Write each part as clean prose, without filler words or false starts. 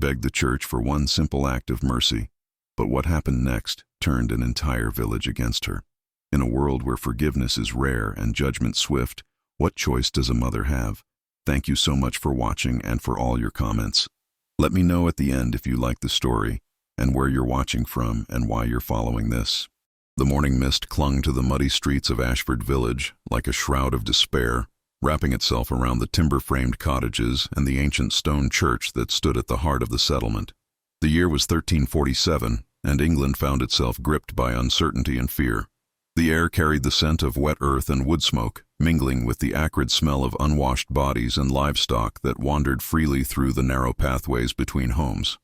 begged the church for one simple act of mercy. But what happened next turned an entire village against her. In a world where forgiveness is rare and judgment swift, what choice does a mother have? Thank you so much for watching and for all your comments. Let me know at the end if you like the story, and where you're watching from and why you're following this. The morning mist clung to the muddy streets of Ashford Village like a shroud of despair, wrapping itself around the timber-framed cottages and the ancient stone church that stood at the heart of the settlement. The year was 1347, and England found itself gripped by uncertainty and fear. The air carried the scent of wet earth and wood smoke, mingling with the acrid smell of unwashed bodies and livestock that wandered freely through the narrow pathways between homes.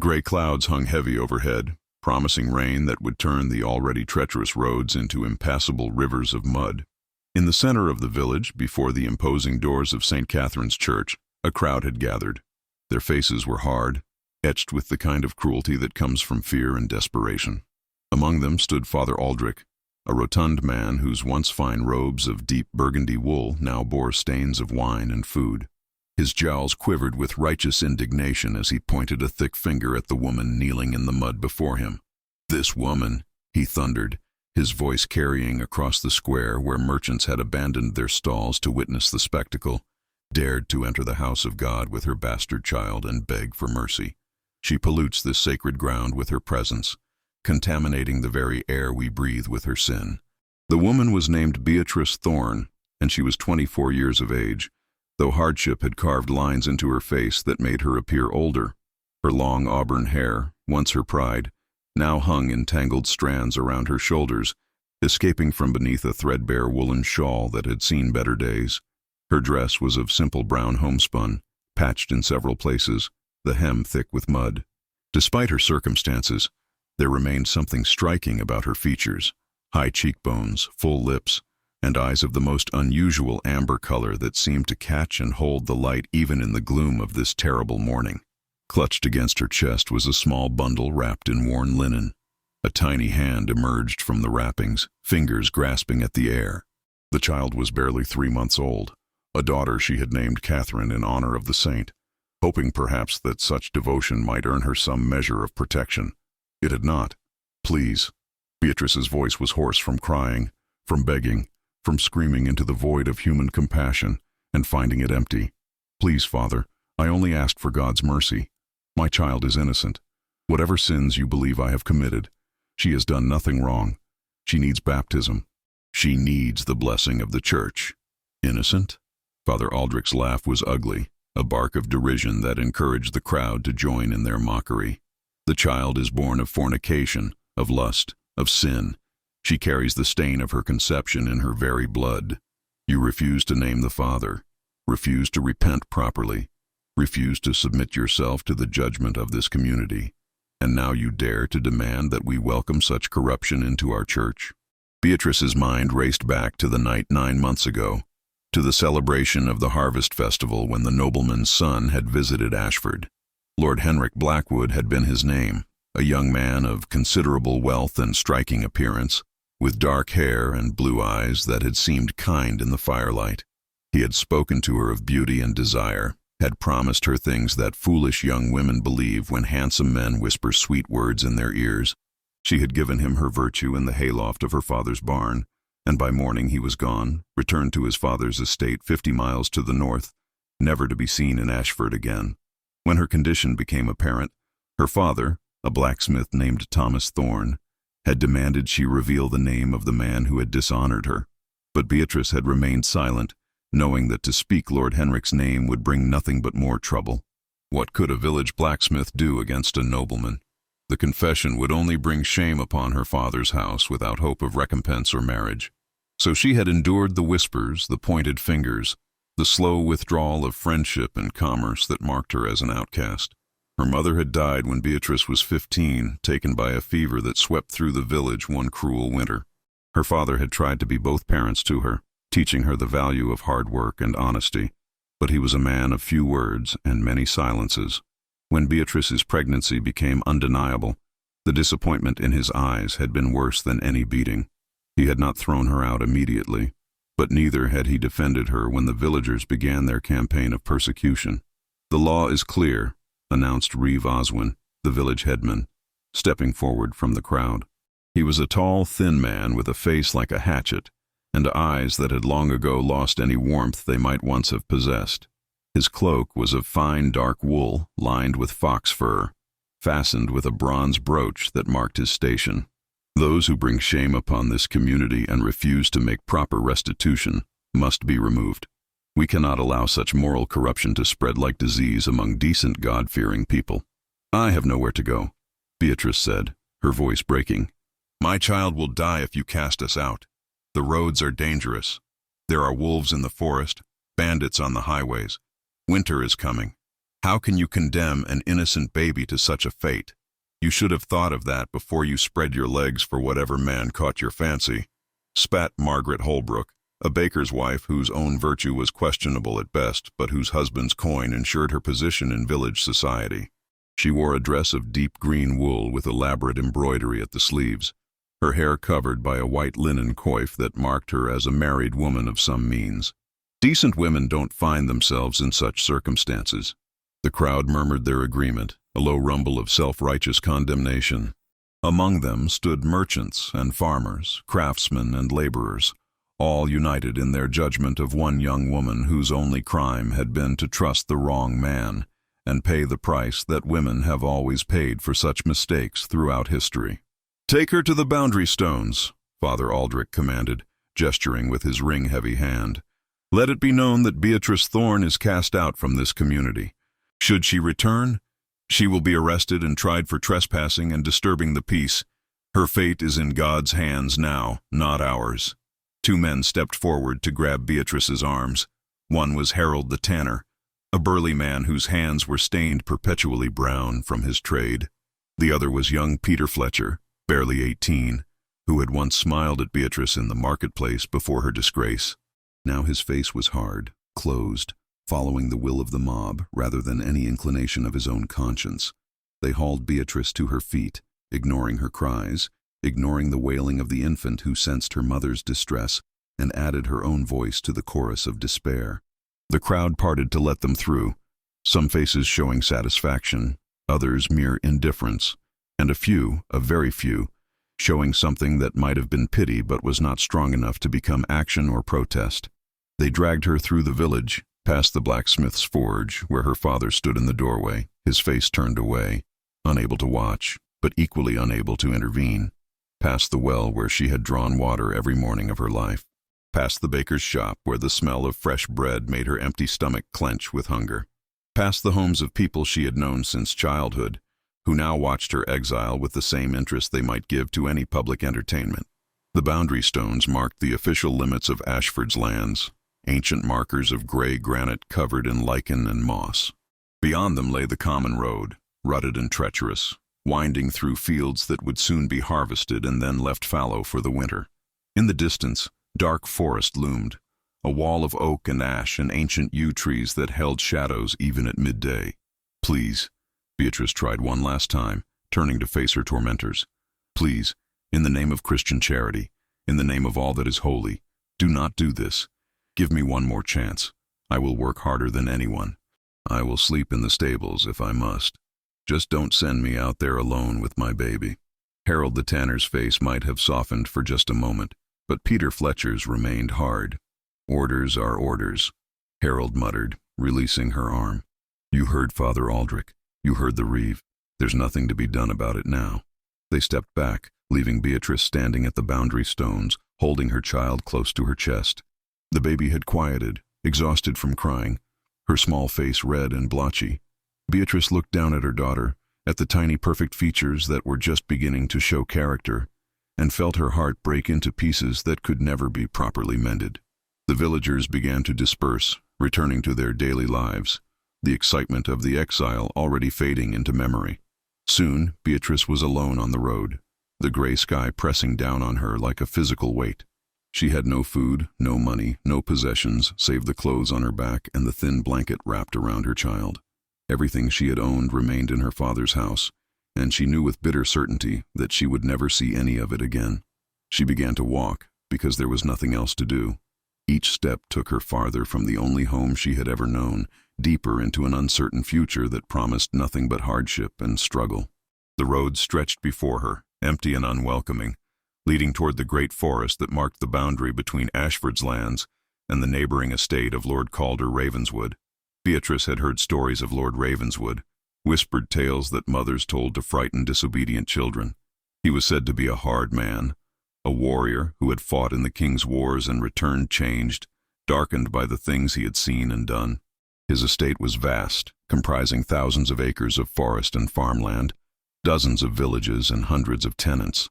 Gray clouds hung heavy overhead, promising rain that would turn the already treacherous roads into impassable rivers of mud. In the center of the village, before the imposing doors of St. Catherine's Church, a crowd had gathered. Their faces were hard, etched with the kind of cruelty that comes from fear and desperation. Among them stood Father Aldrich, a rotund man whose once fine robes of deep burgundy wool now bore stains of wine and food. His jowls quivered with righteous indignation as he pointed a thick finger at the woman kneeling in the mud before him. "This woman," he thundered, his voice carrying across the square where merchants had abandoned their stalls to witness the spectacle, dared to enter the house of God with her bastard child and beg for mercy. She pollutes this sacred ground with her presence, contaminating the very air we breathe with her sin. The woman was named Beatrice Thorne, and she was 24 years of age, though hardship had carved lines into her face that made her appear older. Her long auburn hair, once her pride, now hung in tangled strands around her shoulders, escaping from beneath a threadbare woolen shawl that had seen better days. Her dress was of simple brown homespun, patched in several places, the hem thick with mud. Despite her circumstances, there remained something striking about her features: high cheekbones, full lips, and eyes of the most unusual amber color that seemed to catch and hold the light even in the gloom of this terrible morning. Clutched against her chest was a small bundle wrapped in worn linen. A tiny hand emerged from the wrappings, fingers grasping at the air. The child was barely 3 months old, a daughter she had named Catherine in honor of the saint, hoping perhaps that such devotion might earn her some measure of protection. It had not. "Please." Beatrice's voice was hoarse from crying, from begging, from screaming into the void of human compassion and finding it empty. "Please, Father, I only asked for God's mercy. My child is innocent. Whatever sins you believe I have committed, she has done nothing wrong. She needs baptism. She needs the blessing of the church." "Innocent?" Father Aldrich's laugh was ugly, a bark of derision that encouraged the crowd to join in their mockery. "The child is born of fornication, of lust, of sin. She carries the stain of her conception in her very blood. You refuse to name the Father, refuse to repent properly, refuse to submit yourself to the judgment of this community, and now you dare to demand that we welcome such corruption into our church." Beatrice's mind raced back to the night 9 months ago, to the celebration of the harvest festival when the nobleman's son had visited Ashford. Lord Henrik Blackwood had been his name, a young man of considerable wealth and striking appearance, with dark hair and blue eyes that had seemed kind in the firelight. He had spoken to her of beauty and desire, had promised her things that foolish young women believe when handsome men whisper sweet words in their ears. She had given him her virtue in the hayloft of her father's barn, and by morning he was gone, returned to his father's estate 50 miles to the north, never to be seen in Ashford again. When her condition became apparent, her father, a blacksmith named Thomas Thorne, had demanded she reveal the name of the man who had dishonored her. But Beatrice had remained silent, knowing that to speak Lord Henrik's name would bring nothing but more trouble. What could a village blacksmith do against a nobleman? The confession would only bring shame upon her father's house without hope of recompense or marriage. So she had endured the whispers, the pointed fingers, the slow withdrawal of friendship and commerce that marked her as an outcast. Her mother had died when Beatrice was 15, taken by a fever that swept through the village one cruel winter. Her father had tried to be both parents to her, teaching her the value of hard work and honesty, but he was a man of few words and many silences. When Beatrice's pregnancy became undeniable, the disappointment in his eyes had been worse than any beating. He had not thrown her out immediately, but neither had he defended her when the villagers began their campaign of persecution. The law is clear: announced Reeve Oswin, the village headman, stepping forward from the crowd. He was a tall, thin man with a face like a hatchet, and eyes that had long ago lost any warmth they might once have possessed. His cloak was of fine dark wool, lined with fox fur, fastened with a bronze brooch that marked his station. Those who bring shame upon this community and refuse to make proper restitution must be removed. We cannot allow such moral corruption to spread like disease among decent, God-fearing people. I have nowhere to go, Beatrice said, her voice breaking. My child will die if you cast us out. The roads are dangerous. There are wolves in the forest, bandits on the highways. Winter is coming. How can you condemn an innocent baby to such a fate? You should have thought of that before you spread your legs for whatever man caught your fancy, spat Margaret Holbrook, a baker's wife whose own virtue was questionable at best, but whose husband's coin ensured her position in village society. She wore a dress of deep green wool with elaborate embroidery at the sleeves, her hair covered by a white linen coif that marked her as a married woman of some means. Decent women don't find themselves in such circumstances. The crowd murmured their agreement, a low rumble of self-righteous condemnation. Among them stood merchants and farmers, craftsmen and laborers, all united in their judgment of one young woman whose only crime had been to trust the wrong man and pay the price that women have always paid for such mistakes throughout history. "Take her to the boundary stones," Father Aldrich commanded, gesturing with his ring-heavy hand. "Let it be known that Beatrice Thorne is cast out from this community. Should she return, she will be arrested and tried for trespassing and disturbing the peace. Her fate is in God's hands now, not ours." 2 men stepped forward to grab Beatrice's arms. One was Harold the tanner, a burly man whose hands were stained perpetually brown from his trade. The other was young Peter Fletcher, barely 18, who had once smiled at Beatrice in the marketplace before her disgrace. Now his face was hard, closed, following the will of the mob rather than any inclination of his own conscience. They hauled Beatrice to her feet, ignoring her cries, ignoring the wailing of the infant who sensed her mother's distress, and added her own voice to the chorus of despair. The crowd parted to let them through, some faces showing satisfaction, others mere indifference, and a very few, showing something that might have been pity but was not strong enough to become action or protest. They dragged her through the village, past the blacksmith's forge, where her father stood in the doorway, his face turned away, unable to watch, but equally unable to intervene, past the well where she had drawn water every morning of her life, past the baker's shop where the smell of fresh bread made her empty stomach clench with hunger, past the homes of people she had known since childhood, who now watched her exile with the same interest they might give to any public entertainment. The boundary stones marked the official limits of Ashford's lands, ancient markers of gray granite covered in lichen and moss. Beyond them lay the common road, rutted and treacherous, winding through fields that would soon be harvested and then left fallow for the winter. In the distance, dark forest loomed, a wall of oak and ash and ancient yew trees that held shadows even at midday. "Please," Beatrice tried one last time, turning to face her tormentors. "Please, in the name of Christian charity, in the name of all that is holy, do not do this. Give me one more chance. I will work harder than anyone. I will sleep in the stables if I must. Just don't send me out there alone with my baby." Harold the tanner's face might have softened for just a moment, but Peter Fletcher's remained hard. "Orders are orders," Harold muttered, releasing her arm. "You heard Father Aldrich. You heard the Reeve. There's nothing to be done about it now." They stepped back, leaving Beatrice standing at the boundary stones, holding her child close to her chest. The baby had quieted, exhausted from crying, her small face red and blotchy. Beatrice looked down at her daughter, at the tiny perfect features that were just beginning to show character, and felt her heart break into pieces that could never be properly mended. The villagers began to disperse, returning to their daily lives, the excitement of the exile already fading into memory. Soon, Beatrice was alone on the road, the gray sky pressing down on her like a physical weight. She had no food, no money, no possessions save the clothes on her back and the thin blanket wrapped around her child. Everything she had owned remained in her father's house, and she knew with bitter certainty that she would never see any of it again. She began to walk, because there was nothing else to do. Each step took her farther from the only home she had ever known, deeper into an uncertain future that promised nothing but hardship and struggle. The road stretched before her, empty and unwelcoming, leading toward the great forest that marked the boundary between Ashford's lands and the neighboring estate of Lord Calder Ravenswood. Beatrice had heard stories of Lord Ravenswood, whispered tales that mothers told to frighten disobedient children. He was said to be a hard man, a warrior who had fought in the king's wars and returned changed, darkened by the things he had seen and done. His estate was vast, comprising thousands of acres of forest and farmland, dozens of villages and hundreds of tenants.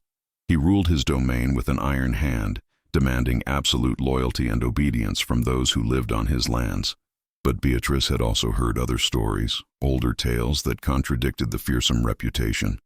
He ruled his domain with an iron hand, demanding absolute loyalty and obedience from those who lived on his lands. But Beatrice had also heard other stories, older tales that contradicted the fearsome reputation.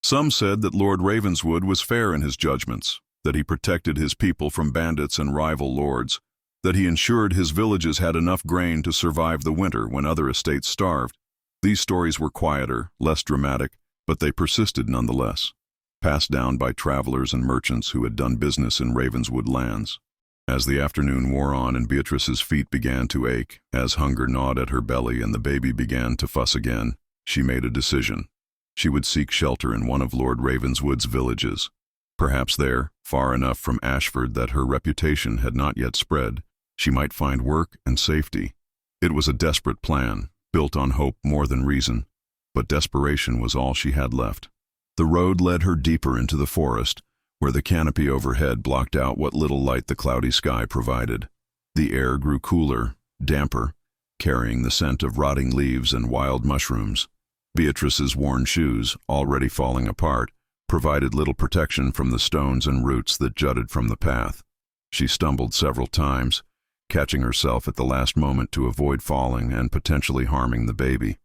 Some said that Lord Ravenswood was fair in his judgments, that he protected his people from bandits and rival lords, that he ensured his villages had enough grain to survive the winter when other estates starved. These stories were quieter, less dramatic, but they persisted nonetheless, passed down by travelers and merchants who had done business in Ravenswood lands. As the afternoon wore on and Beatrice's feet began to ache, as hunger gnawed at her belly and the baby began to fuss again, she made a decision. She would seek shelter in one of Lord Ravenswood's villages. Perhaps there, far enough from Ashford that her reputation had not yet spread, she might find work and safety. It was a desperate plan, built on hope more than reason, but desperation was all she had left. The road led her deeper into the forest, where the canopy overhead blocked out what little light the cloudy sky provided. The air grew cooler, damper, carrying the scent of rotting leaves and wild mushrooms. Beatrice's worn shoes, already falling apart, provided little protection from the stones and roots that jutted from the path. She stumbled several times, catching herself at the last moment to avoid falling and potentially harming the baby.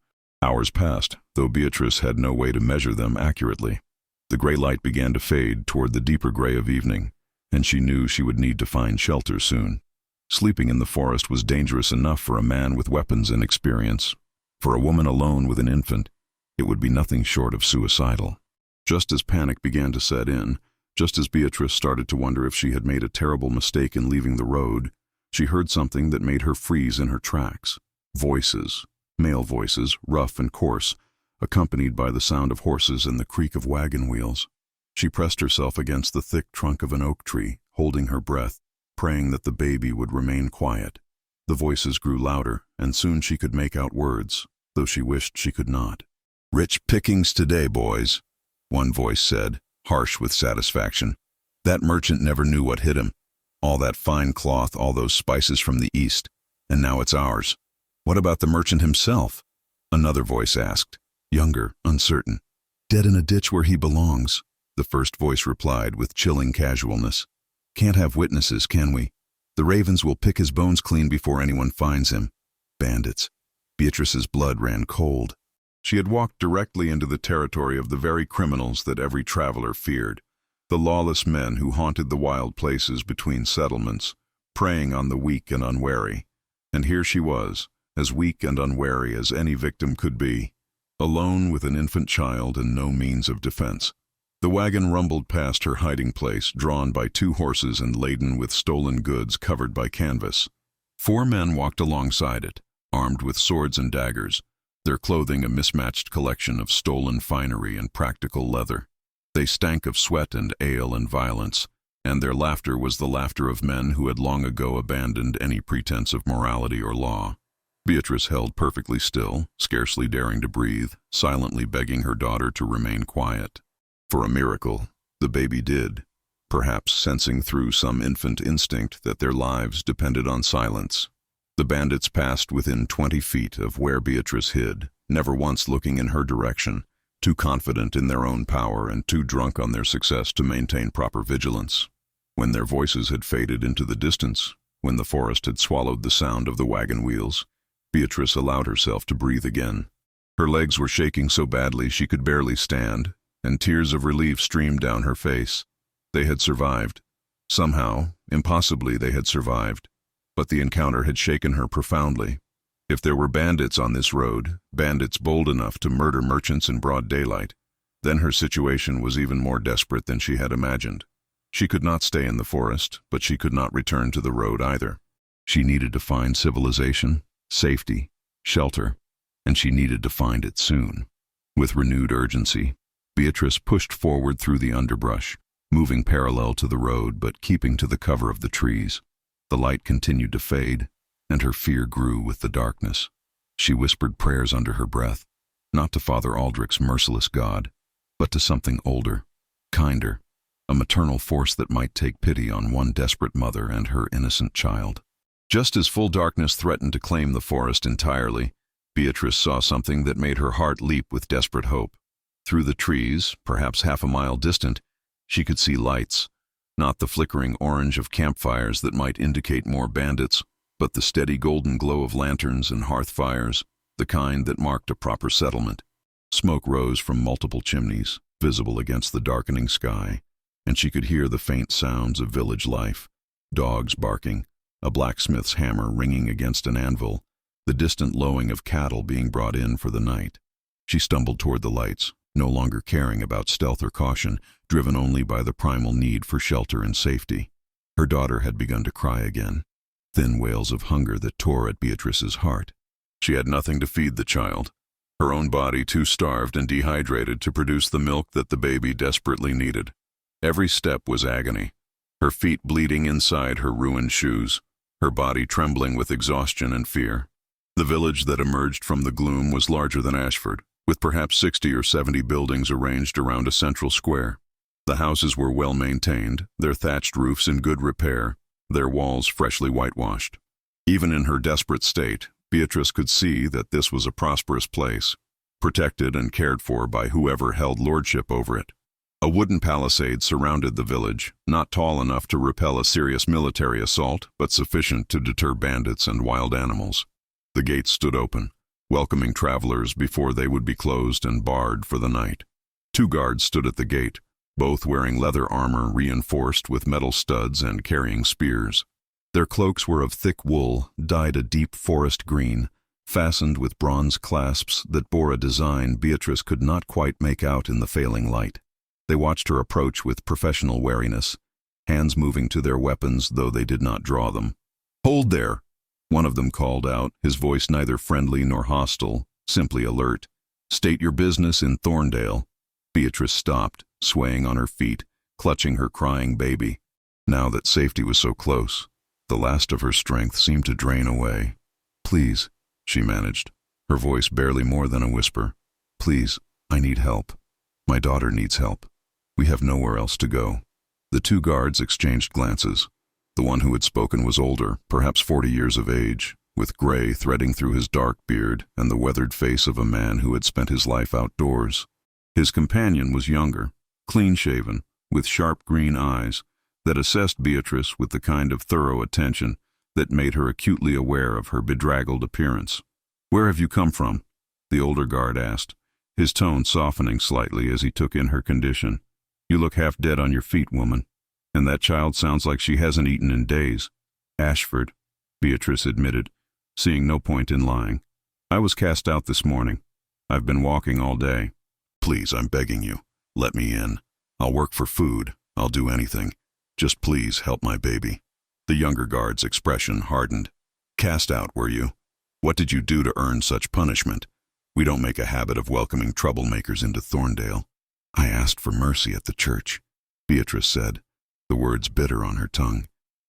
Hours passed, though Beatrice had no way to measure them accurately. The gray light began to fade toward the deeper gray of evening, and she knew she would need to find shelter soon. Sleeping in the forest was dangerous enough for a man with weapons and experience. For a woman alone with an infant, it would be nothing short of suicidal. Just as panic began to set in, just as Beatrice started to wonder if she had made a terrible mistake in leaving the road, she heard something that made her freeze in her tracks. Voices, male voices, rough and coarse, accompanied by the sound of horses and the creak of wagon wheels. She pressed herself against the thick trunk of an oak tree, holding her breath, praying that the baby would remain quiet. The voices grew louder, and soon she could make out words, though she wished she could not. "Rich pickings today, boys," one voice said, harsh with satisfaction. "That merchant never knew what hit him. All that fine cloth, all those spices from the east, and now it's ours." "What about the merchant himself?" another voice asked, younger, uncertain. "Dead in a ditch where he belongs," the first voice replied with chilling casualness. "Can't have witnesses, can we? The ravens will pick his bones clean before anyone finds him. Bandits." Beatrice's blood ran cold. She had walked directly into the territory of the very criminals that every traveler feared, the lawless men who haunted the wild places between settlements, preying on the weak and unwary. And here she was, as weak and unwary as any victim could be, alone with an infant child and no means of defense. The wagon rumbled past her hiding place, drawn by 2 horses and laden with stolen goods covered by canvas. 4 men walked alongside it, armed with swords and daggers, their clothing a mismatched collection of stolen finery and practical leather. They stank of sweat and ale and violence, and their laughter was the laughter of men who had long ago abandoned any pretense of morality or law. Beatrice held perfectly still, scarcely daring to breathe, silently begging her daughter to remain quiet. For a miracle, the baby did, perhaps sensing through some infant instinct that their lives depended on silence. The bandits passed within 20 feet of where Beatrice hid, never once looking in her direction, too confident in their own power and too drunk on their success to maintain proper vigilance. When their voices had faded into the distance, when the forest had swallowed the sound of the wagon wheels, Beatrice allowed herself to breathe again. Her legs were shaking so badly she could barely stand, and tears of relief streamed down her face. They had survived. Somehow, impossibly, they had survived. But the encounter had shaken her profoundly. If there were bandits on this road, bandits bold enough to murder merchants in broad daylight, then her situation was even more desperate than she had imagined. She could not stay in the forest, but she could not return to the road either. She needed to find civilization, safety, shelter, and she needed to find it soon. With renewed urgency, Beatrice pushed forward through the underbrush, moving parallel to the road but keeping to the cover of the trees. The light continued to fade, and her fear grew with the darkness. She whispered prayers under her breath, not to Father Aldrich's merciless God, but to something older, kinder, a maternal force that might take pity on one desperate mother and her innocent child. Just as full darkness threatened to claim the forest entirely, Beatrice saw something that made her heart leap with desperate hope. Through the trees, perhaps half a mile distant, she could see lights, not the flickering orange of campfires that might indicate more bandits, but the steady golden glow of lanterns and hearth fires, the kind that marked a proper settlement. Smoke rose from multiple chimneys, visible against the darkening sky, and she could hear the faint sounds of village life, dogs barking, a blacksmith's hammer ringing against an anvil, the distant lowing of cattle being brought in for the night. She stumbled toward the lights, no longer caring about stealth or caution, driven only by the primal need for shelter and safety. Her daughter had begun to cry again, thin wails of hunger that tore at Beatrice's heart. She had nothing to feed the child, her own body too starved and dehydrated to produce the milk that the baby desperately needed. Every step was agony, her feet bleeding inside her ruined shoes, her body trembling with exhaustion and fear. The village that emerged from the gloom was larger than Ashford, with perhaps 60 or 70 buildings arranged around a central square. The houses were well maintained, their thatched roofs in good repair, their walls freshly whitewashed. Even in her desperate state, Beatrice could see that this was a prosperous place, protected and cared for by whoever held lordship over it. A wooden palisade surrounded the village, not tall enough to repel a serious military assault, but sufficient to deter bandits and wild animals. The gates stood open, welcoming travelers before they would be closed and barred for the night. 2 guards stood at the gate, both wearing leather armor reinforced with metal studs and carrying spears. Their cloaks were of thick wool, dyed a deep forest green, fastened with bronze clasps that bore a design Beatrice could not quite make out in the failing light. They watched her approach with professional wariness, hands moving to their weapons though they did not draw them. "Hold there!" one of them called out, his voice neither friendly nor hostile, simply alert. "State your business in Thorndale." Beatrice stopped, swaying on her feet, clutching her crying baby. Now that safety was so close, the last of her strength seemed to drain away. "Please," she managed, her voice barely more than a whisper. "Please, I need help. My daughter needs help. We have nowhere else to go." The 2 guards exchanged glances. The one who had spoken was older, perhaps 40 years of age, with gray threading through his dark beard and the weathered face of a man who had spent his life outdoors. His companion was younger, clean-shaven, with sharp green eyes that assessed Beatrice with the kind of thorough attention that made her acutely aware of her bedraggled appearance. "Where have you come from?" the older guard asked, his tone softening slightly as he took in her condition. "You look half dead on your feet, woman. And that child sounds like she hasn't eaten in days." "Ashford," Beatrice admitted, seeing no point in lying. "I was cast out this morning. I've been walking all day." "Please, I'm begging you. Let me in. I'll work for food. I'll do anything. Just please help my baby." The younger guard's expression hardened. "Cast out, were you? What did you do to earn such punishment? We don't make a habit of welcoming troublemakers into Thorndale." "I asked for mercy at the church," Beatrice said, the words bitter on her tongue.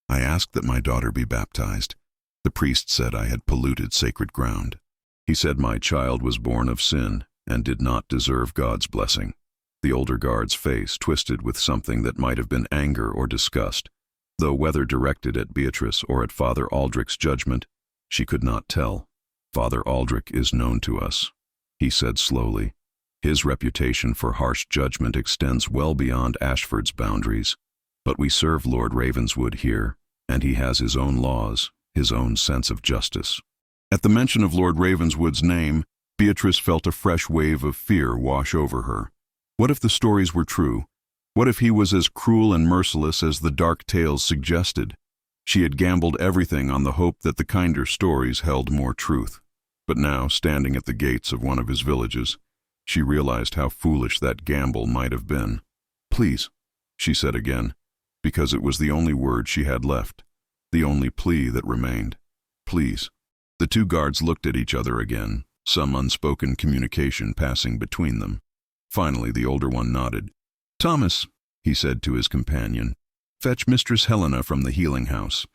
"I asked that my daughter be baptized. The priest said I had polluted sacred ground. He said my child was born of sin and did not deserve God's blessing." The older guard's face twisted with something that might have been anger or disgust, though whether directed at Beatrice or at Father Aldrich's judgment, she could not tell. "Father Aldrich is known to us," he said slowly. "His reputation for harsh judgment extends well beyond Ashford's boundaries. But we serve Lord Ravenswood here, and he has his own laws, his own sense of justice." At the mention of Lord Ravenswood's name, Beatrice felt a fresh wave of fear wash over her. What if the stories were true? What if he was as cruel and merciless as the dark tales suggested? She had gambled everything on the hope that the kinder stories held more truth. But now, standing at the gates of one of his villages, she realized how foolish that gamble might have been. "Please," she said again, because it was the only word she had left, the only plea that remained. "Please." The two guards looked at each other again, some unspoken communication passing between them. Finally, the older one nodded. "Thomas," he said to his companion, "fetch Mistress Helena from the healing house.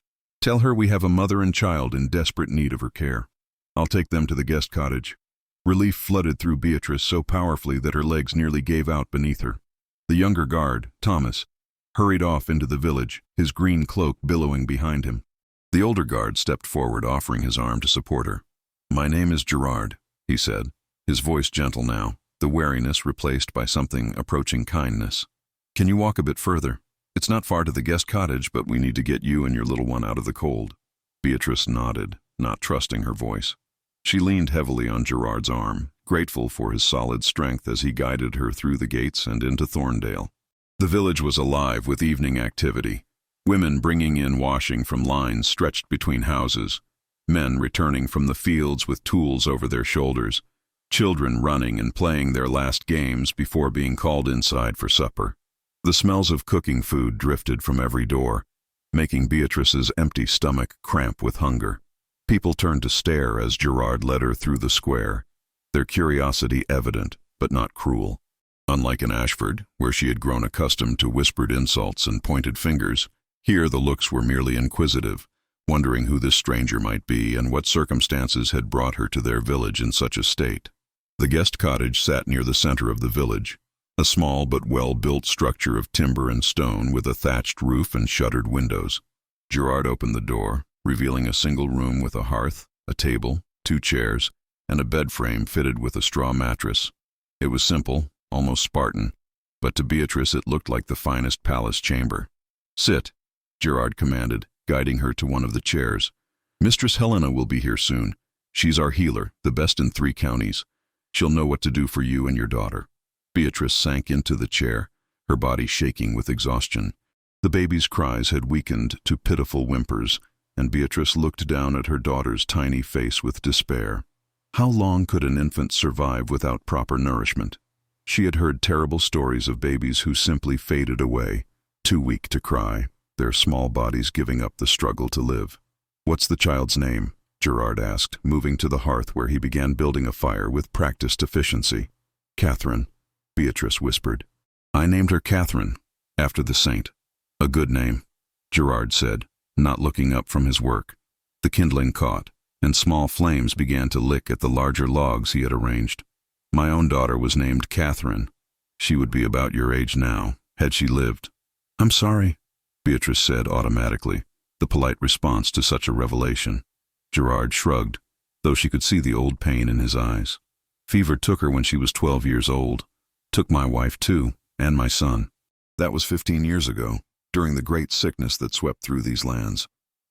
Tell her we have a mother and child in desperate need of her care. I'll take them to the guest cottage." Relief flooded through Beatrice so powerfully that her legs nearly gave out beneath her. The younger guard, Thomas, hurried off into the village, his green cloak billowing behind him. The older guard stepped forward, offering his arm to support her. "My name is Gerard," he said, his voice gentle now, the wariness replaced by something approaching kindness. "Can you walk a bit further? It's not far to the guest cottage, but we need to get you and your little one out of the cold." Beatrice nodded, not trusting her voice. She leaned heavily on Gerard's arm, grateful for his solid strength as he guided her through the gates and into Thorndale. The village was alive with evening activity. Women bringing in washing from lines stretched between houses, men returning from the fields with tools over their shoulders, children running and playing their last games before being called inside for supper. The smells of cooking food drifted from every door, making Beatrice's empty stomach cramp with hunger. People turned to stare as Gerard led her through the square, their curiosity evident, but not cruel. Unlike in Ashford, where she had grown accustomed to whispered insults and pointed fingers, here the looks were merely inquisitive, wondering who this stranger might be and what circumstances had brought her to their village in such a state. The guest cottage sat near the center of the village, a small but well-built structure of timber and stone with a thatched roof and shuttered windows. Gerard opened the door, revealing a single room with a hearth, a table, 2 chairs, and a bed frame fitted with a straw mattress. It was simple, almost Spartan, but to Beatrice it looked like the finest palace chamber. "Sit," Gerard commanded, guiding her to one of the chairs. "Mistress Helena will be here soon. She's our healer, the best in 3 counties. She'll know what to do for you and your daughter." Beatrice sank into the chair, her body shaking with exhaustion. The baby's cries had weakened to pitiful whimpers, and Beatrice looked down at her daughter's tiny face with despair. How long could an infant survive without proper nourishment? She had heard terrible stories of babies who simply faded away, too weak to cry, their small bodies giving up the struggle to live. "What's the child's name?" Gerard asked, moving to the hearth where he began building a fire with practiced efficiency. "Catherine," Beatrice whispered. "I named her Catherine, after the saint." "A good name," Gerard said, not looking up from his work. The kindling caught, and small flames began to lick at the larger logs he had arranged. "My own daughter was named Catherine. She would be about your age now, had she lived." "I'm sorry," Beatrice said automatically, the polite response to such a revelation. Gerard shrugged, though she could see the old pain in his eyes. "Fever took her when she was 12 years old. Took my wife too, and my son. That was 15 years ago, during the great sickness that swept through these lands.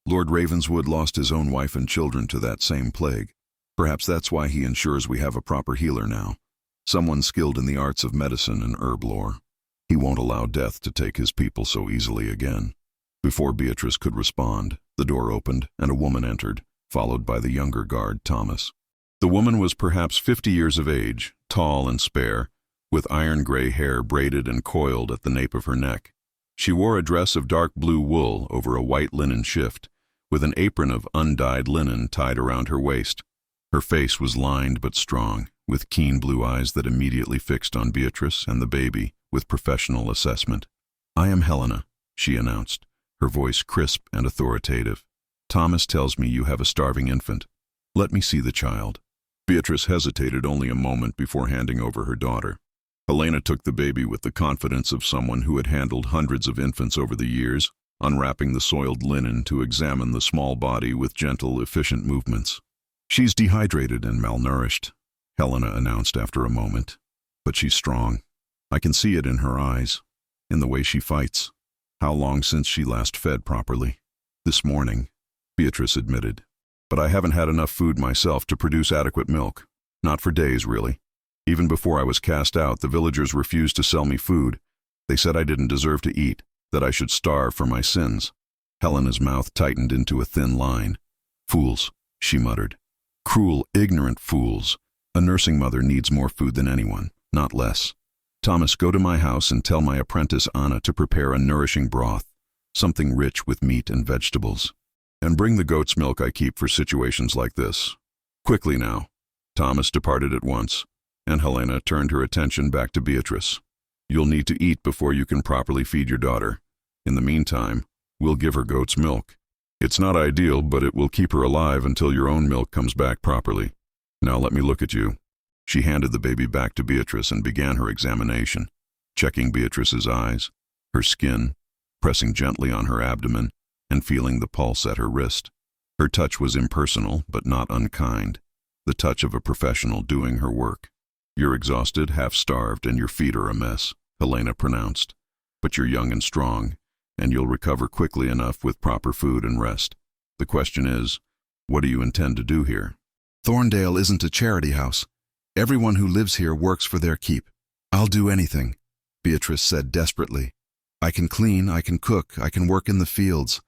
Lord Ravenswood lost his own wife and children to that same plague. Perhaps that's why he ensures we have a proper healer now, someone skilled in the arts of medicine and herb lore. He won't allow death to take his people so easily again." Before Beatrice could respond, the door opened and a woman entered, followed by the younger guard, Thomas. The woman was perhaps 50 years of age, tall and spare, with iron-gray hair braided and coiled at the nape of her neck. She wore a dress of dark blue wool over a white linen shift, with an apron of undyed linen tied around her waist. Her face was lined but strong, with keen blue eyes that immediately fixed on Beatrice and the baby with professional assessment. "I am Helena," she announced, her voice crisp and authoritative. "Thomas tells me you have a starving infant. Let me see the child." Beatrice hesitated only a moment before handing over her daughter. Helena took the baby with the confidence of someone who had handled hundreds of infants over the years, unwrapping the soiled linen to examine the small body with gentle, efficient movements. "She's dehydrated and malnourished," Helena announced after a moment. "But she's strong. I can see it in her eyes, in the way she fights." "How long since she last fed properly?" "This morning," Beatrice admitted. "But I haven't had enough food myself to produce adequate milk. Not for days, really. Even before I was cast out, the villagers refused to sell me food. They said I didn't deserve to eat, that I should starve for my sins." Helena's mouth tightened into a thin line. "Fools," she muttered. "Cruel, ignorant fools. A nursing mother needs more food than anyone, not less. Thomas, go to my house and tell my apprentice Anna to prepare a nourishing broth, something rich with meat and vegetables." And bring the goat's milk I keep for situations like this. Quickly now." Thomas departed at once, and Helena turned her attention back to Beatrice. "You'll need to eat before you can properly feed your daughter. In the meantime, we'll give her goat's milk. It's not ideal, but it will keep her alive until your own milk comes back properly. Now let me look at you." She handed the baby back to Beatrice and began her examination, checking Beatrice's eyes, her skin, pressing gently on her abdomen, and feeling the pulse at her wrist. Her touch was impersonal, but not unkind, the touch of a professional doing her work. "You're exhausted, half-starved, and your feet are a mess," Helena pronounced. "But you're young and strong, and you'll recover quickly enough with proper food and rest. The question is, what do you intend to do here?" "Thorndale isn't a charity house. Everyone who lives here works for their keep. I'll do anything," Beatrice said desperately. "I can clean, I can cook, I can work in the fields.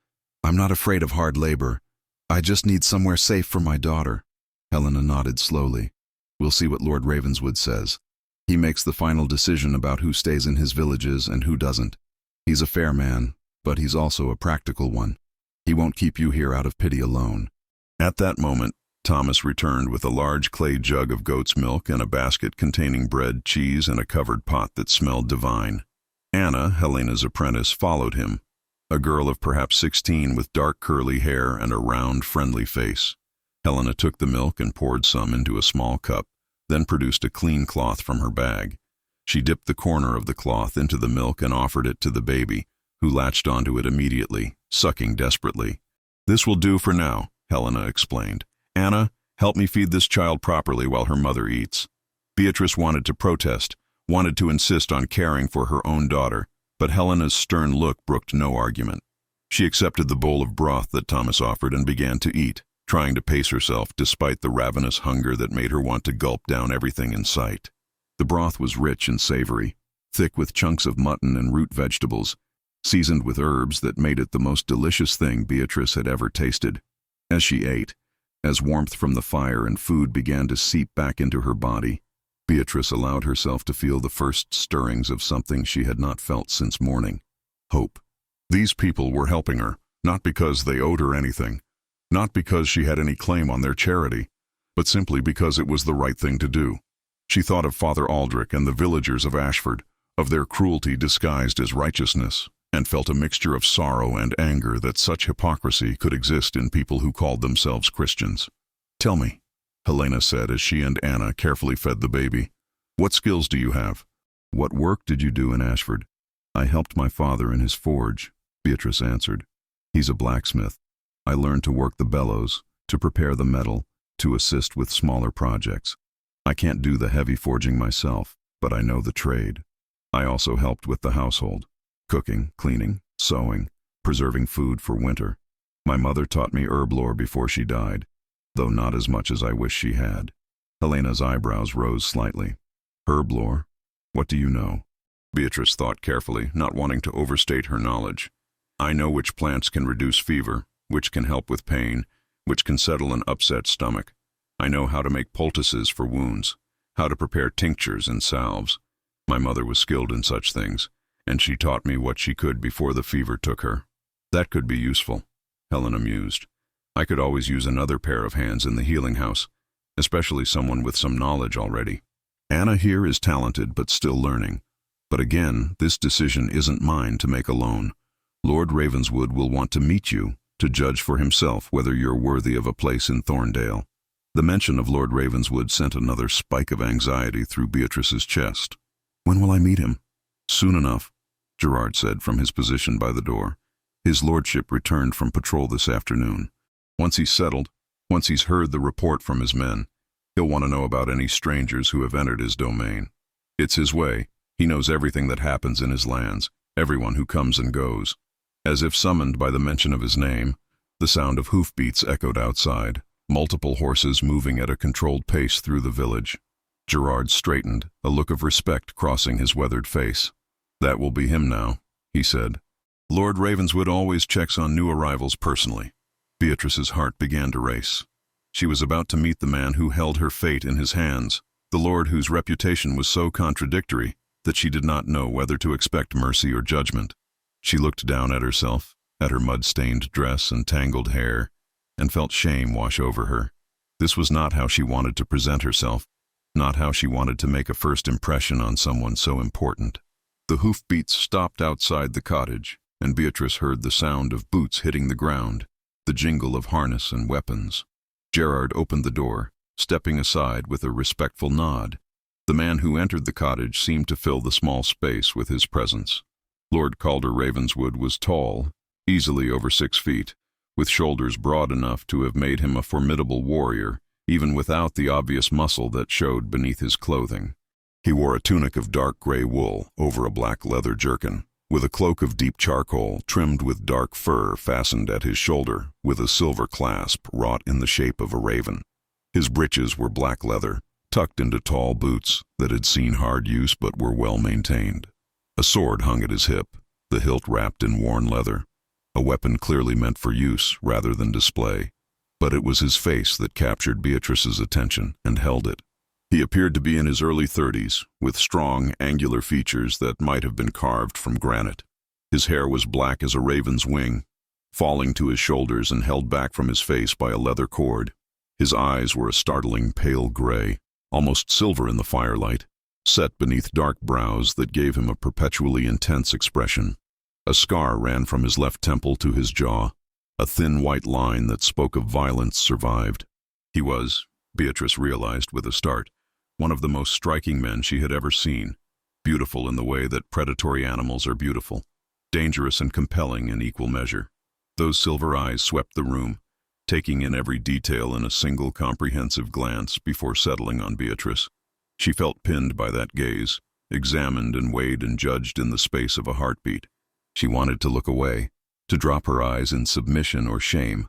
I'm not afraid of hard labor. I just need somewhere safe for my daughter." Helena nodded slowly. "We'll see what Lord Ravenswood says. He makes the final decision about who stays in his villages and who doesn't. He's a fair man, but he's also a practical one. He won't keep you here out of pity alone." At that moment, Thomas returned with a large clay jug of goat's milk and a basket containing bread, cheese, and a covered pot that smelled divine. Anna, Helena's apprentice, followed him, a girl of perhaps 16 with dark curly hair and a round, friendly face. Helena took the milk and poured some into a small cup, then produced a clean cloth from her bag. She dipped the corner of the cloth into the milk and offered it to the baby, who latched onto it immediately, sucking desperately. "This will do for now," Helena explained. "Anna, help me feed this child properly while her mother eats." Beatrice wanted to protest, wanted to insist on caring for her own daughter, but Helena's stern look brooked no argument. She accepted the bowl of broth that Thomas offered and began to eat, trying to pace herself despite the ravenous hunger that made her want to gulp down everything in sight. The broth was rich and savory, thick with chunks of mutton and root vegetables, seasoned with herbs that made it the most delicious thing Beatrice had ever tasted. As she ate, as warmth from the fire and food began to seep back into her body, Beatrice allowed herself to feel the first stirrings of something she had not felt since morning: hope. These people were helping her, not because they owed her anything, not because she had any claim on their charity, but simply because it was the right thing to do. She thought of Father Aldrich and the villagers of Ashford, of their cruelty disguised as righteousness, and felt a mixture of sorrow and anger that such hypocrisy could exist in people who called themselves Christians. "Tell me," Helena said as she and Anna carefully fed the baby, "what skills do you have? What work did you do in Ashford?" "I helped my father in his forge," Beatrice answered. "He's a blacksmith. I learned to work the bellows, to prepare the metal, to assist with smaller projects. I can't do the heavy forging myself, but I know the trade. I also helped with the household, cooking, cleaning, sewing, preserving food for winter. My mother taught me herb lore before she died, though not as much as I wish she had." Helena's eyebrows rose slightly. "Herb lore? What do you know?" Beatrice thought carefully, not wanting to overstate her knowledge. "I know which plants can reduce fever, which can help with pain, which can settle an upset stomach. I know how to make poultices for wounds, how to prepare tinctures and salves. My mother was skilled in such things, and she taught me what she could before the fever took her." "That could be useful," Helena mused. "I could always use another pair of hands in the healing house, especially someone with some knowledge already. Anna here is talented but still learning. But again, this decision isn't mine to make alone. Lord Ravenswood will want to meet you, to judge for himself whether you're worthy of a place in Thorndale." The mention of Lord Ravenswood sent another spike of anxiety through Beatrice's chest. "When will I meet him?" "Soon enough," Gerard said from his position by the door. "His lordship returned from patrol this afternoon. Once he's settled, once he's heard the report from his men, he'll want to know about any strangers who have entered his domain. It's his way. He knows everything that happens in his lands, everyone who comes and goes." As if summoned by the mention of his name, the sound of hoofbeats echoed outside, multiple horses moving at a controlled pace through the village. Gerard straightened, a look of respect crossing his weathered face. "That will be him now," he said. "Lord Ravenswood always checks on new arrivals personally." Beatrice's heart began to race. She was about to meet the man who held her fate in his hands, the lord whose reputation was so contradictory that she did not know whether to expect mercy or judgment. She looked down at herself, at her mud-stained dress and tangled hair, and felt shame wash over her. This was not how she wanted to present herself, not how she wanted to make a first impression on someone so important. The hoofbeats stopped outside the cottage, and Beatrice heard the sound of boots hitting the ground, the jingle of harness and weapons. Gerard opened the door, stepping aside with a respectful nod. The man who entered the cottage seemed to fill the small space with his presence. Lord Calder Ravenswood was tall, easily over 6 feet, with shoulders broad enough to have made him a formidable warrior, even without the obvious muscle that showed beneath his clothing. He wore a tunic of dark gray wool over a black leather jerkin, with a cloak of deep charcoal trimmed with dark fur fastened at his shoulder with a silver clasp wrought in the shape of a raven. His breeches were black leather, tucked into tall boots that had seen hard use but were well maintained. A sword hung at his hip, the hilt wrapped in worn leather, a weapon clearly meant for use rather than display. But it was his face that captured Beatrice's attention and held it. He appeared to be in his early 30s, with strong, angular features that might have been carved from granite. His hair was black as a raven's wing, falling to his shoulders and held back from his face by a leather cord. His eyes were a startling pale gray, almost silver in the firelight, set beneath dark brows that gave him a perpetually intense expression. A scar ran from his left temple to his jaw. A thin white line that spoke of violence survived. He was, Beatrice realized with a start, one of the most striking men she had ever seen, beautiful in the way that predatory animals are beautiful, dangerous and compelling in equal measure. Those silver eyes swept the room, taking in every detail in a single comprehensive glance before settling on Beatrice. She felt pinned by that gaze, examined and weighed and judged in the space of a heartbeat. She wanted to look away, to drop her eyes in submission or shame,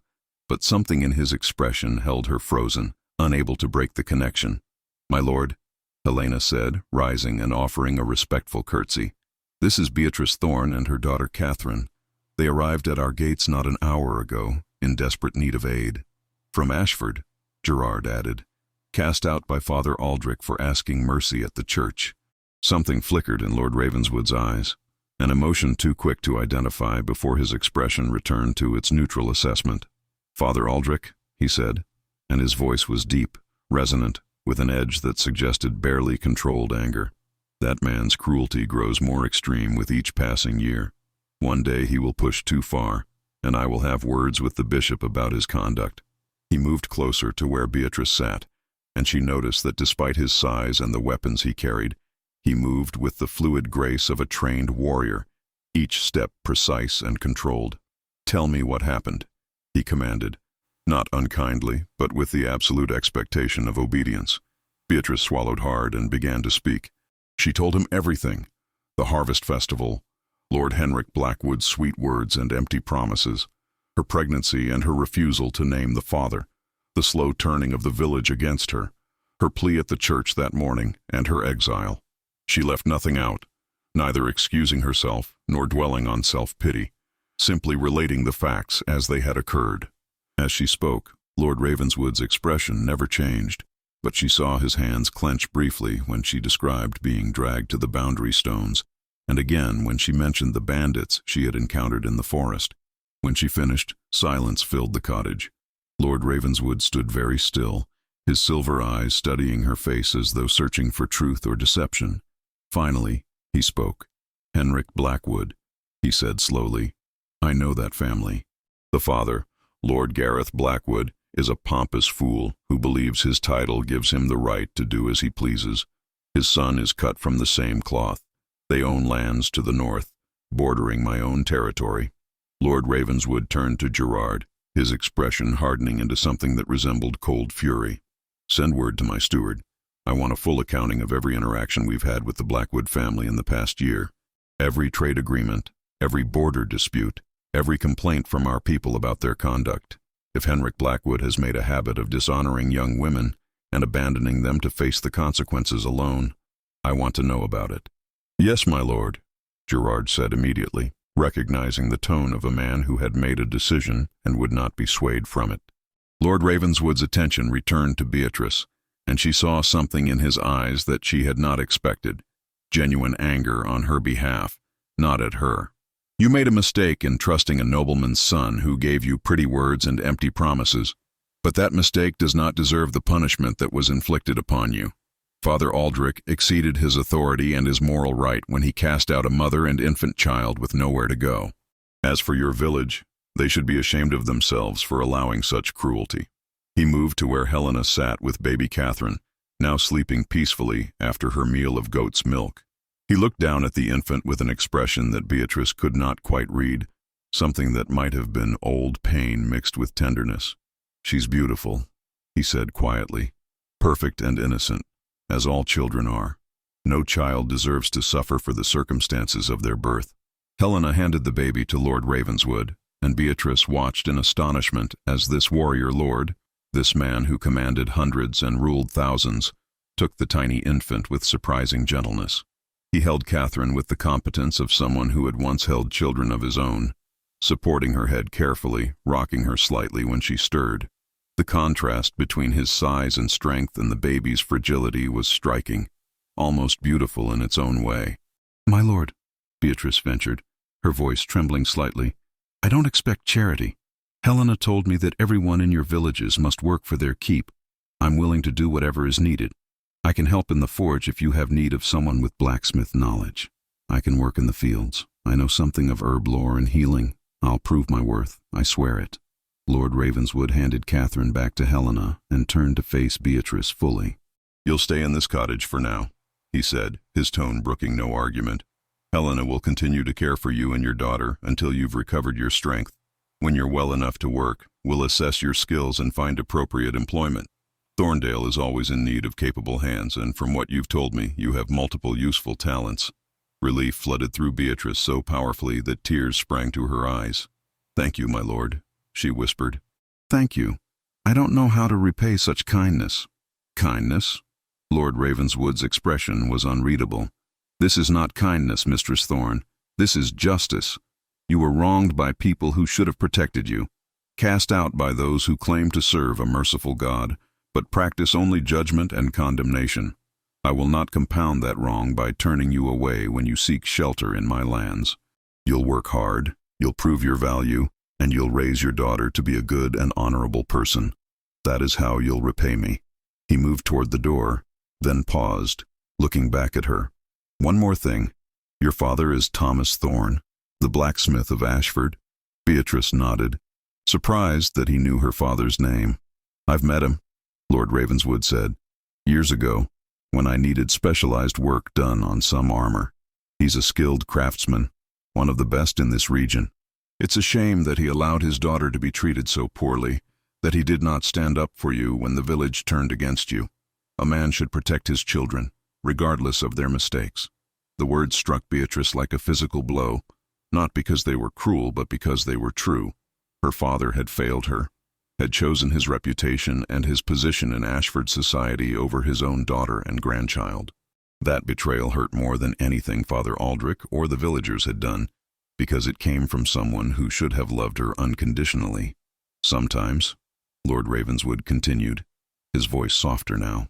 but something in his expression held her frozen, unable to break the connection. "My lord," Helena said, rising and offering a respectful curtsy. "This is Beatrice Thorne and her daughter Catherine. They arrived at our gates not an hour ago, in desperate need of aid. From Ashford," Gerard added, "cast out by Father Aldrich for asking mercy at the church." Something flickered in Lord Ravenswood's eyes, an emotion too quick to identify before his expression returned to its neutral assessment. "Father Aldrich," he said, and his voice was deep, resonant, with an edge that suggested barely controlled anger. "That man's cruelty grows more extreme with each passing year. One day he will push too far, and I will have words with the bishop about his conduct." He moved closer to where Beatrice sat, and she noticed that despite his size and the weapons he carried, he moved with the fluid grace of a trained warrior, each step precise and controlled. "Tell me what happened," he commanded, not unkindly, but with the absolute expectation of obedience. Beatrice swallowed hard and began to speak. She told him everything: the harvest festival, Lord Henrik Blackwood's sweet words and empty promises, her pregnancy and her refusal to name the father, the slow turning of the village against her, her plea at the church that morning, and her exile. She left nothing out, neither excusing herself nor dwelling on self-pity, simply relating the facts as they had occurred. As she spoke, Lord Ravenswood's expression never changed, but she saw his hands clench briefly when she described being dragged to the boundary stones, and again when she mentioned the bandits she had encountered in the forest. When she finished, silence filled the cottage. Lord Ravenswood stood very still, his silver eyes studying her face as though searching for truth or deception. Finally, he spoke. "Henrik Blackwood," he said slowly. "I know that family. The father, Lord Gareth Blackwood, is a pompous fool who believes his title gives him the right to do as he pleases. His son is cut from the same cloth. They own lands to the north, bordering my own territory." Lord Ravenswood turned to Gerard, his expression hardening into something that resembled cold fury. "Send word to my steward. I want a full accounting of every interaction we've had with the Blackwood family in the past year. Every trade agreement, every border dispute, every complaint from our people about their conduct. If Henrik Blackwood has made a habit of dishonoring young women and abandoning them to face the consequences alone, I want to know about it." "Yes, my lord," Gerard said immediately, recognizing the tone of a man who had made a decision and would not be swayed from it. Lord Ravenswood's attention returned to Beatrice, and she saw something in his eyes that she had not expected, genuine anger on her behalf, not at her. You made a mistake in trusting a nobleman's son who gave you pretty words and empty promises, but that mistake does not deserve the punishment that was inflicted upon you. Father Aldrich exceeded his authority and his moral right when he cast out a mother and infant child with nowhere to go. As for your village, they should be ashamed of themselves for allowing such cruelty. He moved to where Helena sat with baby Catherine, now sleeping peacefully after her meal of goat's milk. He looked down at the infant with an expression that Beatrice could not quite read, something that might have been old pain mixed with tenderness. "She's beautiful," he said quietly, "perfect and innocent, as all children are. No child deserves to suffer for the circumstances of their birth." Helena handed the baby to Lord Ravenswood, and Beatrice watched in astonishment as this warrior lord, this man who commanded hundreds and ruled thousands, took the tiny infant with surprising gentleness. He held Catherine with the competence of someone who had once held children of his own, supporting her head carefully, rocking her slightly when she stirred. The contrast between his size and strength and the baby's fragility was striking, almost beautiful in its own way. "My lord," Beatrice ventured, her voice trembling slightly, "I don't expect charity. Helena told me that everyone in your villages must work for their keep. I'm willing to do whatever is needed. I can help in the forge if you have need of someone with blacksmith knowledge. I can work in the fields. I know something of herb lore and healing. I'll prove my worth, I swear it." Lord Ravenswood handed Catherine back to Helena and turned to face Beatrice fully. "You'll stay in this cottage for now," he said, his tone brooking no argument. "Helena will continue to care for you and your daughter until you've recovered your strength. When you're well enough to work, we'll assess your skills and find appropriate employment. Thorndale is always in need of capable hands, and from what you've told me, you have multiple useful talents." Relief flooded through Beatrice so powerfully that tears sprang to her eyes. "Thank you, my lord," she whispered. "Thank you. I don't know how to repay such kindness." "Kindness?" Lord Ravenswood's expression was unreadable. "This is not kindness, Mistress Thorne. This is justice. You were wronged by people who should have protected you, cast out by those who claim to serve a merciful God, but practice only judgment and condemnation. I will not compound that wrong by turning you away when you seek shelter in my lands. You'll work hard, you'll prove your value, and you'll raise your daughter to be a good and honorable person. That is how you'll repay me." He moved toward the door, then paused, looking back at her. "One more thing. Your father is Thomas Thorne, the blacksmith of Ashford?" Beatrice nodded, surprised that he knew her father's name. "I've met him," Lord Ravenswood said, "years ago, when I needed specialized work done on some armor. He's a skilled craftsman, one of the best in this region. It's a shame that he allowed his daughter to be treated so poorly, that he did not stand up for you when the village turned against you. A man should protect his children, regardless of their mistakes." The words struck Beatrice like a physical blow, not because they were cruel, but because they were true. Her father had failed her, had chosen his reputation and his position in Ashford society over his own daughter and grandchild. That betrayal hurt more than anything Father Aldrich or the villagers had done, because it came from someone who should have loved her unconditionally. "Sometimes," Lord Ravenswood continued, his voice softer now,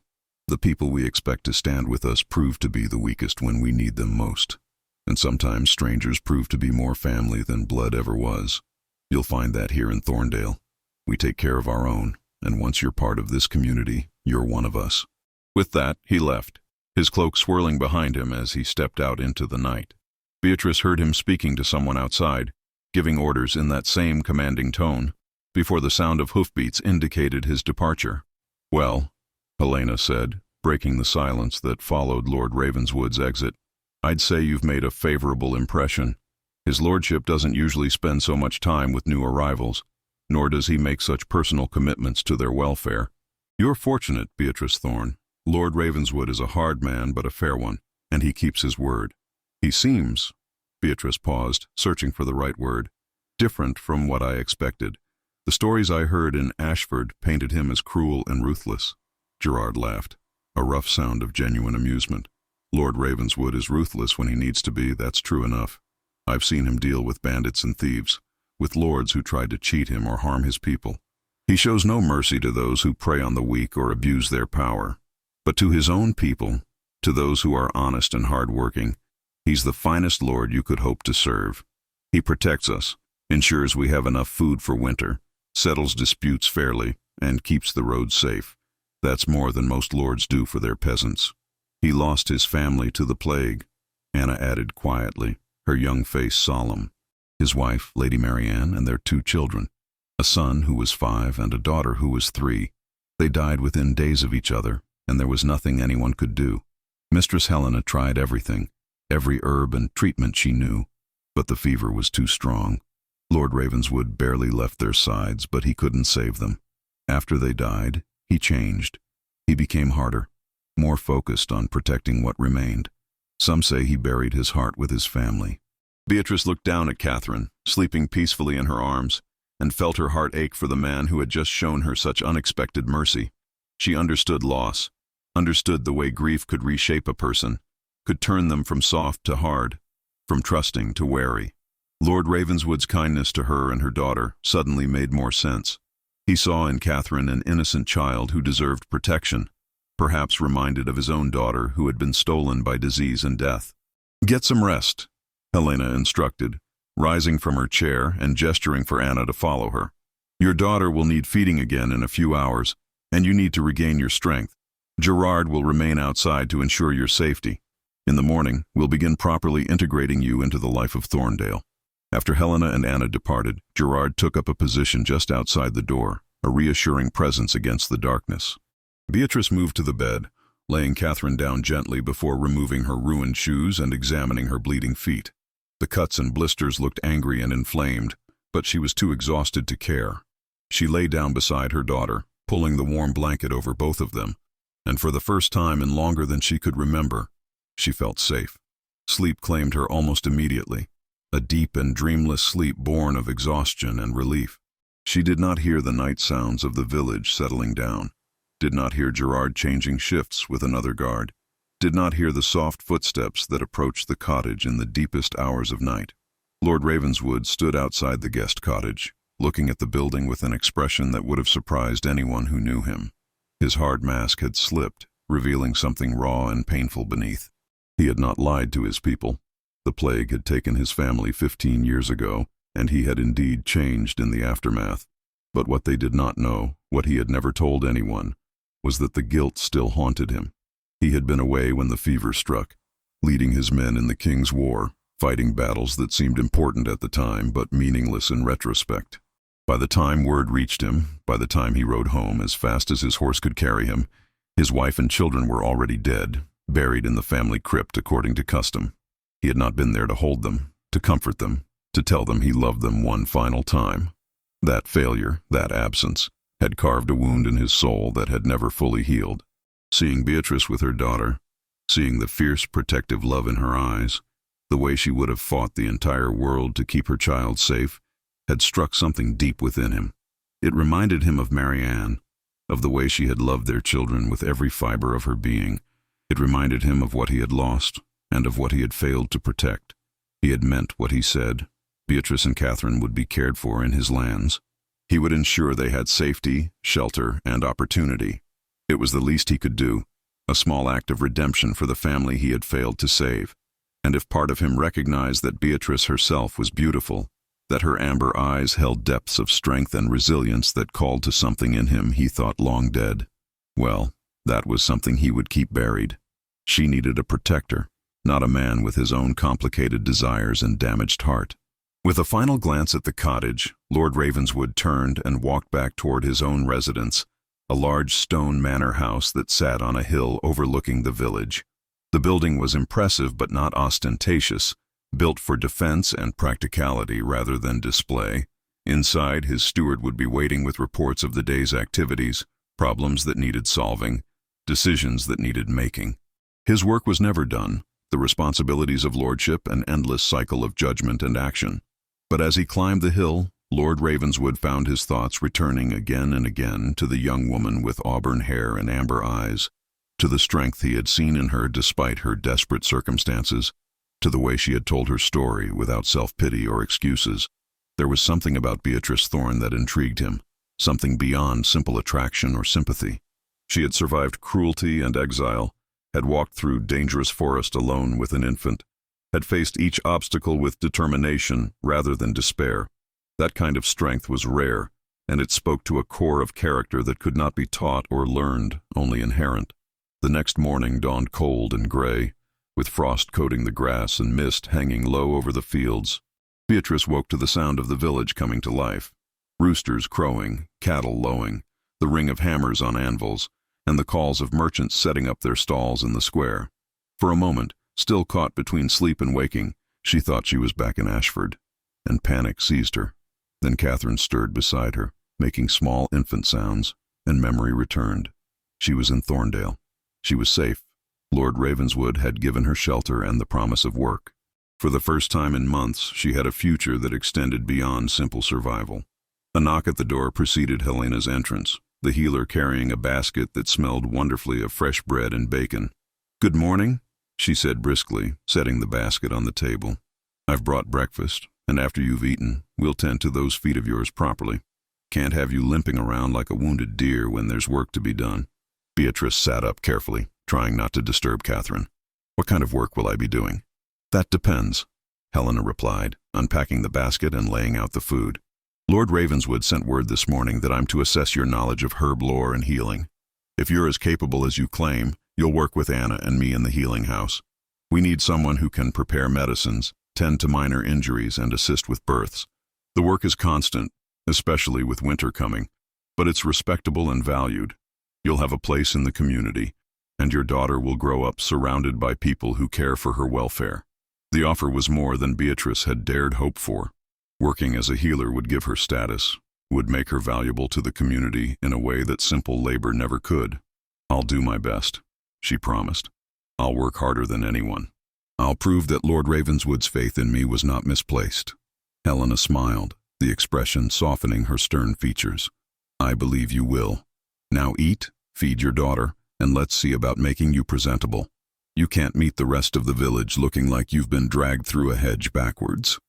"the people we expect to stand with us prove to be the weakest when we need them most. And sometimes strangers prove to be more family than blood ever was. You'll find that here in Thorndale. We take care of our own, and once you're part of this community, you're one of us." With that, he left, his cloak swirling behind him as he stepped out into the night. Beatrice heard him speaking to someone outside, giving orders in that same commanding tone, before the sound of hoofbeats indicated his departure. "Well," Helena said, breaking the silence that followed Lord Ravenswood's exit, "I'd say you've made a favorable impression. His lordship doesn't usually spend so much time with new arrivals, nor does he make such personal commitments to their welfare. You're fortunate, Beatrice Thorne. Lord Ravenswood is a hard man but a fair one, and he keeps his word. He seems," Beatrice paused, searching for the right word, "different from what I expected. The stories I heard in Ashford painted him as cruel and ruthless." Gerard laughed, a rough sound of genuine amusement. "Lord Ravenswood is ruthless when he needs to be, that's true enough. I've seen him deal with bandits and thieves, with lords who tried to cheat him or harm his people. He shows no mercy to those who prey on the weak or abuse their power. But to his own people, to those who are honest and hard-working, he's the finest lord you could hope to serve. He protects us, ensures we have enough food for winter, settles disputes fairly, and keeps the roads safe. That's more than most lords do for their peasants. He lost his family to the plague," Anna added quietly, her young face solemn. His wife, Lady Marianne, and their 2 children, a son who was 5 and a daughter who was 3. They died within days of each other, and there was nothing anyone could do. Mistress Helena tried everything, every herb and treatment she knew, but the fever was too strong. Lord Ravenswood barely left their sides, but he couldn't save them. After they died, he changed. He became harder, more focused on protecting what remained. Some say he buried his heart with his family. Beatrice looked down at Catherine, sleeping peacefully in her arms, and felt her heart ache for the man who had just shown her such unexpected mercy. She understood loss, understood the way grief could reshape a person, could turn them from soft to hard, from trusting to wary. Lord Ravenswood's kindness to her and her daughter suddenly made more sense. He saw in Catherine an innocent child who deserved protection, perhaps reminded of his own daughter who had been stolen by disease and death. "Get some rest," Helena instructed, rising from her chair and gesturing for Anna to follow her. "Your daughter will need feeding again in a few hours, and you need to regain your strength. Gerard will remain outside to ensure your safety. In the morning, we'll begin properly integrating you into the life of Thorndale." After Helena and Anna departed, Gerard took up a position just outside the door, a reassuring presence against the darkness. Beatrice moved to the bed, laying Catherine down gently before removing her ruined shoes and examining her bleeding feet. The cuts and blisters looked angry and inflamed, but she was too exhausted to care. She lay down beside her daughter, pulling the warm blanket over both of them, and for the first time in longer than she could remember, she felt safe. Sleep claimed her almost immediately, a deep and dreamless sleep born of exhaustion and relief. She did not hear the night sounds of the village settling down, did not hear Gerard changing shifts with another guard, did not hear the soft footsteps that approached the cottage in the deepest hours of night. Lord Ravenswood stood outside the guest cottage, looking at the building with an expression that would have surprised anyone who knew him. His hard mask had slipped, revealing something raw and painful beneath. He had not lied to his people. The plague had taken his family 15 years ago, and he had indeed changed in the aftermath. But what they did not know, what he had never told anyone, was that the guilt still haunted him. He had been away when the fever struck, leading his men in the King's War, fighting battles that seemed important at the time but meaningless in retrospect. By the time word reached him, by the time he rode home as fast as his horse could carry him, his wife and children were already dead, buried in the family crypt according to custom. He had not been there to hold them, to comfort them, to tell them he loved them one final time. That failure, that absence, had carved a wound in his soul that had never fully healed. Seeing Beatrice with her daughter, seeing the fierce protective love in her eyes, the way she would have fought the entire world to keep her child safe, had struck something deep within him. It reminded him of Marianne, of the way she had loved their children with every fiber of her being. It reminded him of what he had lost, and of what he had failed to protect. He had meant what he said. Beatrice and Catherine would be cared for in his lands. He would ensure they had safety, shelter, and opportunity. It was the least he could do, a small act of redemption for the family he had failed to save. And if part of him recognized that Beatrice herself was beautiful, that her amber eyes held depths of strength and resilience that called to something in him he thought long dead, well, that was something he would keep buried. She needed a protector, not a man with his own complicated desires and damaged heart. With a final glance at the cottage, Lord Ravenswood turned and walked back toward his own residence, a large stone manor house that sat on a hill overlooking the village. The building was impressive but not ostentatious, built for defense and practicality rather than display. Inside, his steward would be waiting with reports of the day's activities, problems that needed solving, decisions that needed making. His work was never done, the responsibilities of lordship an endless cycle of judgment and action. But as he climbed the hill, Lord Ravenswood found his thoughts returning again and again to the young woman with auburn hair and amber eyes, to the strength he had seen in her despite her desperate circumstances, to the way she had told her story without self-pity or excuses. There was something about Beatrice Thorne that intrigued him, something beyond simple attraction or sympathy. She had survived cruelty and exile, had walked through dangerous forest alone with an infant, had faced each obstacle with determination rather than despair. That kind of strength was rare, and it spoke to a core of character that could not be taught or learned, only inherent. The next morning dawned cold and gray, with frost coating the grass and mist hanging low over the fields. Beatrice woke to the sound of the village coming to life. Roosters crowing, cattle lowing, the ring of hammers on anvils, and the calls of merchants setting up their stalls in the square. For a moment, still caught between sleep and waking, she thought she was back in Ashford, and panic seized her. Then Catherine stirred beside her, making small infant sounds, and memory returned. She was in Thorndale. She was safe. Lord Ravenswood had given her shelter and the promise of work. For the first time in months, she had a future that extended beyond simple survival. A knock at the door preceded Helena's entrance, the healer carrying a basket that smelled wonderfully of fresh bread and bacon. "Good morning," she said briskly, setting the basket on the table. "I've brought breakfast, and after you've eaten, we'll tend to those feet of yours properly. Can't have you limping around like a wounded deer when there's work to be done." Beatrice sat up carefully, trying not to disturb Catherine. "What kind of work will I be doing?" "That depends," Helena replied, unpacking the basket and laying out the food. "Lord Ravenswood sent word this morning that I'm to assess your knowledge of herb lore and healing. If you're as capable as you claim, you'll work with Anna and me in the healing house. We need someone who can prepare medicines, tend to minor injuries, and assist with births. The work is constant, especially with winter coming, but it's respectable and valued. You'll have a place in the community, and your daughter will grow up surrounded by people who care for her welfare." The offer was more than Beatrice had dared hope for. Working as a healer would give her status, would make her valuable to the community in a way that simple labor never could. "I'll do my best," she promised. "I'll work harder than anyone. I'll prove that Lord Ravenswood's faith in me was not misplaced." Helena smiled, the expression softening her stern features. "I believe you will. Now eat, feed your daughter, and let's see about making you presentable. You can't meet the rest of the village looking like you've been dragged through a hedge backwards."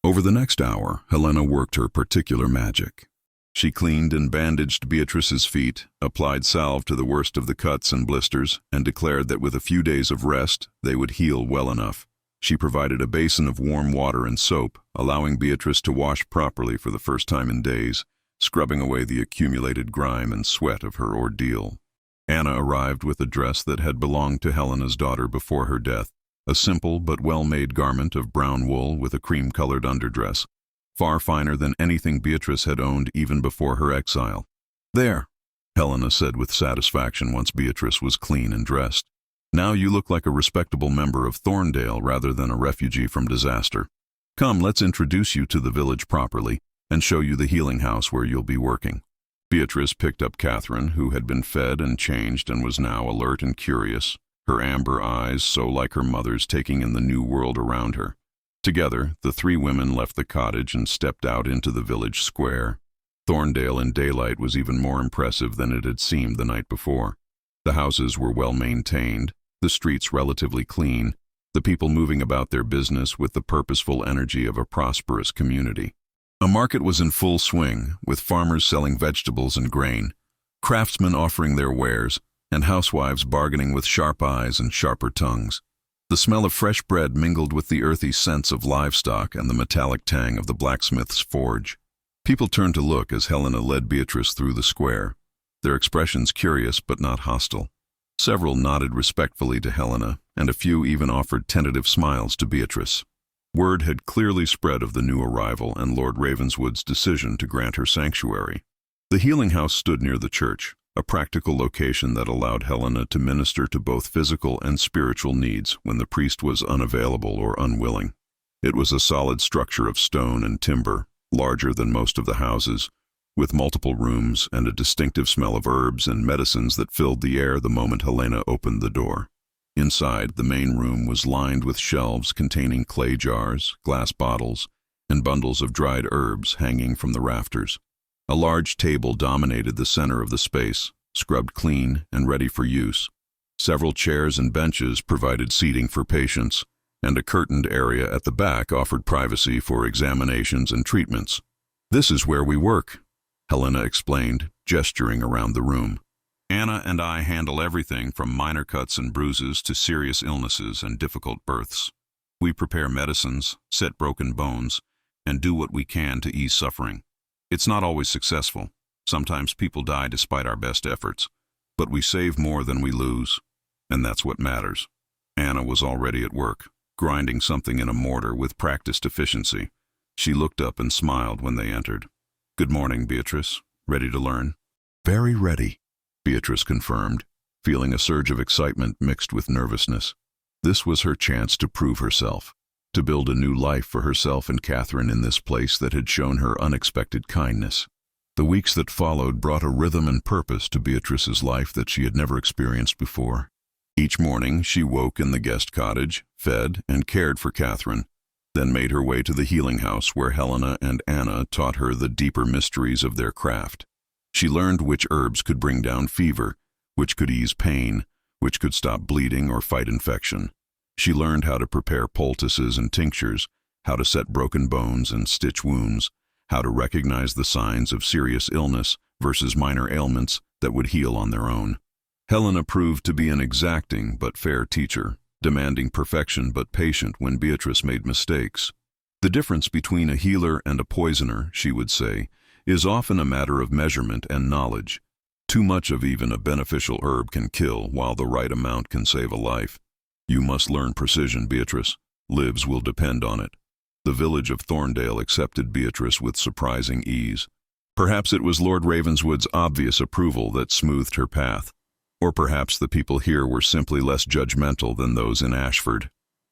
Over the next hour, Helena worked her particular magic. She cleaned and bandaged Beatrice's feet, applied salve to the worst of the cuts and blisters, and declared that with a few days of rest, they would heal well enough. She provided a basin of warm water and soap, allowing Beatrice to wash properly for the first time in days, scrubbing away the accumulated grime and sweat of her ordeal. Anna arrived with a dress that had belonged to Helena's daughter before her death, a simple but well-made garment of brown wool with a cream-colored underdress, far finer than anything Beatrice had owned even before her exile. "There," Helena said with satisfaction once Beatrice was clean and dressed. "Now you look like a respectable member of Thorndale rather than a refugee from disaster. Come, let's introduce you to the village properly and show you the healing house where you'll be working." Beatrice picked up Catherine, who had been fed and changed and was now alert and curious, her amber eyes so like her mother's taking in the new world around her. Together, the three women left the cottage and stepped out into the village square. Thorndale in daylight was even more impressive than it had seemed the night before. The houses were well maintained, the streets relatively clean, the people moving about their business with the purposeful energy of a prosperous community. A market was in full swing, with farmers selling vegetables and grain, craftsmen offering their wares, and housewives bargaining with sharp eyes and sharper tongues. The smell of fresh bread mingled with the earthy scents of livestock and the metallic tang of the blacksmith's forge. People turned to look as Helena led Beatrice through the square, their expressions curious but not hostile. Several nodded respectfully to Helena, and a few even offered tentative smiles to Beatrice. Word had clearly spread of the new arrival and Lord Ravenswood's decision to grant her sanctuary. The healing house stood near the church, a practical location that allowed Helena to minister to both physical and spiritual needs when the priest was unavailable or unwilling. It was a solid structure of stone and timber, larger than most of the houses, with multiple rooms and a distinctive smell of herbs and medicines that filled the air the moment Helena opened the door. Inside, the main room was lined with shelves containing clay jars, glass bottles, and bundles of dried herbs hanging from the rafters. A large table dominated the center of the space, scrubbed clean and ready for use. Several chairs and benches provided seating for patients, and a curtained area at the back offered privacy for examinations and treatments. "This is where we work," Helena explained, gesturing around the room. "Anna and I handle everything from minor cuts and bruises to serious illnesses and difficult births. We prepare medicines, set broken bones, and do what we can to ease suffering. It's not always successful. Sometimes people die despite our best efforts, but we save more than we lose, and that's what matters. Anna was already at work, grinding something in a mortar with practiced efficiency. She looked up and smiled when they entered. "Good morning, Beatrice. Ready to learn?" Very ready, Beatrice confirmed, feeling a surge of excitement mixed with nervousness. This was her chance to prove herself, to build a new life for herself and Catherine in this place that had shown her unexpected kindness. The weeks that followed brought a rhythm and purpose to Beatrice's life that she had never experienced before. Each morning she woke in the guest cottage, fed and cared for Catherine, then made her way to the healing house where Helena and Anna taught her the deeper mysteries of their craft. She learned which herbs could bring down fever, which could ease pain, which could stop bleeding or fight infection. She learned how to prepare poultices and tinctures, how to set broken bones and stitch wounds, how to recognize the signs of serious illness versus minor ailments that would heal on their own. Helena proved to be an exacting but fair teacher, demanding perfection but patient when Beatrice made mistakes. The difference between a healer and a poisoner, she would say, is often a matter of measurement and knowledge. Too much of even a beneficial herb can kill, while the right amount can save a life. You must learn precision, Beatrice. Lives will depend on it. The village of Thorndale accepted Beatrice with surprising ease. Perhaps it was Lord Ravenswood's obvious approval that smoothed her path. Or perhaps the people here were simply less judgmental than those in Ashford.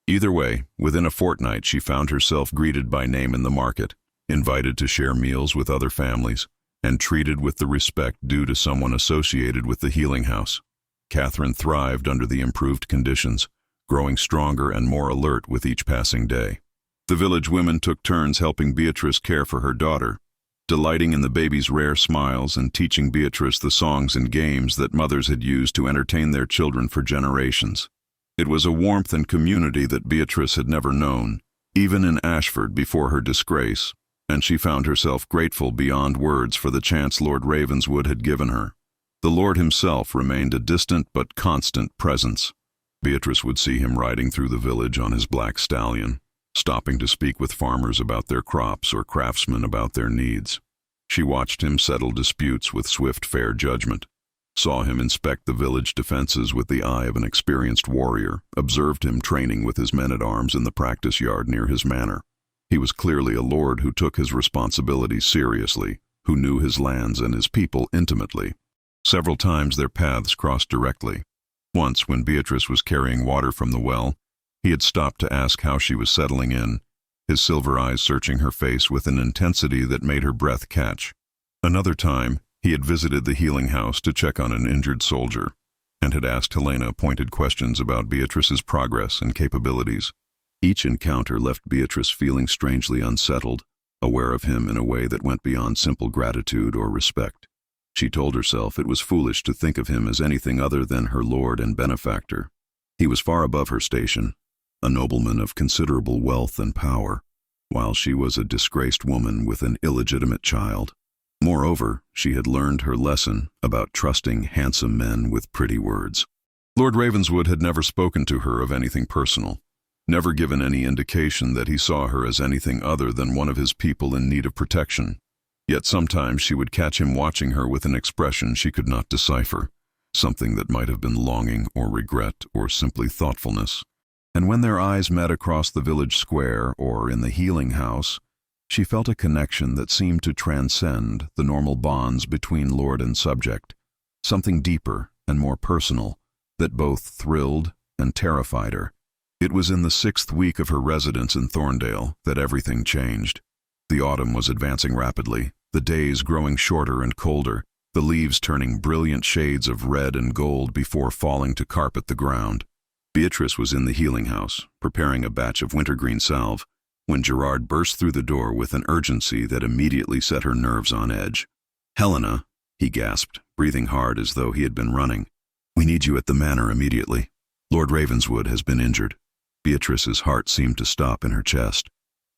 Either way, within a fortnight she found herself greeted by name in the market, invited to share meals with other families, and treated with the respect due to someone associated with the healing house. Catherine thrived under the improved conditions, growing stronger and more alert with each passing day. The village women took turns helping Beatrice care for her daughter, delighting in the baby's rare smiles and teaching Beatrice the songs and games that mothers had used to entertain their children for generations. It was a warmth and community that Beatrice had never known, even in Ashford before her disgrace, and she found herself grateful beyond words for the chance Lord Ravenswood had given her. The Lord himself remained a distant but constant presence. Beatrice would see him riding through the village on his black stallion, stopping to speak with farmers about their crops or craftsmen about their needs. She watched him settle disputes with swift, fair judgment, saw him inspect the village defenses with the eye of an experienced warrior, observed him training with his men-at-arms in the practice yard near his manor. He was clearly a lord who took his responsibilities seriously, who knew his lands and his people intimately. Several times their paths crossed directly. Once, when Beatrice was carrying water from the well, he had stopped to ask how she was settling in, his silver eyes searching her face with an intensity that made her breath catch. Another time, he had visited the healing house to check on an injured soldier, and had asked Helena pointed questions about Beatrice's progress and capabilities. Each encounter left Beatrice feeling strangely unsettled, aware of him in a way that went beyond simple gratitude or respect. She told herself it was foolish to think of him as anything other than her lord and benefactor. He was far above her station, a nobleman of considerable wealth and power, while she was a disgraced woman with an illegitimate child. Moreover, she had learned her lesson about trusting handsome men with pretty words. Lord Ravenswood had never spoken to her of anything personal, never given any indication that he saw her as anything other than one of his people in need of protection. Yet sometimes she would catch him watching her with an expression she could not decipher, something that might have been longing or regret or simply thoughtfulness. And when their eyes met across the village square or in the healing house, she felt a connection that seemed to transcend the normal bonds between lord and subject, something deeper and more personal that both thrilled and terrified her. It was in the 6th week of her residence in Thorndale that everything changed. The autumn was advancing rapidly, the days growing shorter and colder, the leaves turning brilliant shades of red and gold before falling to carpet the ground. Beatrice was in the healing house, preparing a batch of wintergreen salve, when Gerard burst through the door with an urgency that immediately set her nerves on edge. "Helena," he gasped, breathing hard as though he had been running. "We need you at the manor immediately. Lord Ravenswood has been injured." Beatrice's heart seemed to stop in her chest.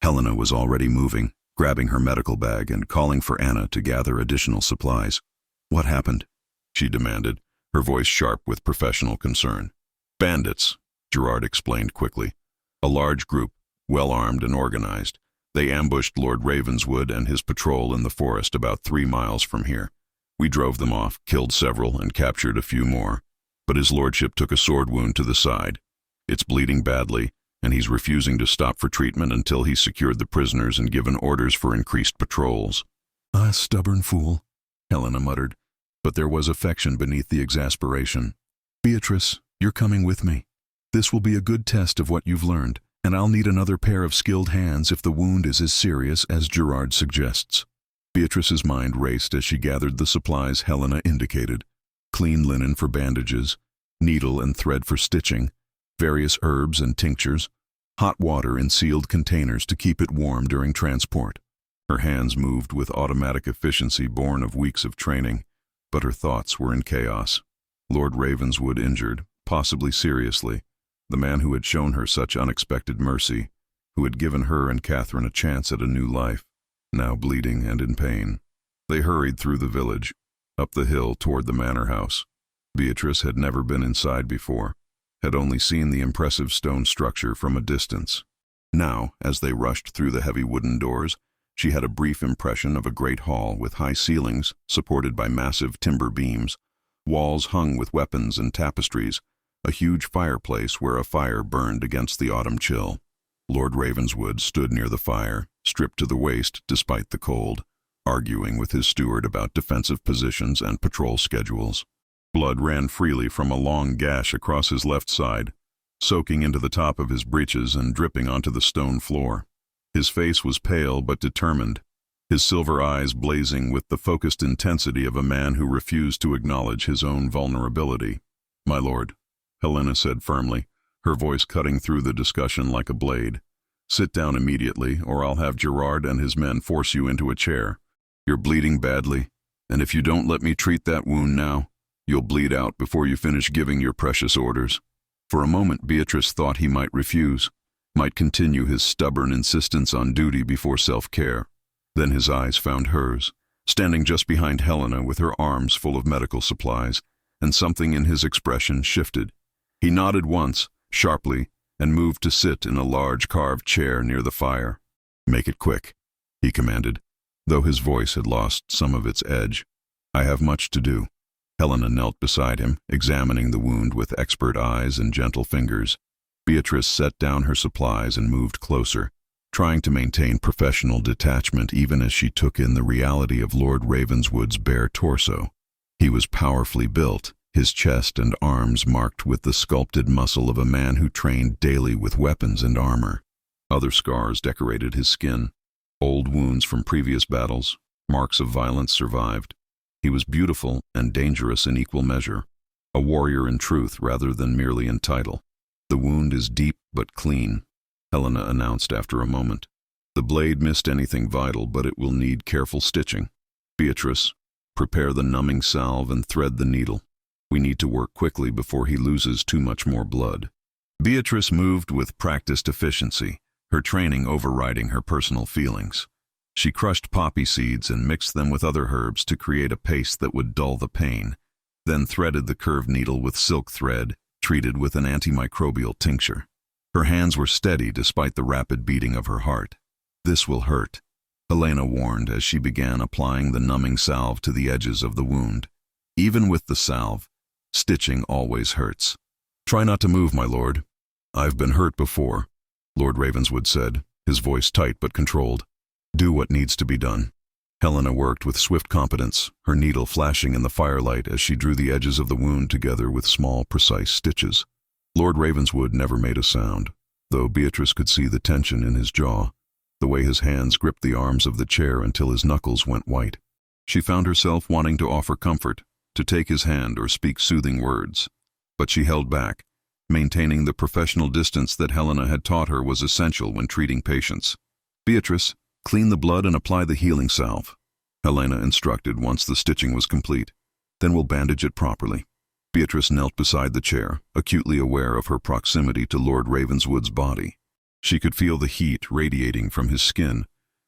Helena was already moving, grabbing her medical bag and calling for Anna to gather additional supplies. "What happened?" she demanded, her voice sharp with professional concern. "Bandits," Gerard explained quickly. A large group, well-armed and organized. They ambushed Lord Ravenswood and his patrol in the forest about 3 miles from here. We drove them off, killed several, and captured a few more. But his lordship took a sword wound to the side. It's bleeding badly, and he's refusing to stop for treatment until he's secured the prisoners and given orders for increased patrols. Ah, stubborn fool, Helena muttered, but there was affection beneath the exasperation. Beatrice, you're coming with me. This will be a good test of what you've learned, and I'll need another pair of skilled hands if the wound is as serious as Gerard suggests. Beatrice's mind raced as she gathered the supplies Helena indicated. Clean linen for bandages, needle and thread for stitching, various herbs and tinctures, hot water in sealed containers to keep it warm during transport. Her hands moved with automatic efficiency born of weeks of training, but her thoughts were in chaos. Lord Ravenswood injured, possibly seriously, the man who had shown her such unexpected mercy, who had given her and Catherine a chance at a new life, now bleeding and in pain. They hurried through the village, up the hill toward the manor house. Beatrice had never been inside before, had only seen the impressive stone structure from a distance. Now, as they rushed through the heavy wooden doors, she had a brief impression of a great hall with high ceilings supported by massive timber beams, walls hung with weapons and tapestries, a huge fireplace where a fire burned against the autumn chill. Lord Ravenswood stood near the fire, stripped to the waist despite the cold, arguing with his steward about defensive positions and patrol schedules. Blood ran freely from a long gash across his left side, soaking into the top of his breeches and dripping onto the stone floor. His face was pale but determined, his silver eyes blazing with the focused intensity of a man who refused to acknowledge his own vulnerability. "My lord," Helena said firmly, her voice cutting through the discussion like a blade. "Sit down immediately, or I'll have Gerard and his men force you into a chair. You're bleeding badly, and if you don't let me treat that wound now, you'll bleed out before you finish giving your precious orders." For a moment Beatrice thought he might refuse, might continue his stubborn insistence on duty before self-care. Then his eyes found hers, standing just behind Helena with her arms full of medical supplies, and something in his expression shifted. He nodded once, sharply, and moved to sit in a large carved chair near the fire. "Make it quick," he commanded, though his voice had lost some of its edge. "I have much to do." Helena knelt beside him, examining the wound with expert eyes and gentle fingers. Beatrice set down her supplies and moved closer, trying to maintain professional detachment even as she took in the reality of Lord Ravenswood's bare torso. He was powerfully built, his chest and arms marked with the sculpted muscle of a man who trained daily with weapons and armor. Other scars decorated his skin. Old wounds from previous battles, marks of violence survived. He was beautiful and dangerous in equal measure, a warrior in truth rather than merely in title. "The wound is deep but clean," Helena announced after a moment. "The blade missed anything vital, but it will need careful stitching. Beatrice, prepare the numbing salve and thread the needle. We need to work quickly before he loses too much more blood." Beatrice moved with practiced efficiency, her training overriding her personal feelings. She crushed poppy seeds and mixed them with other herbs to create a paste that would dull the pain, then threaded the curved needle with silk thread, treated with an antimicrobial tincture. Her hands were steady despite the rapid beating of her heart. "This will hurt," Helena warned as she began applying the numbing salve to the edges of the wound. Even with the salve, stitching always hurts. "Try not to move, my lord." "I've been hurt before," Lord Ravenswood said, his voice tight but controlled. "Do what needs to be done." Helena worked with swift competence, her needle flashing in the firelight as she drew the edges of the wound together with small, precise stitches. Lord Ravenswood never made a sound, though Beatrice could see the tension in his jaw, the way his hands gripped the arms of the chair until his knuckles went white. She found herself wanting to offer comfort, to take his hand or speak soothing words, but she held back, maintaining the professional distance that Helena had taught her was essential when treating patients. "Beatrice, clean the blood and apply the healing salve," Helena instructed once the stitching was complete. "Then we'll bandage it properly." Beatrice knelt beside the chair, acutely aware of her proximity to Lord Ravenswood's body. She could feel the heat radiating from his skin,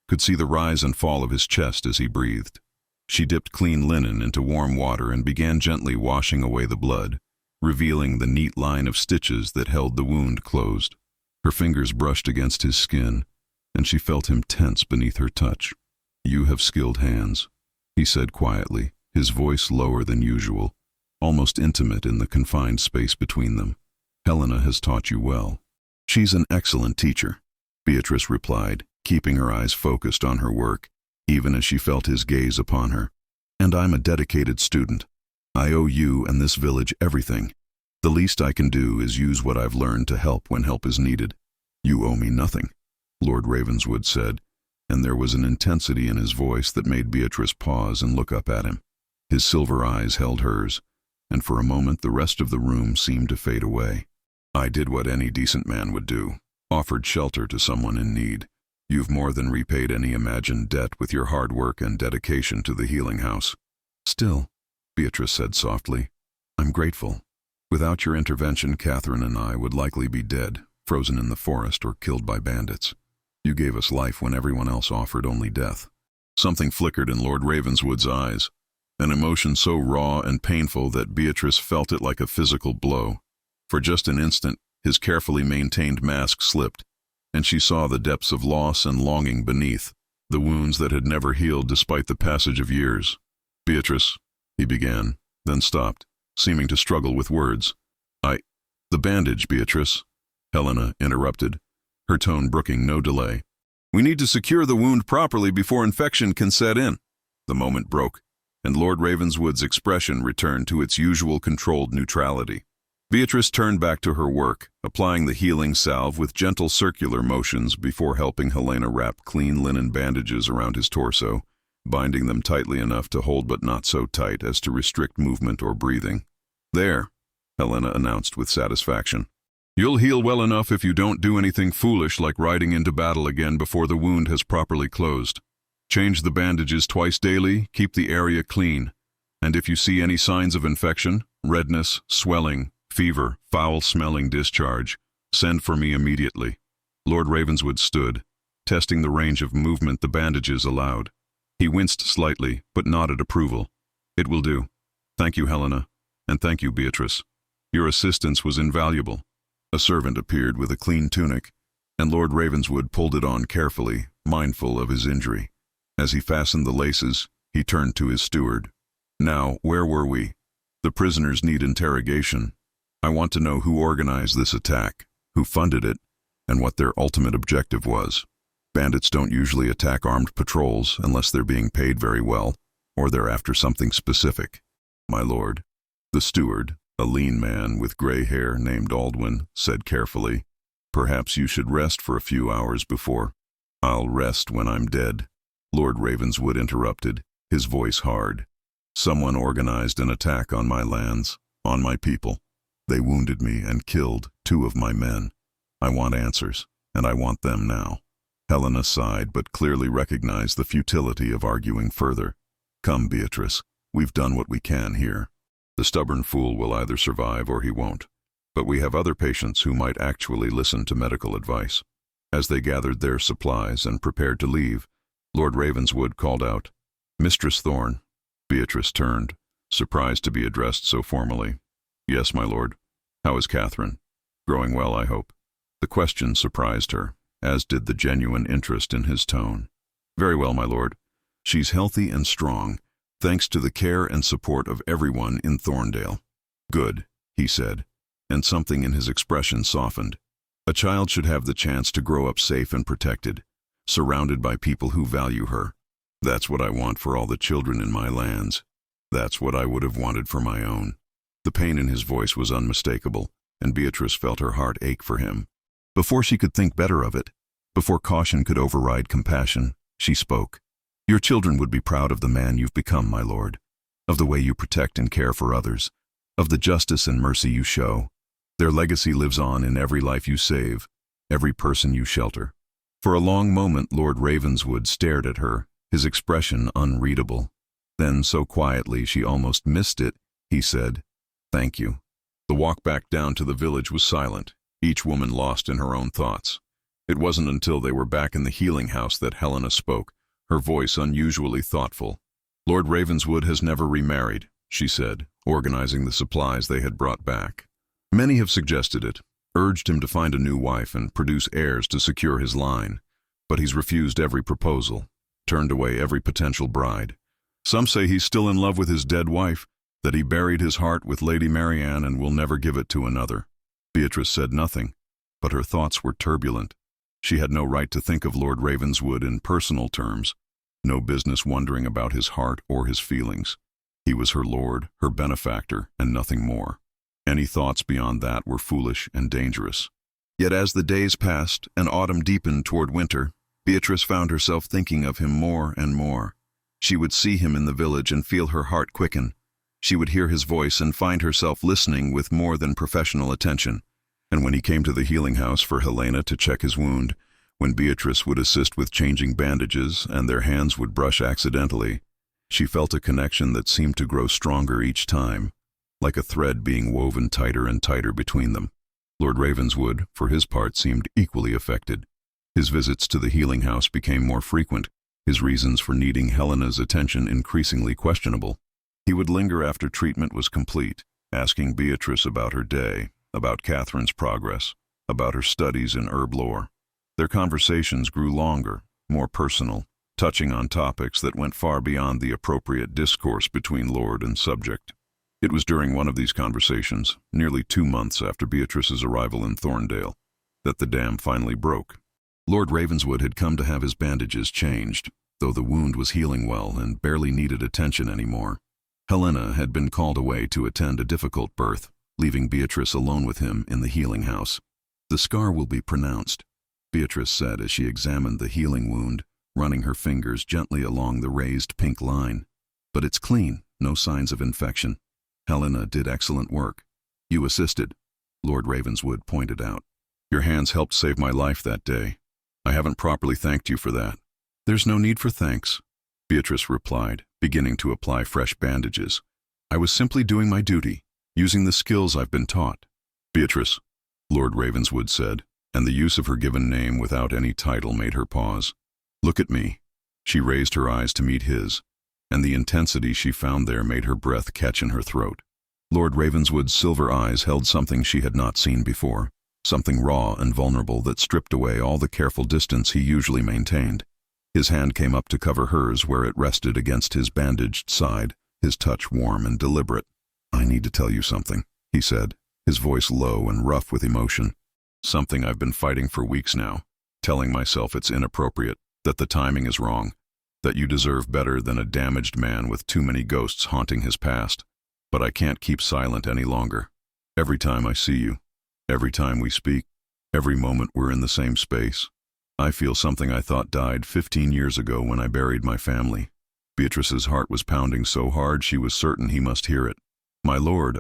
could see the rise and fall of his chest as he breathed. She dipped clean linen into warm water and began gently washing away the blood, revealing the neat line of stitches that held the wound closed. Her fingers brushed against his skin, and she felt him tense beneath her touch. "You have skilled hands," he said quietly, his voice lower than usual, almost intimate in the confined space between them. "Helena has taught you well." "She's an excellent teacher," Beatrice replied, keeping her eyes focused on her work, even as she felt his gaze upon her. "And I'm a dedicated student. I owe you and this village everything. The least I can do is use what I've learned to help when help is needed." "You owe me nothing," Lord Ravenswood said, and there was an intensity in his voice that made Beatrice pause and look up at him. His silver eyes held hers, and for a moment the rest of the room seemed to fade away. "I did what any decent man would do, offered shelter to someone in need. You've more than repaid any imagined debt with your hard work and dedication to the healing house." "Still," Beatrice said softly, "I'm grateful. Without your intervention, Catherine and I would likely be dead, frozen in the forest or killed by bandits. You gave us life when everyone else offered only death." Something flickered in Lord Ravenswood's eyes, an emotion so raw and painful that Beatrice felt it like a physical blow. For just an instant, his carefully maintained mask slipped, and she saw the depths of loss and longing beneath, the wounds that had never healed despite the passage of years. "Beatrice," he began, then stopped, seeming to struggle with words. The bandage, Beatrice," Helena interrupted, her tone brooking no delay. "We need to secure the wound properly before infection can set in." The moment broke, and Lord Ravenswood's expression returned to its usual controlled neutrality. Beatrice turned back to her work, applying the healing salve with gentle circular motions before helping Helena wrap clean linen bandages around his torso, binding them tightly enough to hold but not so tight as to restrict movement or breathing. "There," Helena announced with satisfaction. "You'll heal well enough if you don't do anything foolish like riding into battle again before the wound has properly closed. Change the bandages twice daily, keep the area clean, and if you see any signs of infection, redness, swelling, fever, foul-smelling discharge, send for me immediately." Lord Ravenswood stood, testing the range of movement the bandages allowed. He winced slightly, but nodded approval. "It will do. Thank you, Helena, and thank you, Beatrice. Your assistance was invaluable." A servant appeared with a clean tunic, and Lord Ravenswood pulled it on carefully, mindful of his injury. As he fastened the laces, he turned to his steward. "Now, where were we? The prisoners need interrogation. I want to know who organized this attack, who funded it, and what their ultimate objective was. Bandits don't usually attack armed patrols unless they're being paid very well, or they're after something specific." "My lord," the steward, a lean man with gray hair named Aldwin, said carefully, "perhaps you should rest for a few hours before—" "I'll rest when I'm dead," Lord Ravenswood interrupted, his voice hard. "Someone organized an attack on my lands, on my people. They wounded me and killed 2 of my men. I want answers, and I want them now." Helena sighed but clearly recognized the futility of arguing further. "Come, Beatrice, we've done what we can here. The stubborn fool will either survive or he won't. But we have other patients who might actually listen to medical advice." As they gathered their supplies and prepared to leave, Lord Ravenswood called out, "Mistress Thorne." Beatrice turned, surprised to be addressed so formally. "Yes, my lord. How is Catherine? Growing well, I hope." The question surprised her, as did the genuine interest in his tone. "Very well, my lord. She's healthy and strong, thanks to the care and support of everyone in Thorndale." "Good," he said, and something in his expression softened. "A child should have the chance to grow up safe and protected, surrounded by people who value her. That's what I want for all the children in my lands. That's what I would have wanted for my own." The pain in his voice was unmistakable, and Beatrice felt her heart ache for him. Before she could think better of it, before caution could override compassion, she spoke. "Your children would be proud of the man you've become, my lord, of the way you protect and care for others, of the justice and mercy you show. Their legacy lives on in every life you save, every person you shelter." For a long moment Lord Ravenswood stared at her, his expression unreadable. Then, so quietly she almost missed it, he said, "Thank you." The walk back down to the village was silent, each woman lost in her own thoughts. It wasn't until they were back in the healing house that Helena spoke, her voice unusually thoughtful. "Lord Ravenswood has never remarried," she said, organizing the supplies they had brought back. "Many have suggested it. urged him to find a new wife and produce heirs to secure his line. But he's refused every proposal, turned away every potential bride. Some say he's still in love with his dead wife, that he buried his heart with Lady Marianne and will never give it to another. Beatrice said nothing, but her thoughts were turbulent. She had no right to think of Lord Ravenswood in personal terms, no business wondering about his heart or his feelings. He was her lord, her benefactor, and nothing more. Any thoughts beyond that were foolish and dangerous. Yet as the days passed and autumn deepened toward winter, Beatrice found herself thinking of him more and more. She would see him in the village and feel her heart quicken. She would hear his voice and find herself listening with more than professional attention. And when he came to the healing house for Helena to check his wound, when Beatrice would assist with changing bandages and their hands would brush accidentally, she felt a connection that seemed to grow stronger each time, like a thread being woven tighter and tighter between them. Lord Ravenswood, for his part, seemed equally affected. His visits to the healing house became more frequent, his reasons for needing Helena's attention increasingly questionable. He would linger after treatment was complete, asking Beatrice about her day, about Catherine's progress, about her studies in herb lore. Their conversations grew longer, more personal, touching on topics that went far beyond the appropriate discourse between lord and subject. It was during one of these conversations, nearly 2 months after Beatrice's arrival in Thorndale, that the dam finally broke. Lord Ravenswood had come to have his bandages changed, though the wound was healing well and barely needed attention anymore. Helena had been called away to attend a difficult birth, leaving Beatrice alone with him in the healing house. "The scar will be pronounced," Beatrice said as she examined the healing wound, running her fingers gently along the raised pink line. "But it's clean, no signs of infection. Helena did excellent work. You assisted," Lord Ravenswood pointed out. "Your hands helped save my life that day. I haven't properly thanked you for that." "There's no need for thanks," Beatrice replied, beginning to apply fresh bandages. "I was simply doing my duty, using the skills I've been taught." "Beatrice," Lord Ravenswood said, and the use of her given name without any title made her pause. "Look at me." She raised her eyes to meet his, and the intensity she found there made her breath catch in her throat. Lord Ravenswood's silver eyes held something she had not seen before, something raw and vulnerable that stripped away all the careful distance he usually maintained. His hand came up to cover hers where it rested against his bandaged side, his touch warm and deliberate. "I need to tell you something," he said, his voice low and rough with emotion. "Something I've been fighting for weeks now, telling myself it's inappropriate, that the timing is wrong, that you deserve better than a damaged man with too many ghosts haunting his past. But I can't keep silent any longer. Every time I see you, every time we speak, every moment we're in the same space, I feel something I thought died 15 years ago when I buried my family." Beatrice's heart was pounding so hard she was certain he must hear it. "My lord,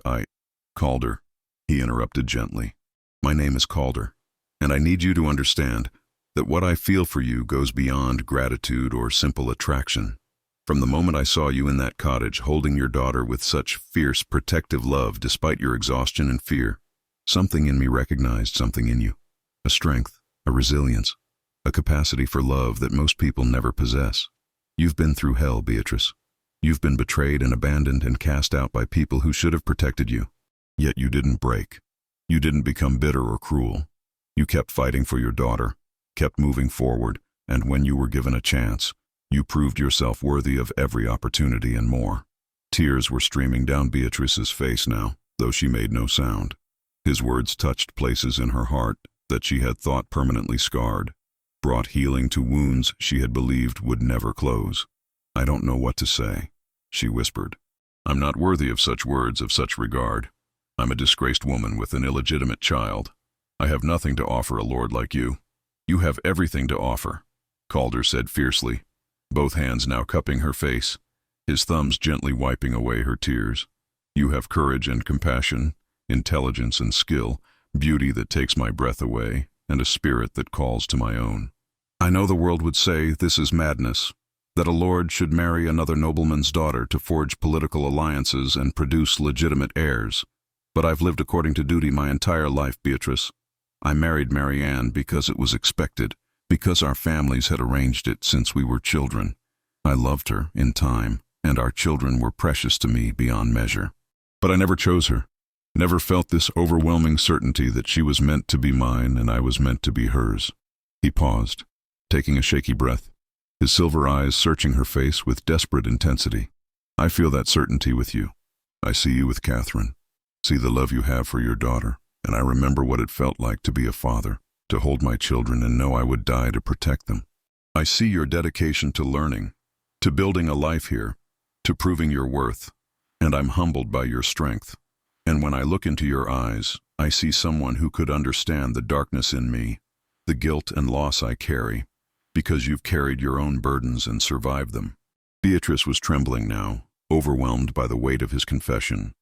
Calder," he interrupted gently. "My name is Calder, and I need you to understand that what I feel for you goes beyond gratitude or simple attraction. From the moment I saw you in that cottage holding your daughter with such fierce, protective love despite your exhaustion and fear, something in me recognized something in you, a strength, a resilience, a capacity for love that most people never possess. You've been through hell, Beatrice. You've been betrayed and abandoned and cast out by people who should have protected you. Yet you didn't break. You didn't become bitter or cruel. You kept fighting for your daughter, kept moving forward, and when you were given a chance, you proved yourself worthy of every opportunity and more." Tears were streaming down Beatrice's face now, though she made no sound. His words touched places in her heart that she had thought permanently scarred, brought healing to wounds she had believed would never close. "I don't know what to say," she whispered. "I'm not worthy of such words, of such regard. I'm a disgraced woman with an illegitimate child. I have nothing to offer a lord like you." "You have everything to offer," Calder said fiercely, both hands now cupping her face, his thumbs gently wiping away her tears. "You have courage and compassion, intelligence and skill, beauty that takes my breath away, and a spirit that calls to my own. I know the world would say this is madness, that a lord should marry another nobleman's daughter to forge political alliances and produce legitimate heirs. But I've lived according to duty my entire life, Beatrice. I married Marianne because it was expected, because our families had arranged it since we were children. I loved her in time, and our children were precious to me beyond measure. But I never chose her. Never felt this overwhelming certainty that she was meant to be mine and I was meant to be hers. He paused, taking a shaky breath, his silver eyes searching her face with desperate intensity. I feel that certainty with you. I see you with Catherine, see the love you have for your daughter, and I remember what it felt like to be a father, to hold my children and know I would die to protect them. I see your dedication to learning, to building a life here, to proving your worth, and I'm humbled by your strength. And when I look into your eyes, I see someone who could understand the darkness in me, the guilt and loss I carry, because you've carried your own burdens and survived them. Beatrice was trembling now, overwhelmed by the weight of his confession,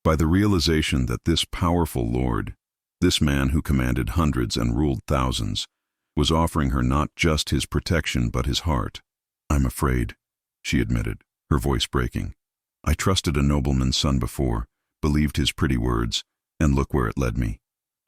by the realization that this powerful Lord, this man who commanded hundreds and ruled thousands, was offering her not just his protection but his heart. I'm afraid, she admitted, her voice breaking. I trusted a nobleman's son before, believed his pretty words, and look where it led me.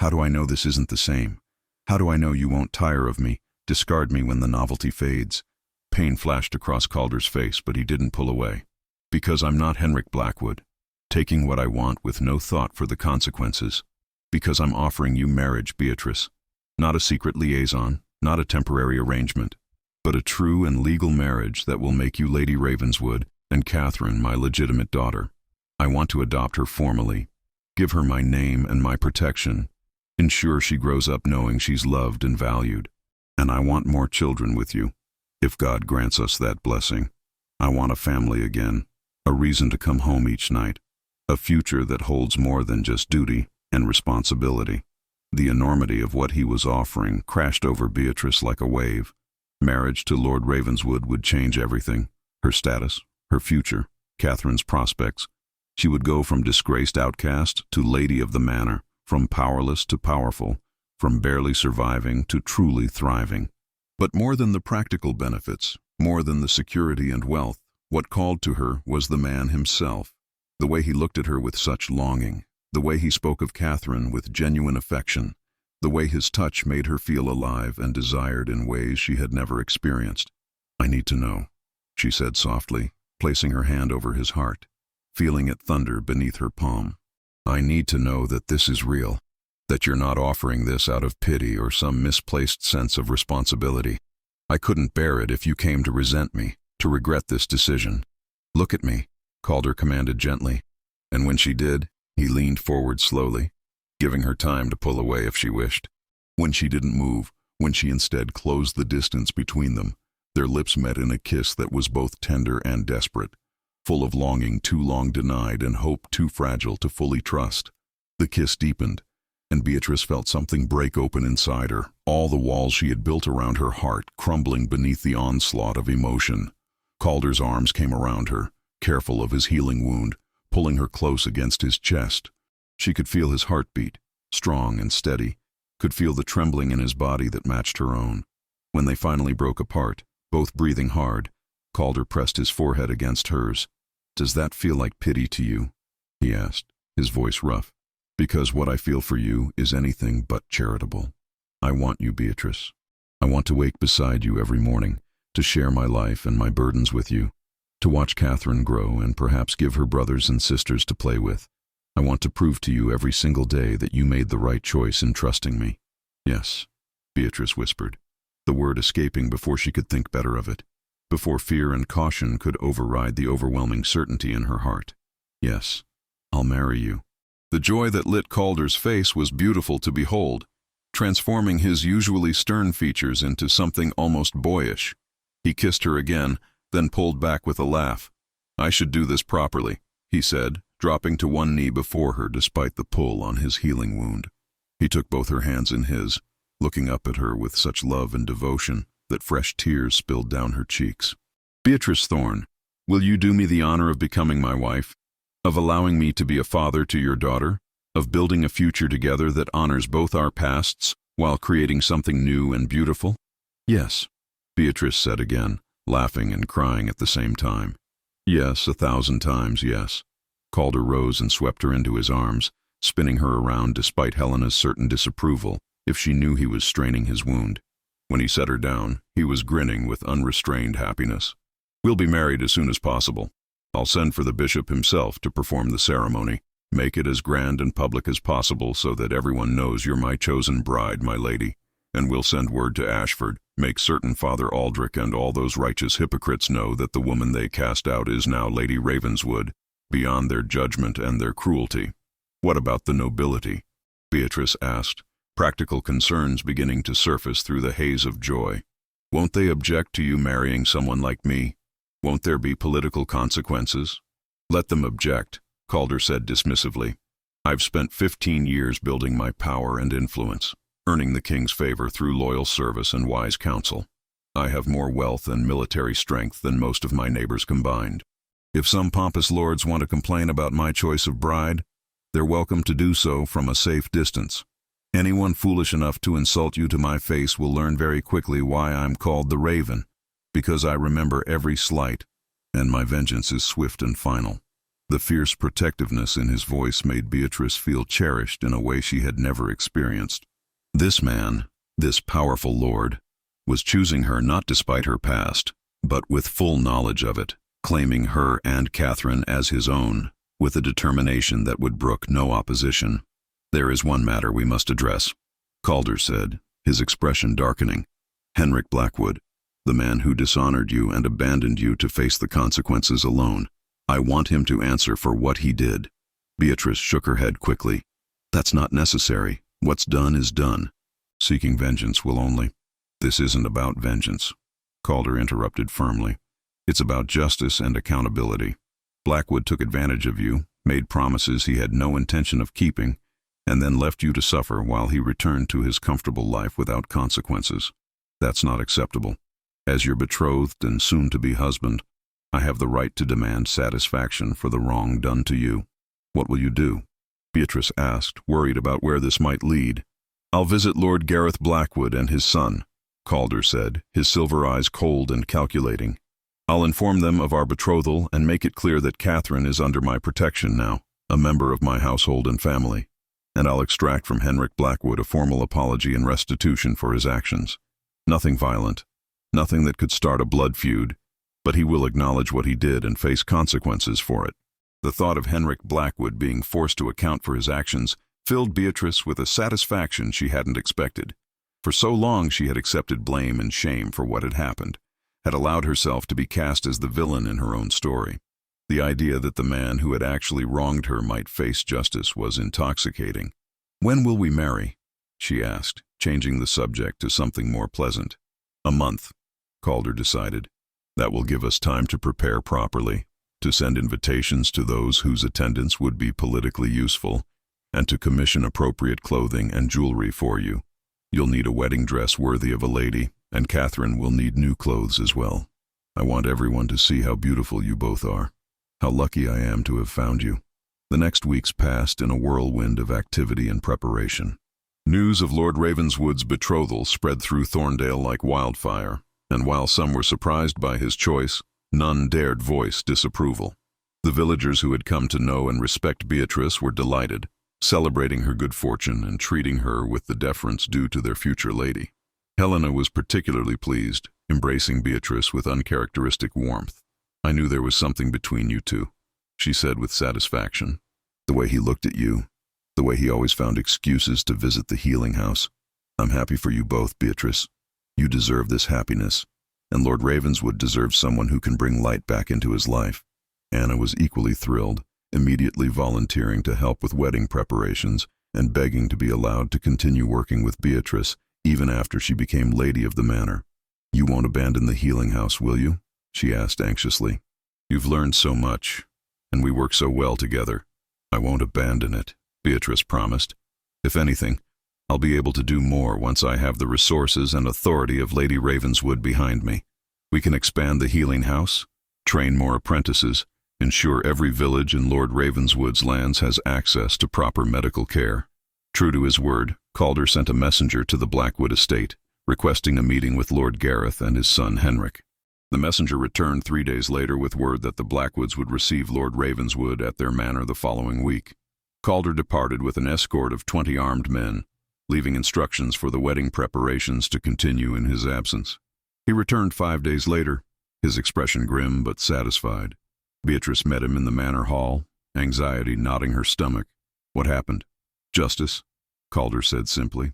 How do I know this isn't the same? How do I know you won't tire of me, discard me when the novelty fades? Pain flashed across Calder's face, but he didn't pull away. Because I'm not Henrik Blackwood, taking what I want with no thought for the consequences. Because I'm offering you marriage, Beatrice. Not a secret liaison, not a temporary arrangement, but a true and legal marriage that will make you Lady Ravenswood and Catherine my legitimate daughter. I want to adopt her formally, give her my name and my protection, ensure she grows up knowing she's loved and valued. And I want more children with you, if God grants us that blessing. I want a family again, a reason to come home each night, a future that holds more than just duty and responsibility. The enormity of what he was offering crashed over Beatrice like a wave. Marriage to Lord Ravenswood would change everything, her status, her future, Catherine's prospects. She would go from disgraced outcast to lady of the manor, from powerless to powerful, from barely surviving to truly thriving. But more than the practical benefits, more than the security and wealth, what called to her was the man himself. The way he looked at her with such longing, the way he spoke of Catherine with genuine affection, the way his touch made her feel alive and desired in ways she had never experienced. I need to know, she said softly, placing her hand over his heart, feeling it thunder beneath her palm. I need to know that this is real, that you're not offering this out of pity or some misplaced sense of responsibility. I couldn't bear it if you came to resent me, to regret this decision. Look at me, Calder commanded gently, and when she did, he leaned forward slowly, giving her time to pull away if she wished. When she didn't move, when she instead closed the distance between them, their lips met in a kiss that was both tender and desperate, full of longing too long denied and hope too fragile to fully trust. The kiss deepened, and Beatrice felt something break open inside her, all the walls she had built around her heart crumbling beneath the onslaught of emotion. Calder's arms came around her, careful of his healing wound, pulling her close against his chest. She could feel his heartbeat, strong and steady, could feel the trembling in his body that matched her own. When they finally broke apart, both breathing hard, Calder pressed his forehead against hers. Does that feel like pity to you? He asked, his voice rough. Because what I feel for you is anything but charitable. I want you, Beatrice. I want to wake beside you every morning, to share my life and my burdens with you, to watch Catherine grow and perhaps give her brothers and sisters to play with. I want to prove to you every single day that you made the right choice in trusting me. Yes, Beatrice whispered, the word escaping before she could think better of it, before fear and caution could override the overwhelming certainty in her heart. Yes, I'll marry you. The joy that lit Calder's face was beautiful to behold, transforming his usually stern features into something almost boyish. He kissed her again, then pulled back with a laugh. I should do this properly, he said, dropping to one knee before her despite the pull on his healing wound. He took both her hands in his, looking up at her with such love and devotion that fresh tears spilled down her cheeks. Beatrice Thorne, will you do me the honor of becoming my wife? Of allowing me to be a father to your daughter? Of building a future together that honors both our pasts while creating something new and beautiful? Yes, Beatrice said again, laughing and crying at the same time. Yes, 1,000 times yes. Calder rose and swept her into his arms, spinning her around despite Helena's certain disapproval if she knew he was straining his wound. When he set her down, he was grinning with unrestrained happiness. We'll be married as soon as possible. I'll send for the bishop himself to perform the ceremony. Make it as grand and public as possible so that everyone knows you're my chosen bride, my lady. And we'll send word to Ashford. Make certain Father Aldrich and all those righteous hypocrites know that the woman they cast out is now Lady Ravenswood, beyond their judgment and their cruelty. What about the nobility? Beatrice asked, practical concerns beginning to surface through the haze of joy. Won't they object to you marrying someone like me? Won't there be political consequences? Let them object, Calder said dismissively. I've spent 15 years building my power and influence, earning the king's favor through loyal service and wise counsel. I have more wealth and military strength than most of my neighbors combined. If some pompous lords want to complain about my choice of bride, they're welcome to do so from a safe distance. Anyone foolish enough to insult you to my face will learn very quickly why I'm called the Raven, because I remember every slight, and my vengeance is swift and final. The fierce protectiveness in his voice made Beatrice feel cherished in a way she had never experienced. This man, this powerful lord, was choosing her not despite her past, but with full knowledge of it, claiming her and Catherine as his own, with a determination that would brook no opposition. There is one matter we must address, Calder said, his expression darkening. Henrik Blackwood, the man who dishonored you and abandoned you to face the consequences alone. I want him to answer for what he did. Beatrice shook her head quickly. That's not necessary. What's done is done. Seeking vengeance will only. This isn't about vengeance, Calder interrupted firmly. It's about justice and accountability. Blackwood took advantage of you, made promises he had no intention of keeping, and then left you to suffer while he returned to his comfortable life without consequences. That's not acceptable. As your betrothed and soon-to-be husband, I have the right to demand satisfaction for the wrong done to you. What will you do? Beatrice asked, worried about where this might lead. I'll visit Lord Gareth Blackwood and his son, Calder said, his silver eyes cold and calculating. I'll inform them of our betrothal and make it clear that Catherine is under my protection now, a member of my household and family. And I'll extract from Henrik Blackwood a formal apology and restitution for his actions. Nothing violent, nothing that could start a blood feud, but he will acknowledge what he did and face consequences for it. The thought of Henrik Blackwood being forced to account for his actions filled Beatrice with a satisfaction she hadn't expected. For so long she had accepted blame and shame for what had happened, had allowed herself to be cast as the villain in her own story. The idea that the man who had actually wronged her might face justice was intoxicating. When will we marry? She asked, changing the subject to something more pleasant. A month, Calder decided. That will give us time to prepare properly, to send invitations to those whose attendance would be politically useful, and to commission appropriate clothing and jewelry for you. You'll need a wedding dress worthy of a lady, and Catherine will need new clothes as well. I want everyone to see how beautiful you both are, how lucky I am to have found you. The next weeks passed in a whirlwind of activity and preparation. News of Lord Ravenswood's betrothal spread through Thorndale like wildfire, and while some were surprised by his choice, none dared voice disapproval. The villagers who had come to know and respect Beatrice were delighted, celebrating her good fortune and treating her with the deference due to their future lady. Helena was particularly pleased, embracing Beatrice with uncharacteristic warmth. I knew there was something between you two, she said with satisfaction. The way he looked at you, the way he always found excuses to visit the healing house. I'm happy for you both, Beatrice. You deserve this happiness, and Lord Ravenswood deserves someone who can bring light back into his life. Anna was equally thrilled, immediately volunteering to help with wedding preparations and begging to be allowed to continue working with Beatrice even after she became lady of the manor. You won't abandon the healing house, will you? She asked anxiously. You've learned so much, and we work so well together. I won't abandon it, Beatrice promised. If anything, I'll be able to do more once I have the resources and authority of Lady Ravenswood behind me. We can expand the healing house, train more apprentices, ensure every village in Lord Ravenswood's lands has access to proper medical care. True to his word, Calder sent a messenger to the Blackwood estate, requesting a meeting with Lord Gareth and his son Henrik. The messenger returned 3 days later with word that the Blackwoods would receive Lord Ravenswood at their manor the following week. Calder departed with an escort of 20 armed men, leaving instructions for the wedding preparations to continue in his absence. He returned 5 days later, his expression grim but satisfied. Beatrice met him in the manor hall, anxiety knotting her stomach. What happened? Justice, Calder said simply.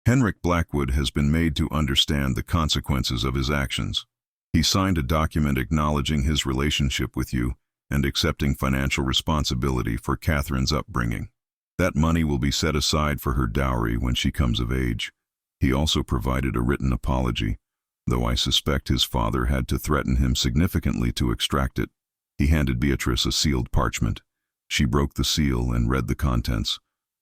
Henrik Blackwood has been made to understand the consequences of his actions. He signed a document acknowledging his relationship with you and accepting financial responsibility for Catherine's upbringing. That money will be set aside for her dowry when she comes of age. He also provided a written apology, though I suspect his father had to threaten him significantly to extract it. He handed Beatrice a sealed parchment. She broke the seal and read the contents,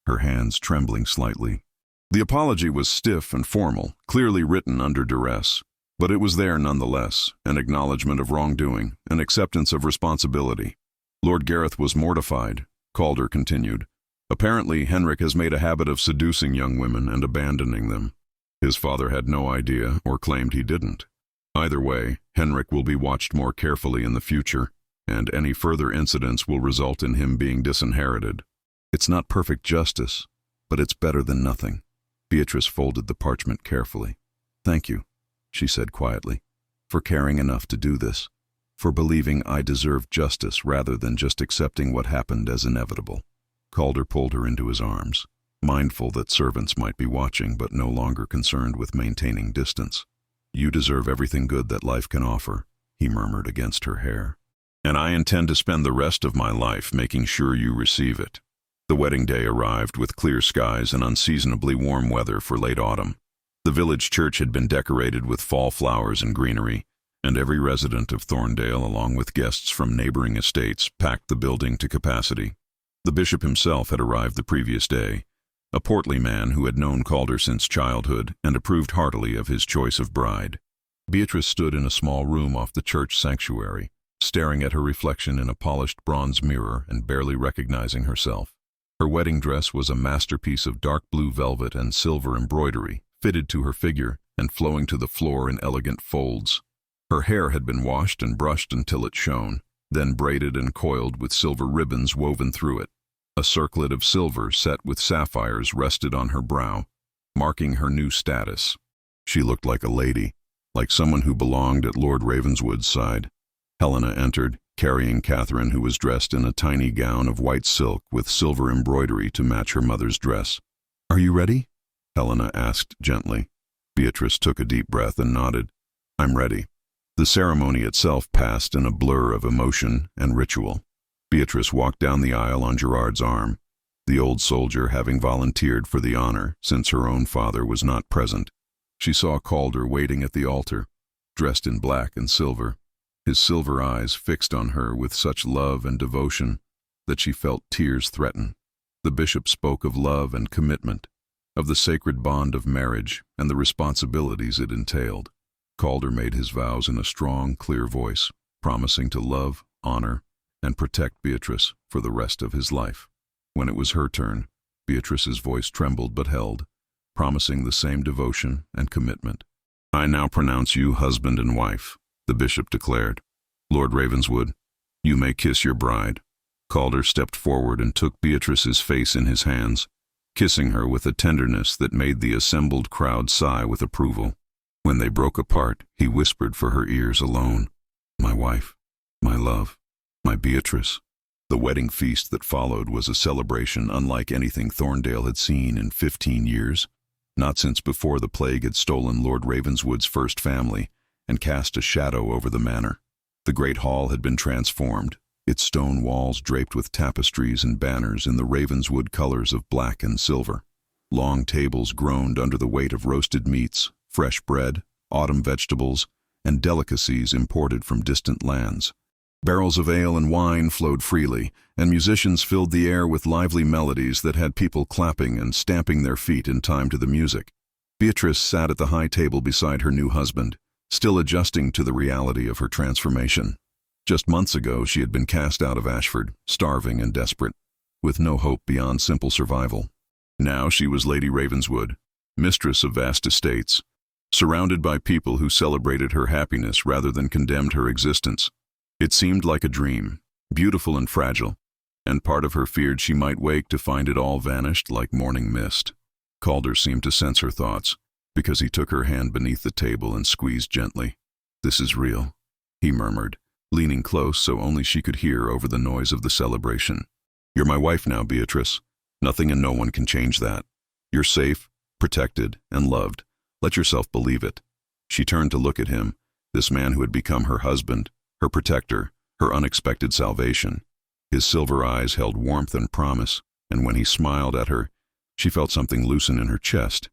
her hands trembling slightly. The apology was stiff and formal, clearly written under duress, but it was there nonetheless, an acknowledgement of wrongdoing, an acceptance of responsibility. Lord Gareth was mortified, Calder continued. Apparently, Henrik has made a habit of seducing young women and abandoning them. His father had no idea, or claimed he didn't. Either way, Henrik will be watched more carefully in the future, and any further incidents will result in him being disinherited. It's not perfect justice, but it's better than nothing. Beatrice folded the parchment carefully. Thank you, she said quietly, for caring enough to do this, for believing I deserve justice rather than just accepting what happened as inevitable. Calder pulled her into his arms, mindful that servants might be watching but no longer concerned with maintaining distance. You deserve everything good that life can offer, he murmured against her hair. And I intend to spend the rest of my life making sure you receive it. The wedding day arrived with clear skies and unseasonably warm weather for late autumn. The village church had been decorated with fall flowers and greenery, and every resident of Thorndale, along with guests from neighboring estates, packed the building to capacity. The bishop himself had arrived the previous day, a portly man who had known Calder since childhood and approved heartily of his choice of bride. Beatrice stood in a small room off the church sanctuary, staring at her reflection in a polished bronze mirror and barely recognizing herself. Her wedding dress was a masterpiece of dark blue velvet and silver embroidery, fitted to her figure and flowing to the floor in elegant folds. Her hair had been washed and brushed until it shone, then braided and coiled with silver ribbons woven through it. A circlet of silver set with sapphires rested on her brow, marking her new status. She looked like a lady, like someone who belonged at Lord Ravenswood's side. Helena entered, carrying Catherine, who was dressed in a tiny gown of white silk with silver embroidery to match her mother's dress. "Are you ready?" Helena asked gently. Beatrice took a deep breath and nodded. "I'm ready." The ceremony itself passed in a blur of emotion and ritual. Beatrice walked down the aisle on Gerard's arm, the old soldier having volunteered for the honor since her own father was not present. She saw Calder waiting at the altar, dressed in black and silver, his silver eyes fixed on her with such love and devotion that she felt tears threaten. The bishop spoke of love and commitment, of the sacred bond of marriage and the responsibilities it entailed. Calder made his vows in a strong, clear voice, promising to love, honor, and protect Beatrice for the rest of his life. When it was her turn, Beatrice's voice trembled but held, promising the same devotion and commitment. "I now pronounce you husband and wife," the bishop declared. "Lord Ravenswood, you may kiss your bride." Calder stepped forward and took Beatrice's face in his hands, kissing her with a tenderness that made the assembled crowd sigh with approval. When they broke apart, he whispered for her ears alone, "My wife, my love, my Beatrice." The wedding feast that followed was a celebration unlike anything Thorndale had seen in 15 years, not since before the plague had stolen Lord Ravenswood's first family and cast a shadow over the manor. The great hall had been transformed, its stone walls draped with tapestries and banners in the Ravenswood colors of black and silver. Long tables groaned under the weight of roasted meats, fresh bread, autumn vegetables, and delicacies imported from distant lands. Barrels of ale and wine flowed freely, and musicians filled the air with lively melodies that had people clapping and stamping their feet in time to the music. Beatrice sat at the high table beside her new husband, still adjusting to the reality of her transformation. Just months ago, she had been cast out of Ashford, starving and desperate, with no hope beyond simple survival. Now she was Lady Ravenswood, mistress of vast estates, surrounded by people who celebrated her happiness rather than condemned her existence. It seemed like a dream, beautiful and fragile, and part of her feared she might wake to find it all vanished like morning mist. Calder seemed to sense her thoughts, because he took her hand beneath the table and squeezed gently. "This is real," he murmured, leaning close so only she could hear over the noise of the celebration. You're my wife now, Beatrice. Nothing and no one can change that. You're safe, protected, and loved. Let yourself believe it." She turned to look at him, this man who had become her husband, her protector, her unexpected salvation. His silver eyes held warmth and promise, and when he smiled at her, she felt something loosen in her chest,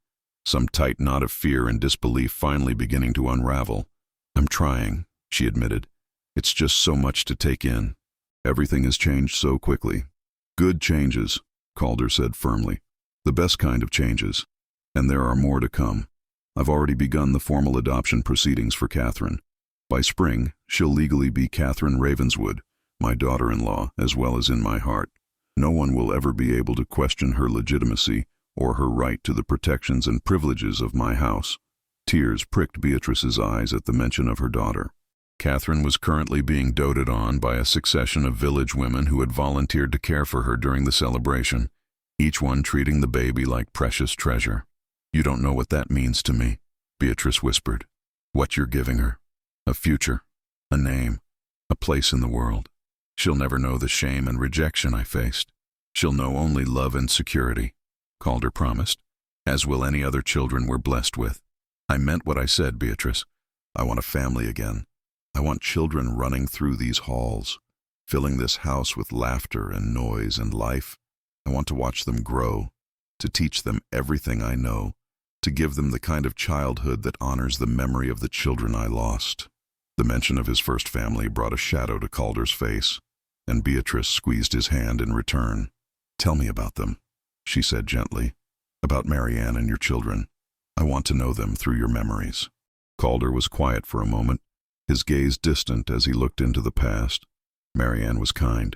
some tight knot of fear and disbelief finally beginning to unravel. "I'm trying," she admitted. "It's just so much to take in. Everything has changed so quickly." "Good changes," Calder said firmly. "The best kind of changes. And there are more to come. I've already begun the formal adoption proceedings for Catherine. By spring, she'll legally be Catherine Ravenswood, my daughter-in-law, as well as in my heart. No one will ever be able to question her legitimacy or her right to the protections and privileges of my house." Tears pricked Beatrice's eyes at the mention of her daughter. Catherine was currently being doted on by a succession of village women who had volunteered to care for her during the celebration, each one treating the baby like precious treasure. "You don't know what that means to me," Beatrice whispered. "What you're giving her. A future, a name, a place in the world. She'll never know the shame and rejection I faced. She'll know only love and security," Calder promised, "as will any other children we're blessed with. I meant what I said, Beatrice. I want a family again. I want children running through these halls, filling this house with laughter and noise and life. I want to watch them grow, to teach them everything I know, to give them the kind of childhood that honors the memory of the children I lost." The mention of his first family brought a shadow to Calder's face, and Beatrice squeezed his hand in return. "Tell me about them," she said gently. "About Marianne and your children. I want to know them through your memories." Calder was quiet for a moment, his gaze distant as he looked into the past. "Marianne was kind,"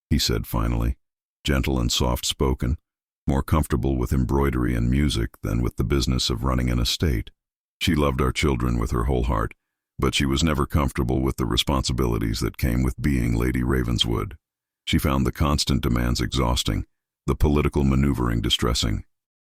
he said finally, "gentle and soft-spoken, more comfortable with embroidery and music than with the business of running an estate. She loved our children with her whole heart, but she was never comfortable with the responsibilities that came with being Lady Ravenswood. She found the constant demands exhausting, the political maneuvering distressing.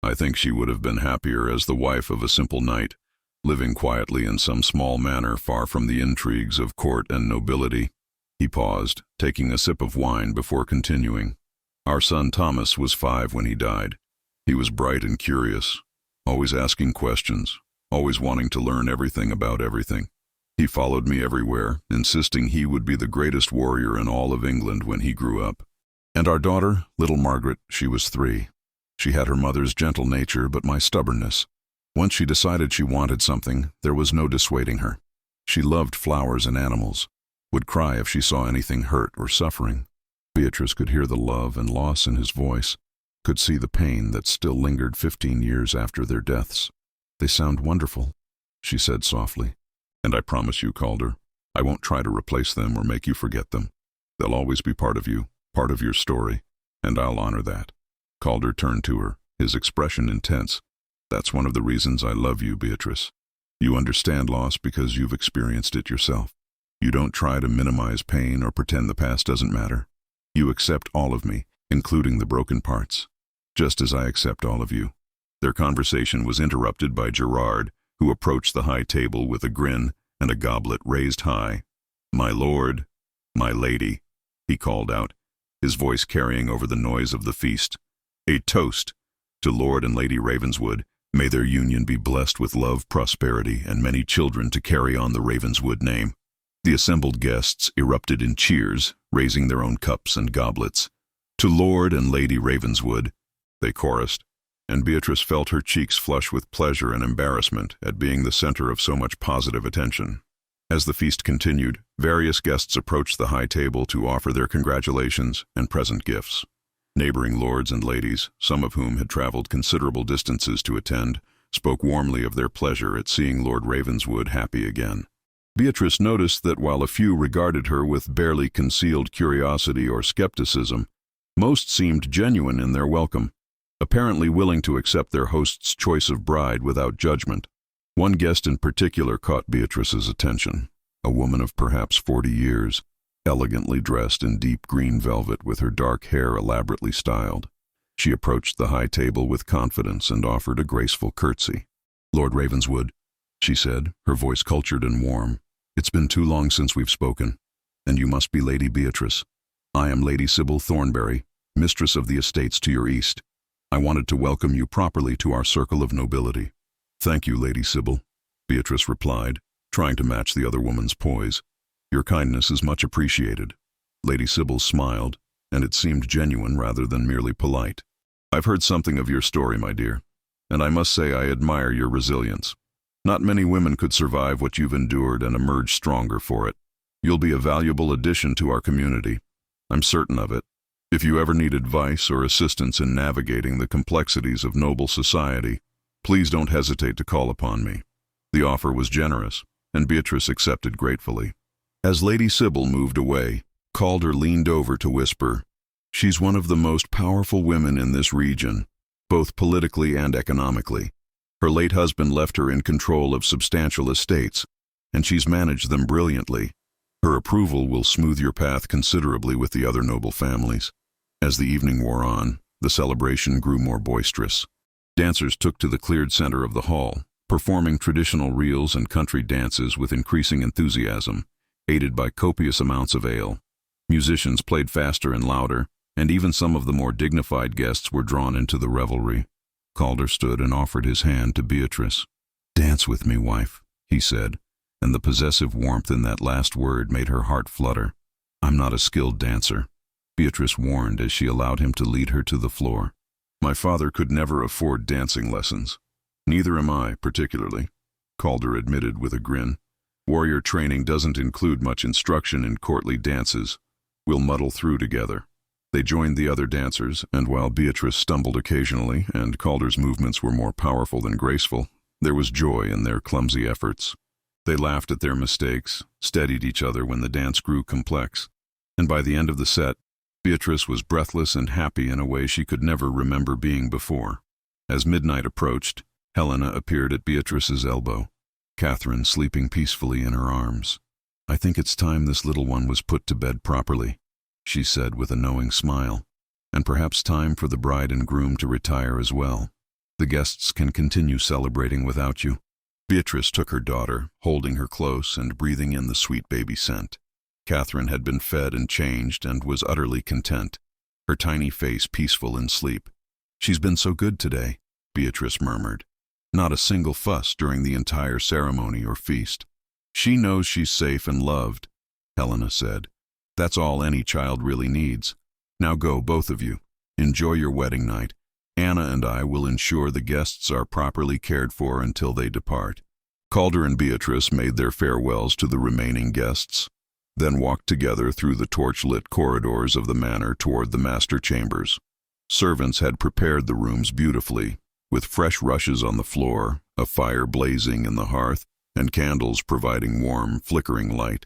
I think she would have been happier as the wife of a simple knight, living quietly in some small manor far from the intrigues of court and nobility." He paused, taking a sip of wine before continuing. "Our son Thomas was 5 when he died. He was bright and curious, always asking questions, always wanting to learn everything about everything. He followed me everywhere, insisting he would be the greatest warrior in all of England when he grew up. And our daughter, little Margaret, she was 3. She had her mother's gentle nature but my stubbornness. Once she decided she wanted something, there was no dissuading her. She loved flowers and animals, would cry if she saw anything hurt or suffering." Beatrice could hear the love and loss in his voice, could see the pain that still lingered 15 years after their deaths. "They sound wonderful," she said softly. "And I promise you, Calder, I won't try to replace them or make you forget them. They'll always be part of you, part of your story, and I'll honor that." Calder turned to her, his expression intense. "That's one of the reasons I love you, Beatrice. You understand loss because you've experienced it yourself. You don't try to minimize pain or pretend the past doesn't matter. You accept all of me, including the broken parts, just as I accept all of you." Their conversation was interrupted by Gerard, who approached the high table with a grin and a goblet raised high. "My lord, my lady," he called out, his voice carrying over the noise of the feast. "A toast to Lord and Lady Ravenswood. May their union be blessed with love, prosperity, and many children to carry on the Ravenswood name." The assembled guests erupted in cheers, raising their own cups and goblets. "To Lord and Lady Ravenswood," they chorused, and Beatrice felt her cheeks flush with pleasure and embarrassment at being the center of so much positive attention. As the feast continued, various guests approached the high table to offer their congratulations and present gifts. Neighboring lords and ladies, some of whom had traveled considerable distances to attend, spoke warmly of their pleasure at seeing Lord Ravenswood happy again. Beatrice noticed that while a few regarded her with barely concealed curiosity or skepticism, most seemed genuine in their welcome, apparently willing to accept their host's choice of bride without judgment. One guest in particular caught Beatrice's attention, a woman of perhaps 40 years, elegantly dressed in deep green velvet with her dark hair elaborately styled. She approached the high table with confidence and offered a graceful curtsy. "Lord Ravenswood," she said, her voice cultured and warm, "it's been too long since we've spoken, and you must be Lady Beatrice. I am Lady Sybil Thornbury, mistress of the estates to your east. I wanted to welcome you properly to our circle of nobility." "Thank you, Lady Sybil," Beatrice replied, trying to match the other woman's poise. "Your kindness is much appreciated." Lady Sybil smiled, and it seemed genuine rather than merely polite. "I've heard something of your story, my dear, and I must say I admire your resilience. Not many women could survive what you've endured and emerge stronger for it. You'll be a valuable addition to our community. I'm certain of it. If you ever need advice or assistance in navigating the complexities of noble society, please don't hesitate to call upon me." The offer was generous, and Beatrice accepted gratefully. As Lady Sybil moved away, Calder leaned over to whisper, "She's one of the most powerful women in this region, both politically and economically. Her late husband left her in control of substantial estates, and she's managed them brilliantly. Her approval will smooth your path considerably with the other noble families." As the evening wore on, the celebration grew more boisterous. Dancers took to the cleared center of the hall, performing traditional reels and country dances with increasing enthusiasm, aided by copious amounts of ale. Musicians played faster and louder, and even some of the more dignified guests were drawn into the revelry. Calder stood and offered his hand to Beatrice. "Dance with me, wife," he said, and the possessive warmth in that last word made her heart flutter. "I'm not a skilled dancer," Beatrice warned as she allowed him to lead her to the floor. "My father could never afford dancing lessons. Neither am I, particularly," Calder admitted with a grin. "Warrior training doesn't include much instruction in courtly dances. We'll muddle through together." They joined the other dancers, and while Beatrice stumbled occasionally and Calder's movements were more powerful than graceful, there was joy in their clumsy efforts. They laughed at their mistakes, steadied each other when the dance grew complex, and by the end of the set, Beatrice was breathless and happy in a way she could never remember being before. As midnight approached, Helena appeared at Beatrice's elbow, Catherine sleeping peacefully in her arms. "I think it's time this little one was put to bed properly," she said with a knowing smile, "and perhaps time for the bride and groom to retire as well. The guests can continue celebrating without you." Beatrice took her daughter, holding her close and breathing in the sweet baby scent. Catherine had been fed and changed and was utterly content, her tiny face peaceful in sleep. "She's been so good today," Beatrice murmured. "Not a single fuss during the entire ceremony or feast." "She knows she's safe and loved," Helena said. "That's all any child really needs. Now go, both of you. Enjoy your wedding night. Anna and I will ensure the guests are properly cared for until they depart." Calder and Beatrice made their farewells to the remaining guests, then walked together through the torch-lit corridors of the manor toward the master chambers. Servants had prepared the rooms beautifully, with fresh rushes on the floor, a fire blazing in the hearth, and candles providing warm, flickering light.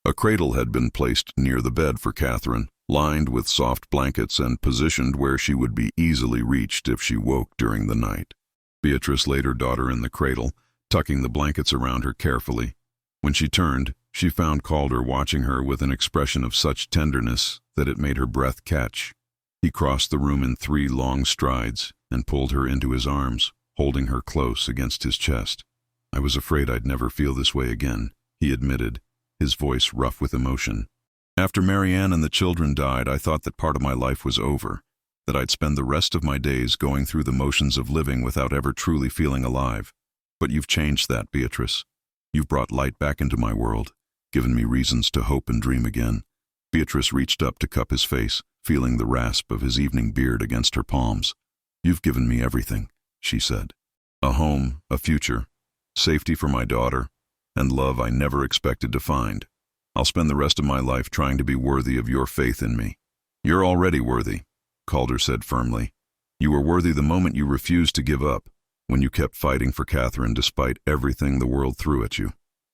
A cradle had been placed near the bed for Catherine, lined with soft blankets and positioned where she would be easily reached if she woke during the night. Beatrice laid her daughter in the cradle, tucking the blankets around her carefully. When she turned, she found Calder watching her with an expression of such tenderness that it made her breath catch. He crossed the room in 3 long strides and pulled her into his arms, holding her close against his chest. "I was afraid I'd never feel this way again," he admitted, his voice rough with emotion. "After Marianne and the children died, I thought that part of my life was over, that I'd spend the rest of my days going through the motions of living without ever truly feeling alive. But you've changed that, Beatrice. You've brought light back into my world, given me reasons to hope and dream again." Beatrice reached up to cup his face, feeling the rasp of his evening beard against her palms. "You've given me everything," she said. "A home, a future, safety for my daughter, and love I never expected to find. I'll spend the rest of my life trying to be worthy of your faith in me." "You're already worthy," Calder said firmly. "You were worthy the moment you refused to give up, when you kept fighting for Catherine despite everything the world threw at you.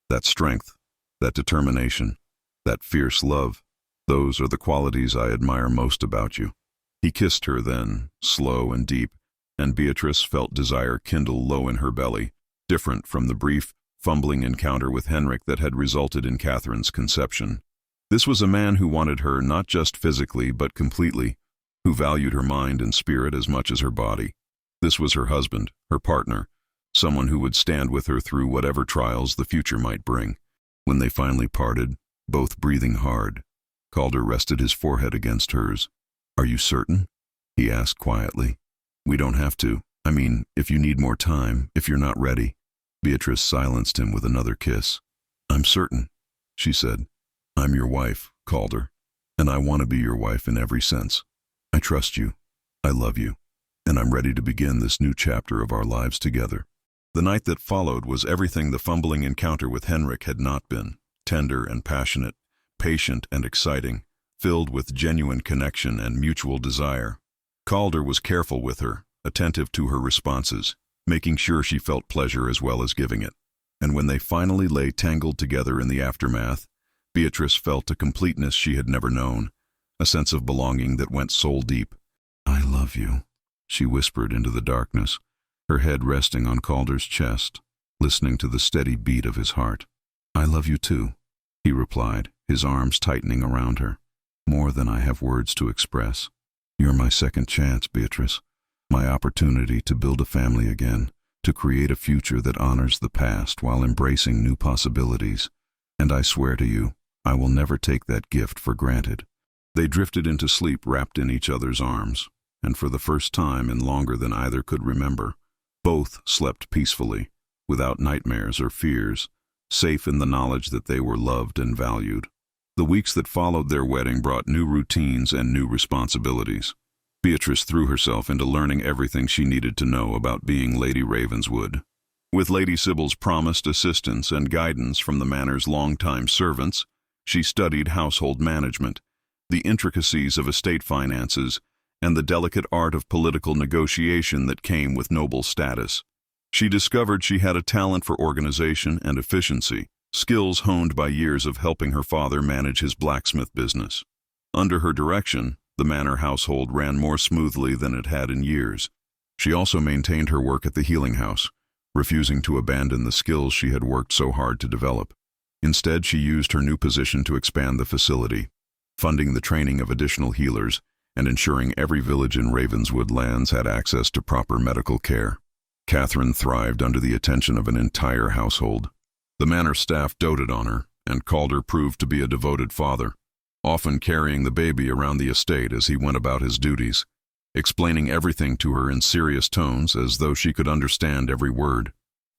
That strength, that determination, that fierce love, those are the qualities I admire most about you." He kissed her then, slow and deep, and Beatrice felt desire kindle low in her belly, different from the brief, fumbling encounter with Henrik that had resulted in Catherine's conception. This was a man who wanted her not just physically but completely, who valued her mind and spirit as much as her body. This was her husband, her partner, someone who would stand with her through whatever trials the future might bring. When they finally parted, both breathing hard, Calder rested his forehead against hers. "Are you certain?" he asked quietly. "We don't have to. I mean, if you need more time, if you're not ready." Beatrice silenced him with another kiss. "I'm certain," she said. "I'm your wife, Calder, and I want to be your wife in every sense. I trust you. I love you. And I'm ready to begin this new chapter of our lives together." The night that followed was everything the fumbling encounter with Henrik had not been. Tender and passionate, patient and exciting, filled with genuine connection and mutual desire. Calder was careful with her, attentive to her responses, making sure she felt pleasure as well as giving it. And when they finally lay tangled together in the aftermath, Beatrice felt a completeness she had never known, a sense of belonging that went soul deep. "I love you," she whispered into the darkness, her head resting on Calder's chest, listening to the steady beat of his heart. "I love you too," he replied, his arms tightening around her. "More than I have words to express. You're my second chance, Beatrice, my opportunity to build a family again, to create a future that honors the past while embracing new possibilities. And I swear to you, I will never take that gift for granted." They drifted into sleep wrapped in each other's arms, and for the first time in longer than either could remember, both slept peacefully, without nightmares or fears, safe in the knowledge that they were loved and valued. The weeks that followed their wedding brought new routines and new responsibilities. Beatrice threw herself into learning everything she needed to know about being Lady Ravenswood. With Lady Sybil's promised assistance and guidance from the manor's longtime servants, she studied household management, the intricacies of estate finances, and the delicate art of political negotiation that came with noble status. She discovered she had a talent for organization and efficiency, skills honed by years of helping her father manage his blacksmith business. Under her direction, the manor household ran more smoothly than it had in years. She also maintained her work at the healing house, refusing to abandon the skills she had worked so hard to develop. Instead, she used her new position to expand the facility, funding the training of additional healers and ensuring every village in Ravenswood lands had access to proper medical care. Catherine thrived under the attention of an entire household. The manor staff doted on her, and Calder proved to be a devoted father, often carrying the baby around the estate as he went about his duties, explaining everything to her in serious tones as though she could understand every word.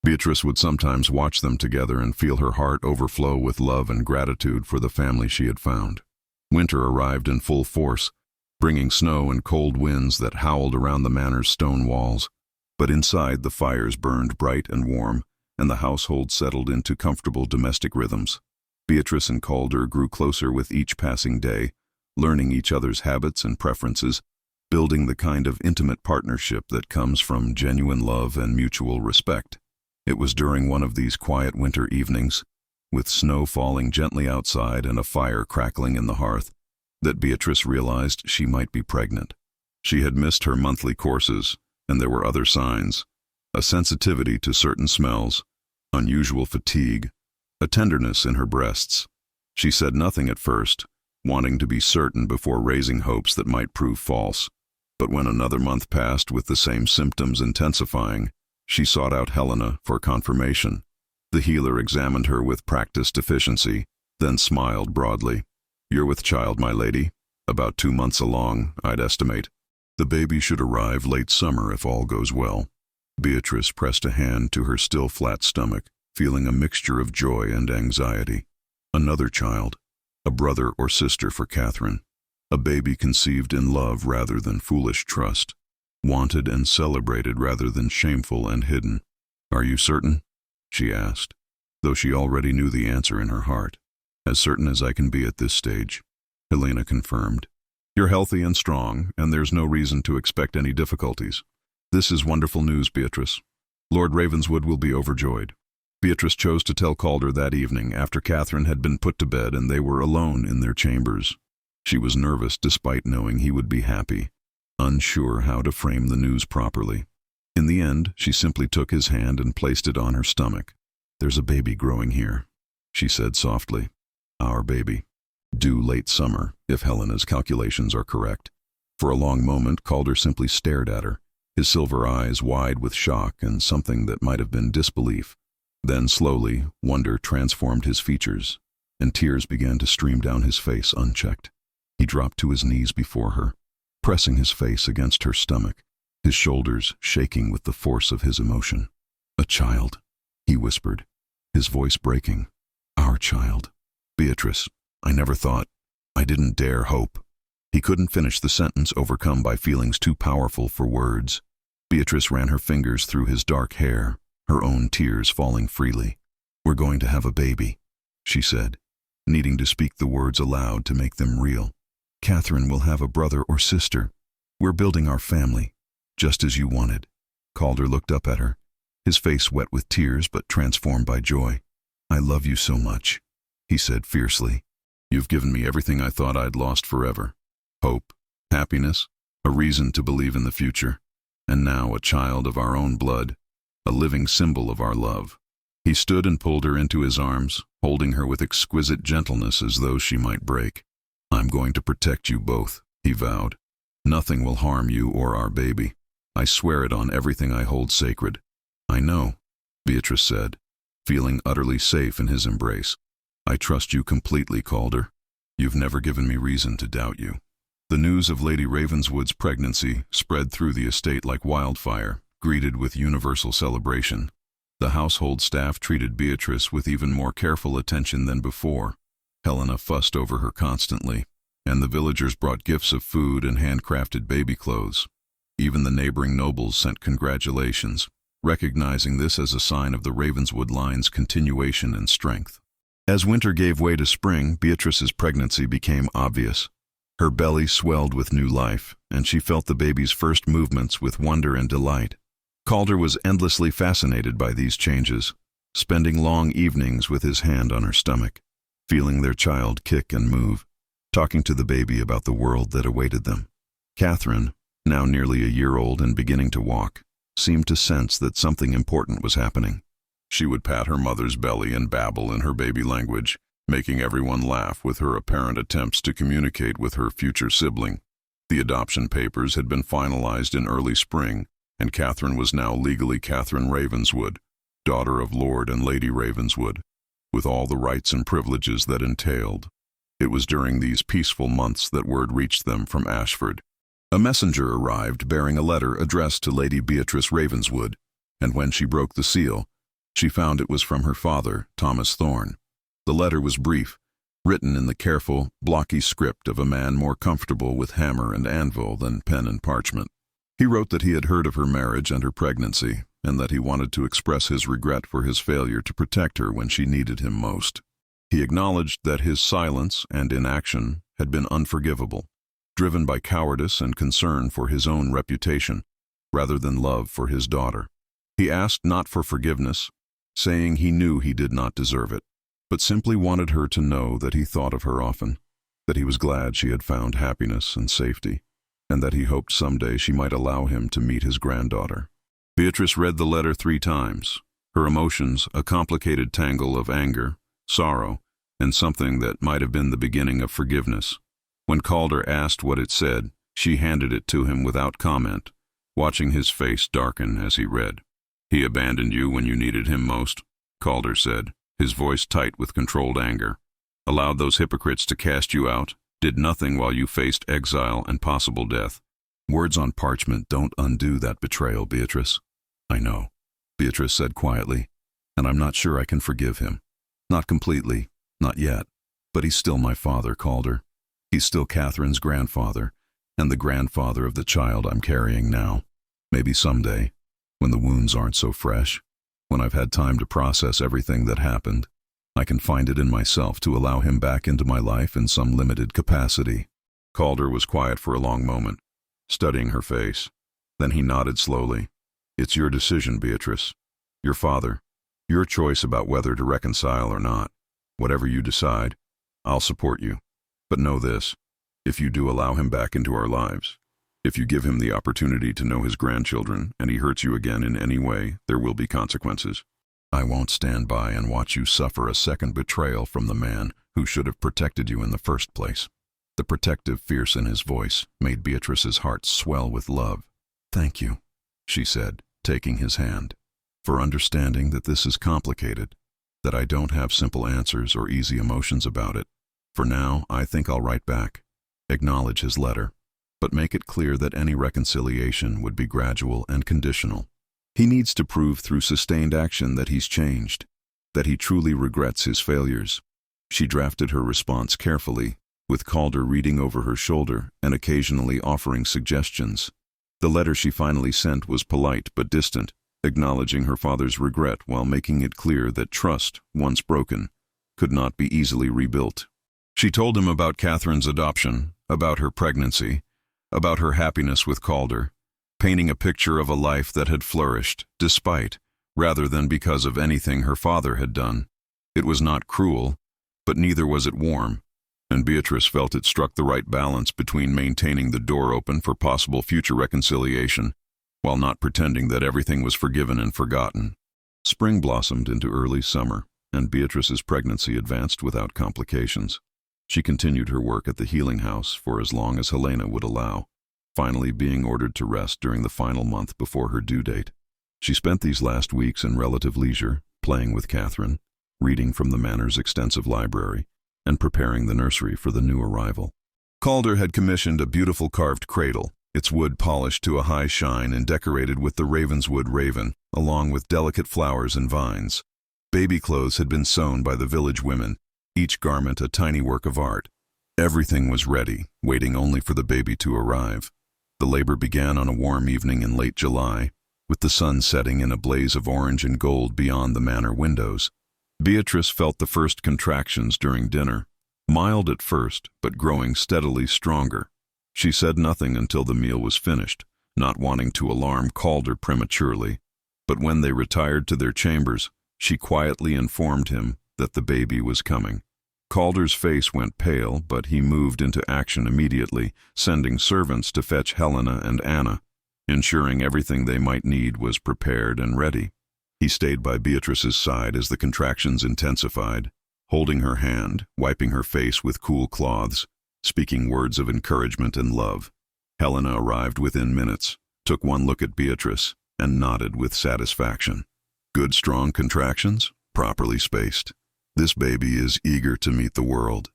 Beatrice would sometimes watch them together and feel her heart overflow with love and gratitude for the family she had found. Winter arrived in full force, bringing snow and cold winds that howled around the manor's stone walls. But inside, the fires burned bright and warm, and the household settled into comfortable domestic rhythms. Beatrice and Calder grew closer with each passing day, learning each other's habits and preferences, building the kind of intimate partnership that comes from genuine love and mutual respect. It was during one of these quiet winter evenings, with snow falling gently outside and a fire crackling in the hearth, that Beatrice realized she might be pregnant. She had missed her monthly courses, and there were other signs: a sensitivity to certain smells, unusual fatigue, a tenderness in her breasts. She said nothing at first, wanting to be certain before raising hopes that might prove false. But when another month passed with the same symptoms intensifying, she sought out Helena for confirmation. The healer examined her with practiced efficiency, then smiled broadly. "You're with child, my lady. About 2 months along, I'd estimate. The baby should arrive late summer if all goes well." Beatrice pressed a hand to her still flat stomach, feeling a mixture of joy and anxiety. Another child, a brother or sister for Catherine. A baby conceived in love rather than foolish trust, wanted and celebrated rather than shameful and hidden. "Are you certain?" she asked, though she already knew the answer in her heart. "As certain as I can be at this stage," Helena confirmed. "You're healthy and strong, and there's no reason to expect any difficulties. This is wonderful news, Beatrice. Lord Ravenswood will be overjoyed." Beatrice chose to tell Calder that evening after Catherine had been put to bed and they were alone in their chambers. She was nervous despite knowing he would be happy, unsure how to frame the news properly. In the end, she simply took his hand and placed it on her stomach. "There's a baby growing here," she said softly. "Our baby. Due late summer, if Helena's calculations are correct." For a long moment, Calder simply stared at her, his silver eyes wide with shock and something that might have been disbelief. Then slowly, wonder transformed his features, and tears began to stream down his face unchecked. He dropped to his knees before her, pressing his face against her stomach, his shoulders shaking with the force of his emotion. "A child," he whispered, his voice breaking. "Our child. Beatrice, I never thought. I didn't dare hope." He couldn't finish the sentence, overcome by feelings too powerful for words. Beatrice ran her fingers through his dark hair, her own tears falling freely. "We're going to have a baby," she said, needing to speak the words aloud to make them real. "Catherine will have a brother or sister. We're building our family, just as you wanted." Calder looked up at her, his face wet with tears but transformed by joy. "I love you so much," he said fiercely. "You've given me everything I thought I'd lost forever. Hope, happiness, a reason to believe in the future, and now a child of our own blood, a living symbol of our love." He stood and pulled her into his arms, holding her with exquisite gentleness as though she might break. "I'm going to protect you both," he vowed. "Nothing will harm you or our baby. I swear it on everything I hold sacred." "I know," Beatrice said, feeling utterly safe in his embrace. "I trust you completely, Calder. You've never given me reason to doubt you." The news of Lady Ravenswood's pregnancy spread through the estate like wildfire, greeted with universal celebration. The household staff treated Beatrice with even more careful attention than before. Helena fussed over her constantly, and the villagers brought gifts of food and handcrafted baby clothes. Even the neighboring nobles sent congratulations, recognizing this as a sign of the Ravenswood line's continuation and strength. As winter gave way to spring, Beatrice's pregnancy became obvious. Her belly swelled with new life, and she felt the baby's first movements with wonder and delight. Calder was endlessly fascinated by these changes, spending long evenings with his hand on her stomach, feeling their child kick and move, talking to the baby about the world that awaited them. Catherine, now nearly a year old and beginning to walk, seemed to sense that something important was happening. She would pat her mother's belly and babble in her baby language, making everyone laugh with her apparent attempts to communicate with her future sibling. The adoption papers had been finalized in early spring, and Catherine was now legally Catherine Ravenswood, daughter of Lord and Lady Ravenswood, with all the rights and privileges that entailed. It was during these peaceful months that word reached them from Ashford. A messenger arrived bearing a letter addressed to Lady Beatrice Ravenswood, and when she broke the seal, she found it was from her father, Thomas Thorne. The letter was brief, written in the careful, blocky script of a man more comfortable with hammer and anvil than pen and parchment. He wrote that he had heard of her marriage and her pregnancy, and that he wanted to express his regret for his failure to protect her when she needed him most. He acknowledged that his silence and inaction had been unforgivable, driven by cowardice and concern for his own reputation, rather than love for his daughter. He asked not for forgiveness, saying he knew he did not deserve it, but simply wanted her to know that he thought of her often, that he was glad she had found happiness and safety, and that he hoped someday she might allow him to meet his granddaughter. Beatrice read the letter 3 times, her emotions a complicated tangle of anger, sorrow, and something that might have been the beginning of forgiveness. When Calder asked what it said, she handed it to him without comment, watching his face darken as he read. "He abandoned you when you needed him most," Calder said, his voice tight with controlled anger. "Allowed those hypocrites to cast you out, did nothing while you faced exile and possible death. Words on parchment don't undo that betrayal, Beatrice." "I know," Beatrice said quietly, "and I'm not sure I can forgive him. Not completely, not yet, but he's still my father, Calder. He's still Catherine's grandfather, and the grandfather of the child I'm carrying now. Maybe someday, when the wounds aren't so fresh, when I've had time to process everything that happened, I can find it in myself to allow him back into my life in some limited capacity." Calder was quiet for a long moment, studying her face. Then he nodded slowly. "It's your decision, Beatrice. Your father. Your choice about whether to reconcile or not. Whatever you decide, I'll support you. But know this, if you do allow him back into our lives, if you give him the opportunity to know his grandchildren and he hurts you again in any way, there will be consequences. I won't stand by and watch you suffer a second betrayal from the man who should have protected you in the first place." The protective fierce in his voice made Beatrice's heart swell with love. "Thank you," she said, taking his hand, "for understanding that this is complicated, that I don't have simple answers or easy emotions about it. For now, I think I'll write back, acknowledge his letter, but make it clear that any reconciliation would be gradual and conditional. He needs to prove through sustained action that he's changed, that he truly regrets his failures. She drafted her response carefully, with Calder reading over her shoulder and occasionally offering suggestions. The letter she finally sent was polite but distant, acknowledging her father's regret while making it clear that trust, once broken, could not be easily rebuilt. She told him about Catherine's adoption, about her pregnancy, about her happiness with Calder, painting a picture of a life that had flourished, despite, rather than because of anything her father had done. It was not cruel, but neither was it warm, and Beatrice felt it struck the right balance between maintaining the door open for possible future reconciliation, while not pretending that everything was forgiven and forgotten. Spring blossomed into early summer, and Beatrice's pregnancy advanced without complications. She continued her work at the healing house for as long as Helena would allow, finally being ordered to rest during the final month before her due date. She spent these last weeks in relative leisure, playing with Catherine, reading from the manor's extensive library, and preparing the nursery for the new arrival. Calder had commissioned a beautiful carved cradle, its wood polished to a high shine and decorated with the ravenswood raven, along with delicate flowers and vines. Baby clothes had been sewn by the village women, each garment a tiny work of art. Everything was ready, waiting only for the baby to arrive. The labor began on a warm evening in late July, with the sun setting in a blaze of orange and gold beyond the manor windows. Beatrice felt the first contractions during dinner, mild at first, but growing steadily stronger. She said nothing until the meal was finished, not wanting to alarm Calder prematurely, but when they retired to their chambers, she quietly informed him that the baby was coming. Calder's face went pale, but he moved into action immediately, sending servants to fetch Helena and Anna, ensuring everything they might need was prepared and ready. He stayed by Beatrice's side as the contractions intensified, holding her hand, wiping her face with cool cloths, speaking words of encouragement and love. Helena arrived within minutes, took one look at Beatrice, and nodded with satisfaction. Good, strong contractions, properly spaced. This baby is eager to meet the world.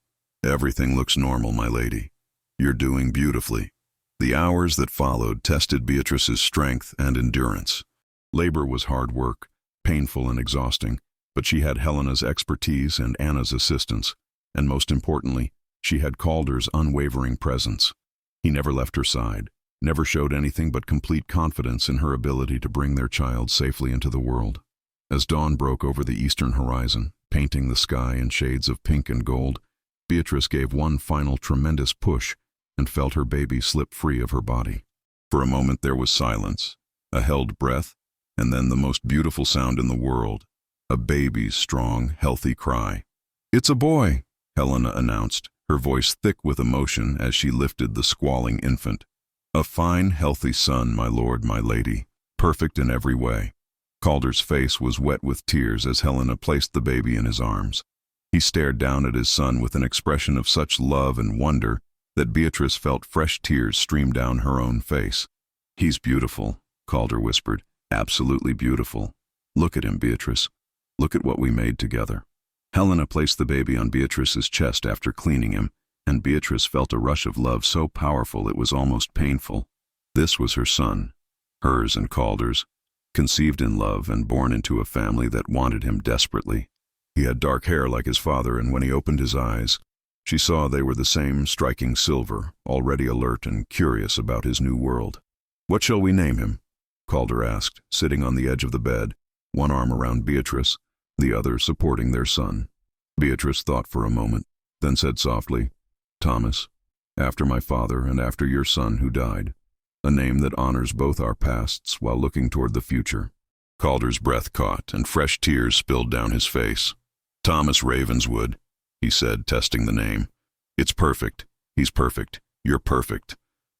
Everything looks normal, my lady. You're doing beautifully. The hours that followed tested Beatrice's strength and endurance. Labor was hard work, painful and exhausting, but she had Helena's expertise and Anna's assistance, and most importantly, she had Calder's unwavering presence. He never left her side, never showed anything but complete confidence in her ability to bring their child safely into the world. As dawn broke over the eastern horizon, painting the sky in shades of pink and gold, Beatrice gave one final tremendous push and felt her baby slip free of her body. For a moment there was silence, a held breath, and then the most beautiful sound in the world, a baby's strong, healthy cry. "It's a boy," Helena announced, her voice thick with emotion as she lifted the squalling infant. "A fine, healthy son, my lord, my lady, perfect in every way." Calder's face was wet with tears as Helena placed the baby in his arms. He stared down at his son with an expression of such love and wonder that Beatrice felt fresh tears stream down her own face. "He's beautiful," Calder whispered. "Absolutely beautiful. Look at him, Beatrice. Look at what we made together." Helena placed the baby on Beatrice's chest after cleaning him, and Beatrice felt a rush of love so powerful it was almost painful. This was her son, hers and Calder's, conceived in love and born into a family that wanted him desperately. He had dark hair like his father, and when he opened his eyes, she saw they were the same striking silver, already alert and curious about his new world. "What shall we name him?" Calder asked, sitting on the edge of the bed, one arm around Beatrice, the other supporting their son. Beatrice thought for a moment, then said softly, "Thomas, after my father and after your son who died. A name that honors both our pasts while looking toward the future." Calder's breath caught, and fresh tears spilled down his face. "Thomas Ravenswood," he said, testing the name. "It's perfect. He's perfect. You're perfect.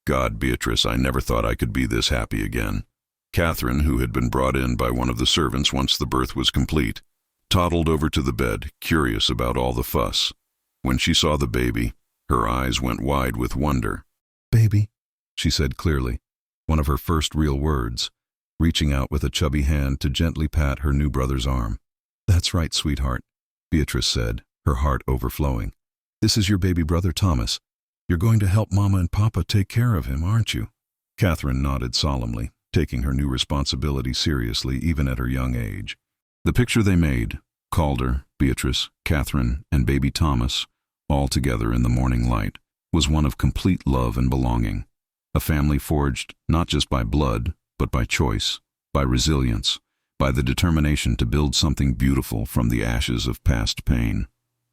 God, Beatrice, I never thought I could be this happy again." Catherine, who had been brought in by one of the servants once the birth was complete, toddled over to the bed, curious about all the fuss. When she saw the baby, her eyes went wide with wonder. "Baby," she said clearly, one of her first real words, reaching out with a chubby hand to gently pat her new brother's arm. "That's right, sweetheart," Beatrice said, her heart overflowing. "This is your baby brother Thomas. You're going to help Mama and Papa take care of him, aren't you? Catherine nodded solemnly, taking her new responsibility seriously even at her young age. The picture they made, Calder, Beatrice, Catherine, and baby Thomas, all together in the morning light, was one of complete love and belonging. A family forged not just by blood, but by choice, by resilience, by the determination to build something beautiful from the ashes of past pain.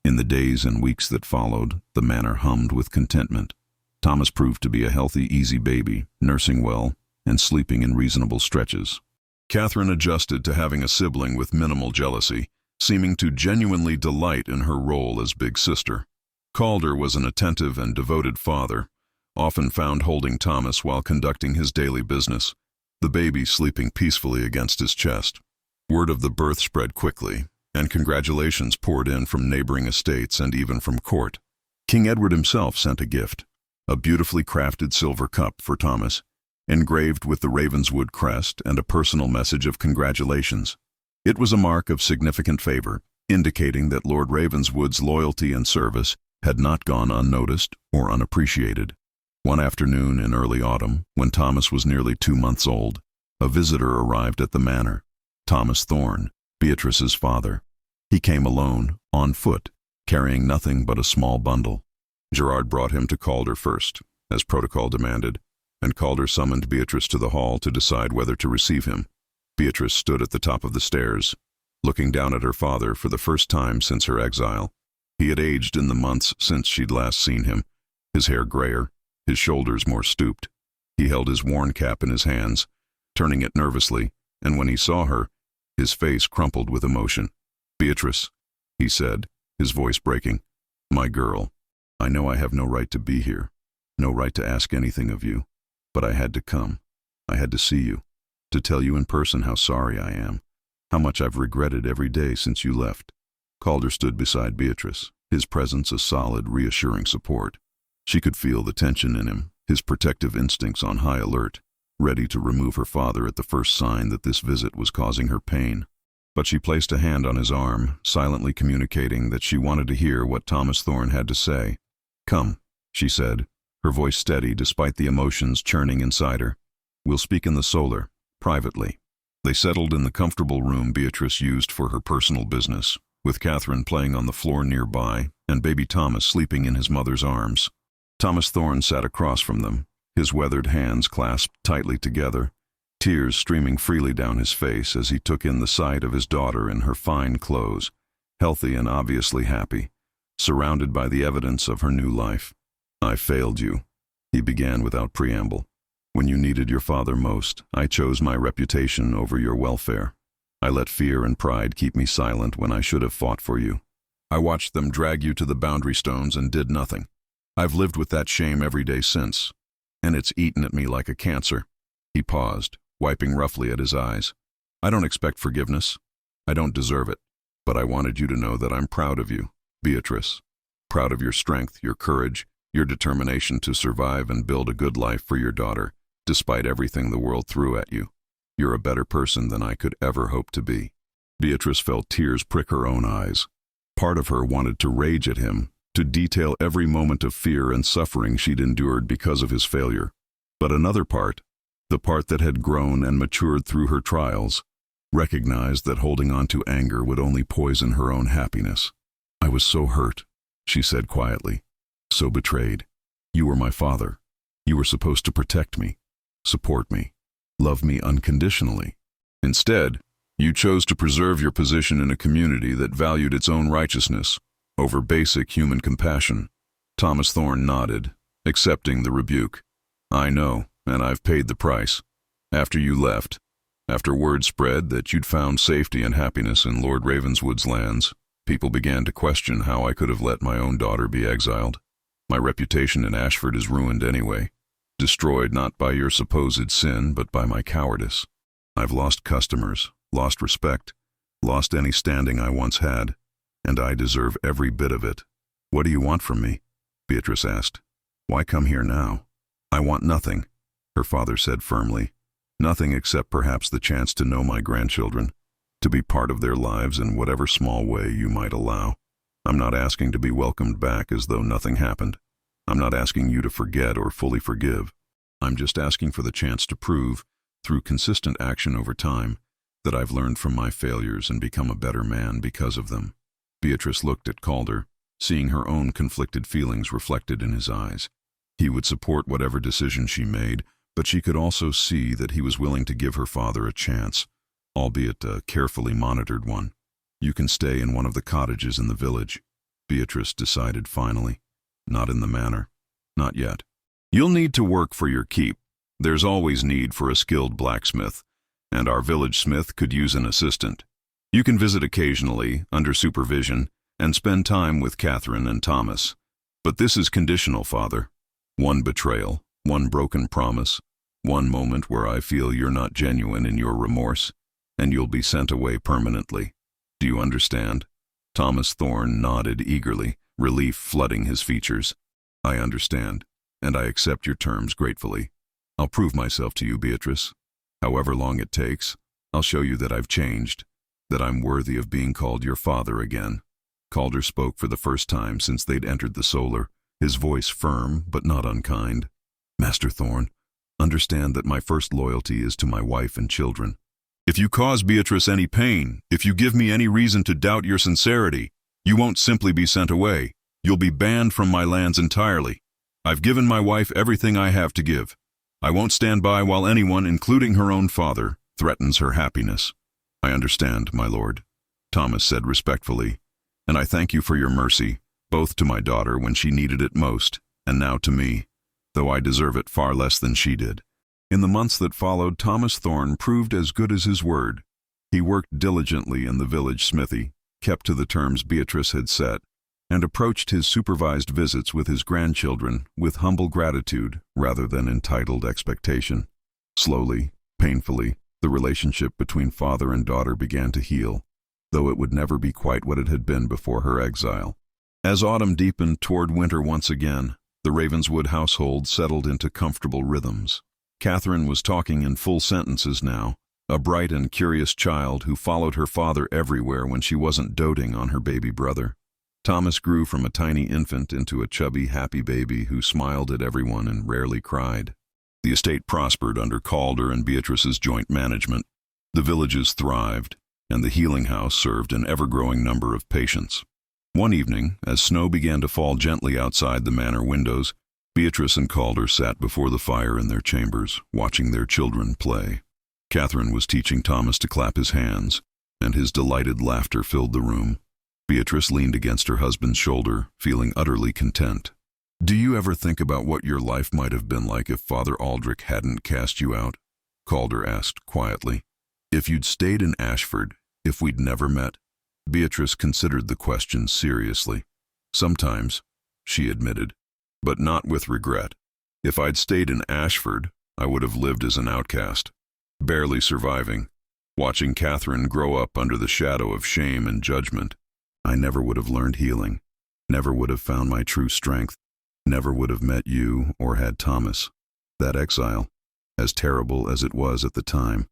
In the days and weeks that followed, the manor hummed with contentment. Thomas proved to be a healthy, easy baby, nursing well, and sleeping in reasonable stretches. Catherine adjusted to having a sibling with minimal jealousy, seeming to genuinely delight in her role as big sister. Calder was an attentive and devoted father, often found holding Thomas while conducting his daily business, the baby sleeping peacefully against his chest. Word of the birth spread quickly, and congratulations poured in from neighboring estates and even from court. King Edward himself sent a gift, a beautifully crafted silver cup for Thomas, engraved with the Ravenswood crest and a personal message of congratulations. It was a mark of significant favor, indicating that Lord Ravenswood's loyalty and service had not gone unnoticed or unappreciated. One afternoon in early autumn, when Thomas was nearly 2 months old, a visitor arrived at the manor, Thomas Thorne, Beatrice's father. He came alone, on foot, carrying nothing but a small bundle. Gerard brought him to Calder first, as protocol demanded, and Calder summoned Beatrice to the hall to decide whether to receive him. Beatrice stood at the top of the stairs, looking down at her father for the first time since her exile. He had aged in the months since she'd last seen him, his hair grayer, his shoulders more stooped. He held his worn cap in his hands, turning it nervously, and when he saw her, his face crumpled with emotion. "Beatrice," he said, his voice breaking, "my girl, I know I have no right to be here, no right to ask anything of you, but I had to come. I had to see you, to tell you in person how sorry I am, how much I've regretted every day since you left." Calder stood beside Beatrice, his presence a solid, reassuring support. She could feel the tension in him, his protective instincts on high alert, ready to remove her father at the first sign that this visit was causing her pain. But she placed a hand on his arm, silently communicating that she wanted to hear what Thomas Thorne had to say. "Come," she said, her voice steady despite the emotions churning inside her. "We'll speak in the solar, privately." They settled in the comfortable room Beatrice used for her personal business, with Catherine playing on the floor nearby and baby Thomas sleeping in his mother's arms. Thomas Thorne sat across from them, his weathered hands clasped tightly together, tears streaming freely down his face as he took in the sight of his daughter in her fine clothes, healthy and obviously happy, surrounded by the evidence of her new life. "I failed you," he began without preamble. "When you needed your father most, I chose my reputation over your welfare. I let fear and pride keep me silent when I should have fought for you. I watched them drag you to the boundary stones and did nothing. I've lived with that shame every day since, and it's eaten at me like a cancer." He paused, wiping roughly at his eyes. "I don't expect forgiveness. I don't deserve it. But I wanted you to know that I'm proud of you, Beatrice. Proud of your strength, your courage, your determination to survive and build a good life for your daughter, despite everything the world threw at you. You're a better person than I could ever hope to be." Beatrice felt tears prick her own eyes. Part of her wanted to rage at him, to detail every moment of fear and suffering she'd endured because of his failure. But another part, the part that had grown and matured through her trials, recognized that holding on to anger would only poison her own happiness. "I was so hurt," she said quietly, "so betrayed. You were my father. You were supposed to protect me, support me, love me unconditionally. Instead, you chose to preserve your position in a community that valued its own righteousness over basic human compassion." Thomas Thorne nodded, accepting the rebuke. "I know, and I've paid the price. After you left, after word spread that you'd found safety and happiness in Lord Ravenswood's lands, people began to question how I could have let my own daughter be exiled. My reputation in Ashford is ruined anyway, destroyed not by your supposed sin, but by my cowardice. I've lost customers, lost respect, lost any standing I once had, and I deserve every bit of it." "What do you want from me?" Beatrice asked. "Why come here now?" "I want nothing," her father said firmly. "Nothing except perhaps the chance to know my grandchildren, to be part of their lives in whatever small way you might allow. I'm not asking to be welcomed back as though nothing happened. I'm not asking you to forget or fully forgive. I'm just asking for the chance to prove, through consistent action over time, that I've learned from my failures and become a better man because of them. Beatrice looked at Calder, seeing her own conflicted feelings reflected in his eyes. He would support whatever decision she made, but she could also see that he was willing to give her father a chance, albeit a carefully monitored one. You can stay in one of the cottages in the village, Beatrice decided finally. Not in the manor. Not yet. You'll need to work for your keep. There's always need for a skilled blacksmith, and our village smith could use an assistant. You can visit occasionally, under supervision, and spend time with Catherine and Thomas. But this is conditional, Father. One betrayal, one broken promise, one moment where I feel you're not genuine in your remorse, and you'll be sent away permanently. Do you understand? Thomas Thorne nodded eagerly, relief flooding his features. I understand, and I accept your terms gratefully. I'll prove myself to you, Beatrice. However long it takes, I'll show you that I've changed, that I'm worthy of being called your father again. Calder spoke for the first time since they'd entered the solar, his voice firm but not unkind. Master Thorne, understand that my first loyalty is to my wife and children. If you cause Beatrice any pain, if you give me any reason to doubt your sincerity, you won't simply be sent away. You'll be banned from my lands entirely. I've given my wife everything I have to give. I won't stand by while anyone, including her own father, threatens her happiness. I understand, my lord, Thomas said respectfully, and I thank you for your mercy, both to my daughter when she needed it most, and now to me, though I deserve it far less than she did. In the months that followed, Thomas Thorne proved as good as his word. He worked diligently in the village smithy, kept to the terms Beatrice had set, and approached his supervised visits with his grandchildren with humble gratitude rather than entitled expectation. Slowly, painfully, the relationship between father and daughter began to heal, though it would never be quite what it had been before her exile. As autumn deepened toward winter once again, the Ravenswood household settled into comfortable rhythms. Catherine was talking in full sentences now, a bright and curious child who followed her father everywhere when she wasn't doting on her baby brother. Thomas grew from a tiny infant into a chubby, happy baby who smiled at everyone and rarely cried. The estate prospered under Calder and Beatrice's joint management. The villages thrived, and the healing house served an ever-growing number of patients. One evening, as snow began to fall gently outside the manor windows, Beatrice and Calder sat before the fire in their chambers, watching their children play. Catherine was teaching Thomas to clap his hands, and his delighted laughter filled the room. Beatrice leaned against her husband's shoulder, feeling utterly content. Do you ever think about what your life might have been like if Father Aldrich hadn't cast you out? Calder asked quietly. If you'd stayed in Ashford, if we'd never met? Beatrice considered the question seriously. Sometimes, she admitted, but not with regret. If I'd stayed in Ashford, I would have lived as an outcast, barely surviving, watching Catherine grow up under the shadow of shame and judgment. I never would have learned healing, never would have found my true strength, never would have met you or had Thomas. That exile, as terrible as it was at the time,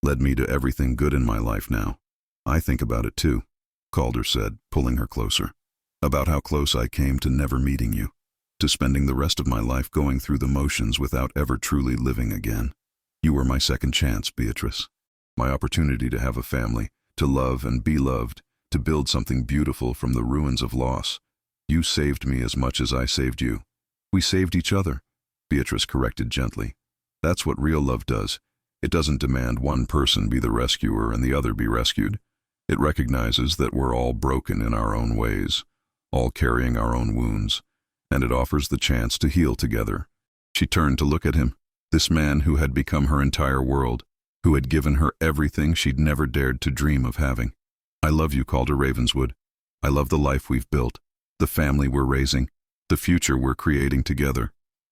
led me to everything good in my life now. I think about it too, Calder said, pulling her closer. About how close I came to never meeting you, to spending the rest of my life going through the motions without ever truly living again. You were my second chance, Beatrice. My opportunity to have a family, to love and be loved, to build something beautiful from the ruins of loss. You saved me as much as I saved you. We saved each other, Beatrice corrected gently. That's what real love does. It doesn't demand one person be the rescuer and the other be rescued. It recognizes that we're all broken in our own ways, all carrying our own wounds, and it offers the chance to heal together. She turned to look at him, this man who had become her entire world, who had given her everything she'd never dared to dream of having. I love you, Calder Ravenswood. I love the life we've built, the family we're raising, the future we're creating together.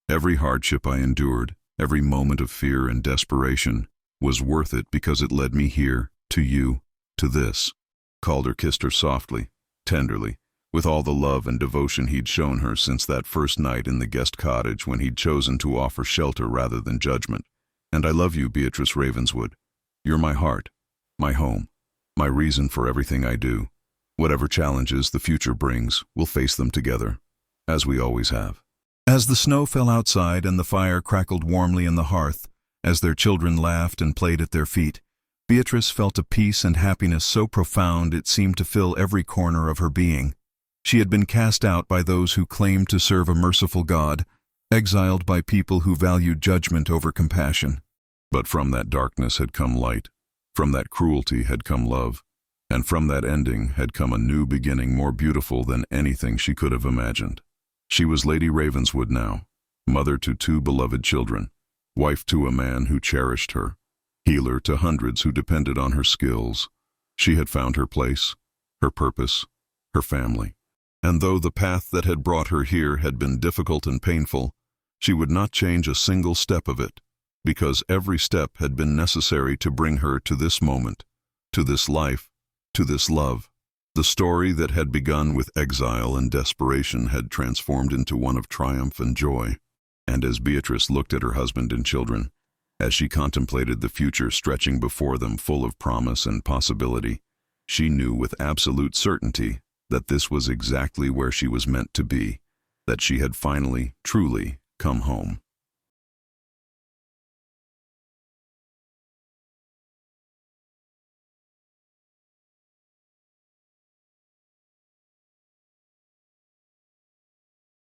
Every hardship I endured, every moment of fear and desperation, was worth it because it led me here, to you, to this. Calder kissed her softly, tenderly, with all the love and devotion he'd shown her since that first night in the guest cottage when he'd chosen to offer shelter rather than judgment. And I love you, Beatrice Ravenswood. You're my heart, my home, my reason for everything I do. Whatever challenges the future brings, we'll face them together, as we always have. As the snow fell outside and the fire crackled warmly in the hearth, as their children laughed and played at their feet, Beatrice felt a peace and happiness so profound it seemed to fill every corner of her being. She had been cast out by those who claimed to serve a merciful God, exiled by people who valued judgment over compassion. But from that darkness had come light, from that cruelty had come love, and from that ending had come a new beginning more beautiful than anything she could have imagined. She was Lady Ravenswood now, mother to 2 beloved children, wife to a man who cherished her, healer to hundreds who depended on her skills. She had found her place, her purpose, her family. And though the path that had brought her here had been difficult and painful, she would not change a single step of it, because every step had been necessary to bring her to this moment, to this life, to this love. The story that had begun with exile and desperation had transformed into one of triumph and joy. And as Beatrice looked at her husband and children, as she contemplated the future stretching before them full of promise and possibility, she knew with absolute certainty that this was exactly where she was meant to be, that she had finally, truly come home.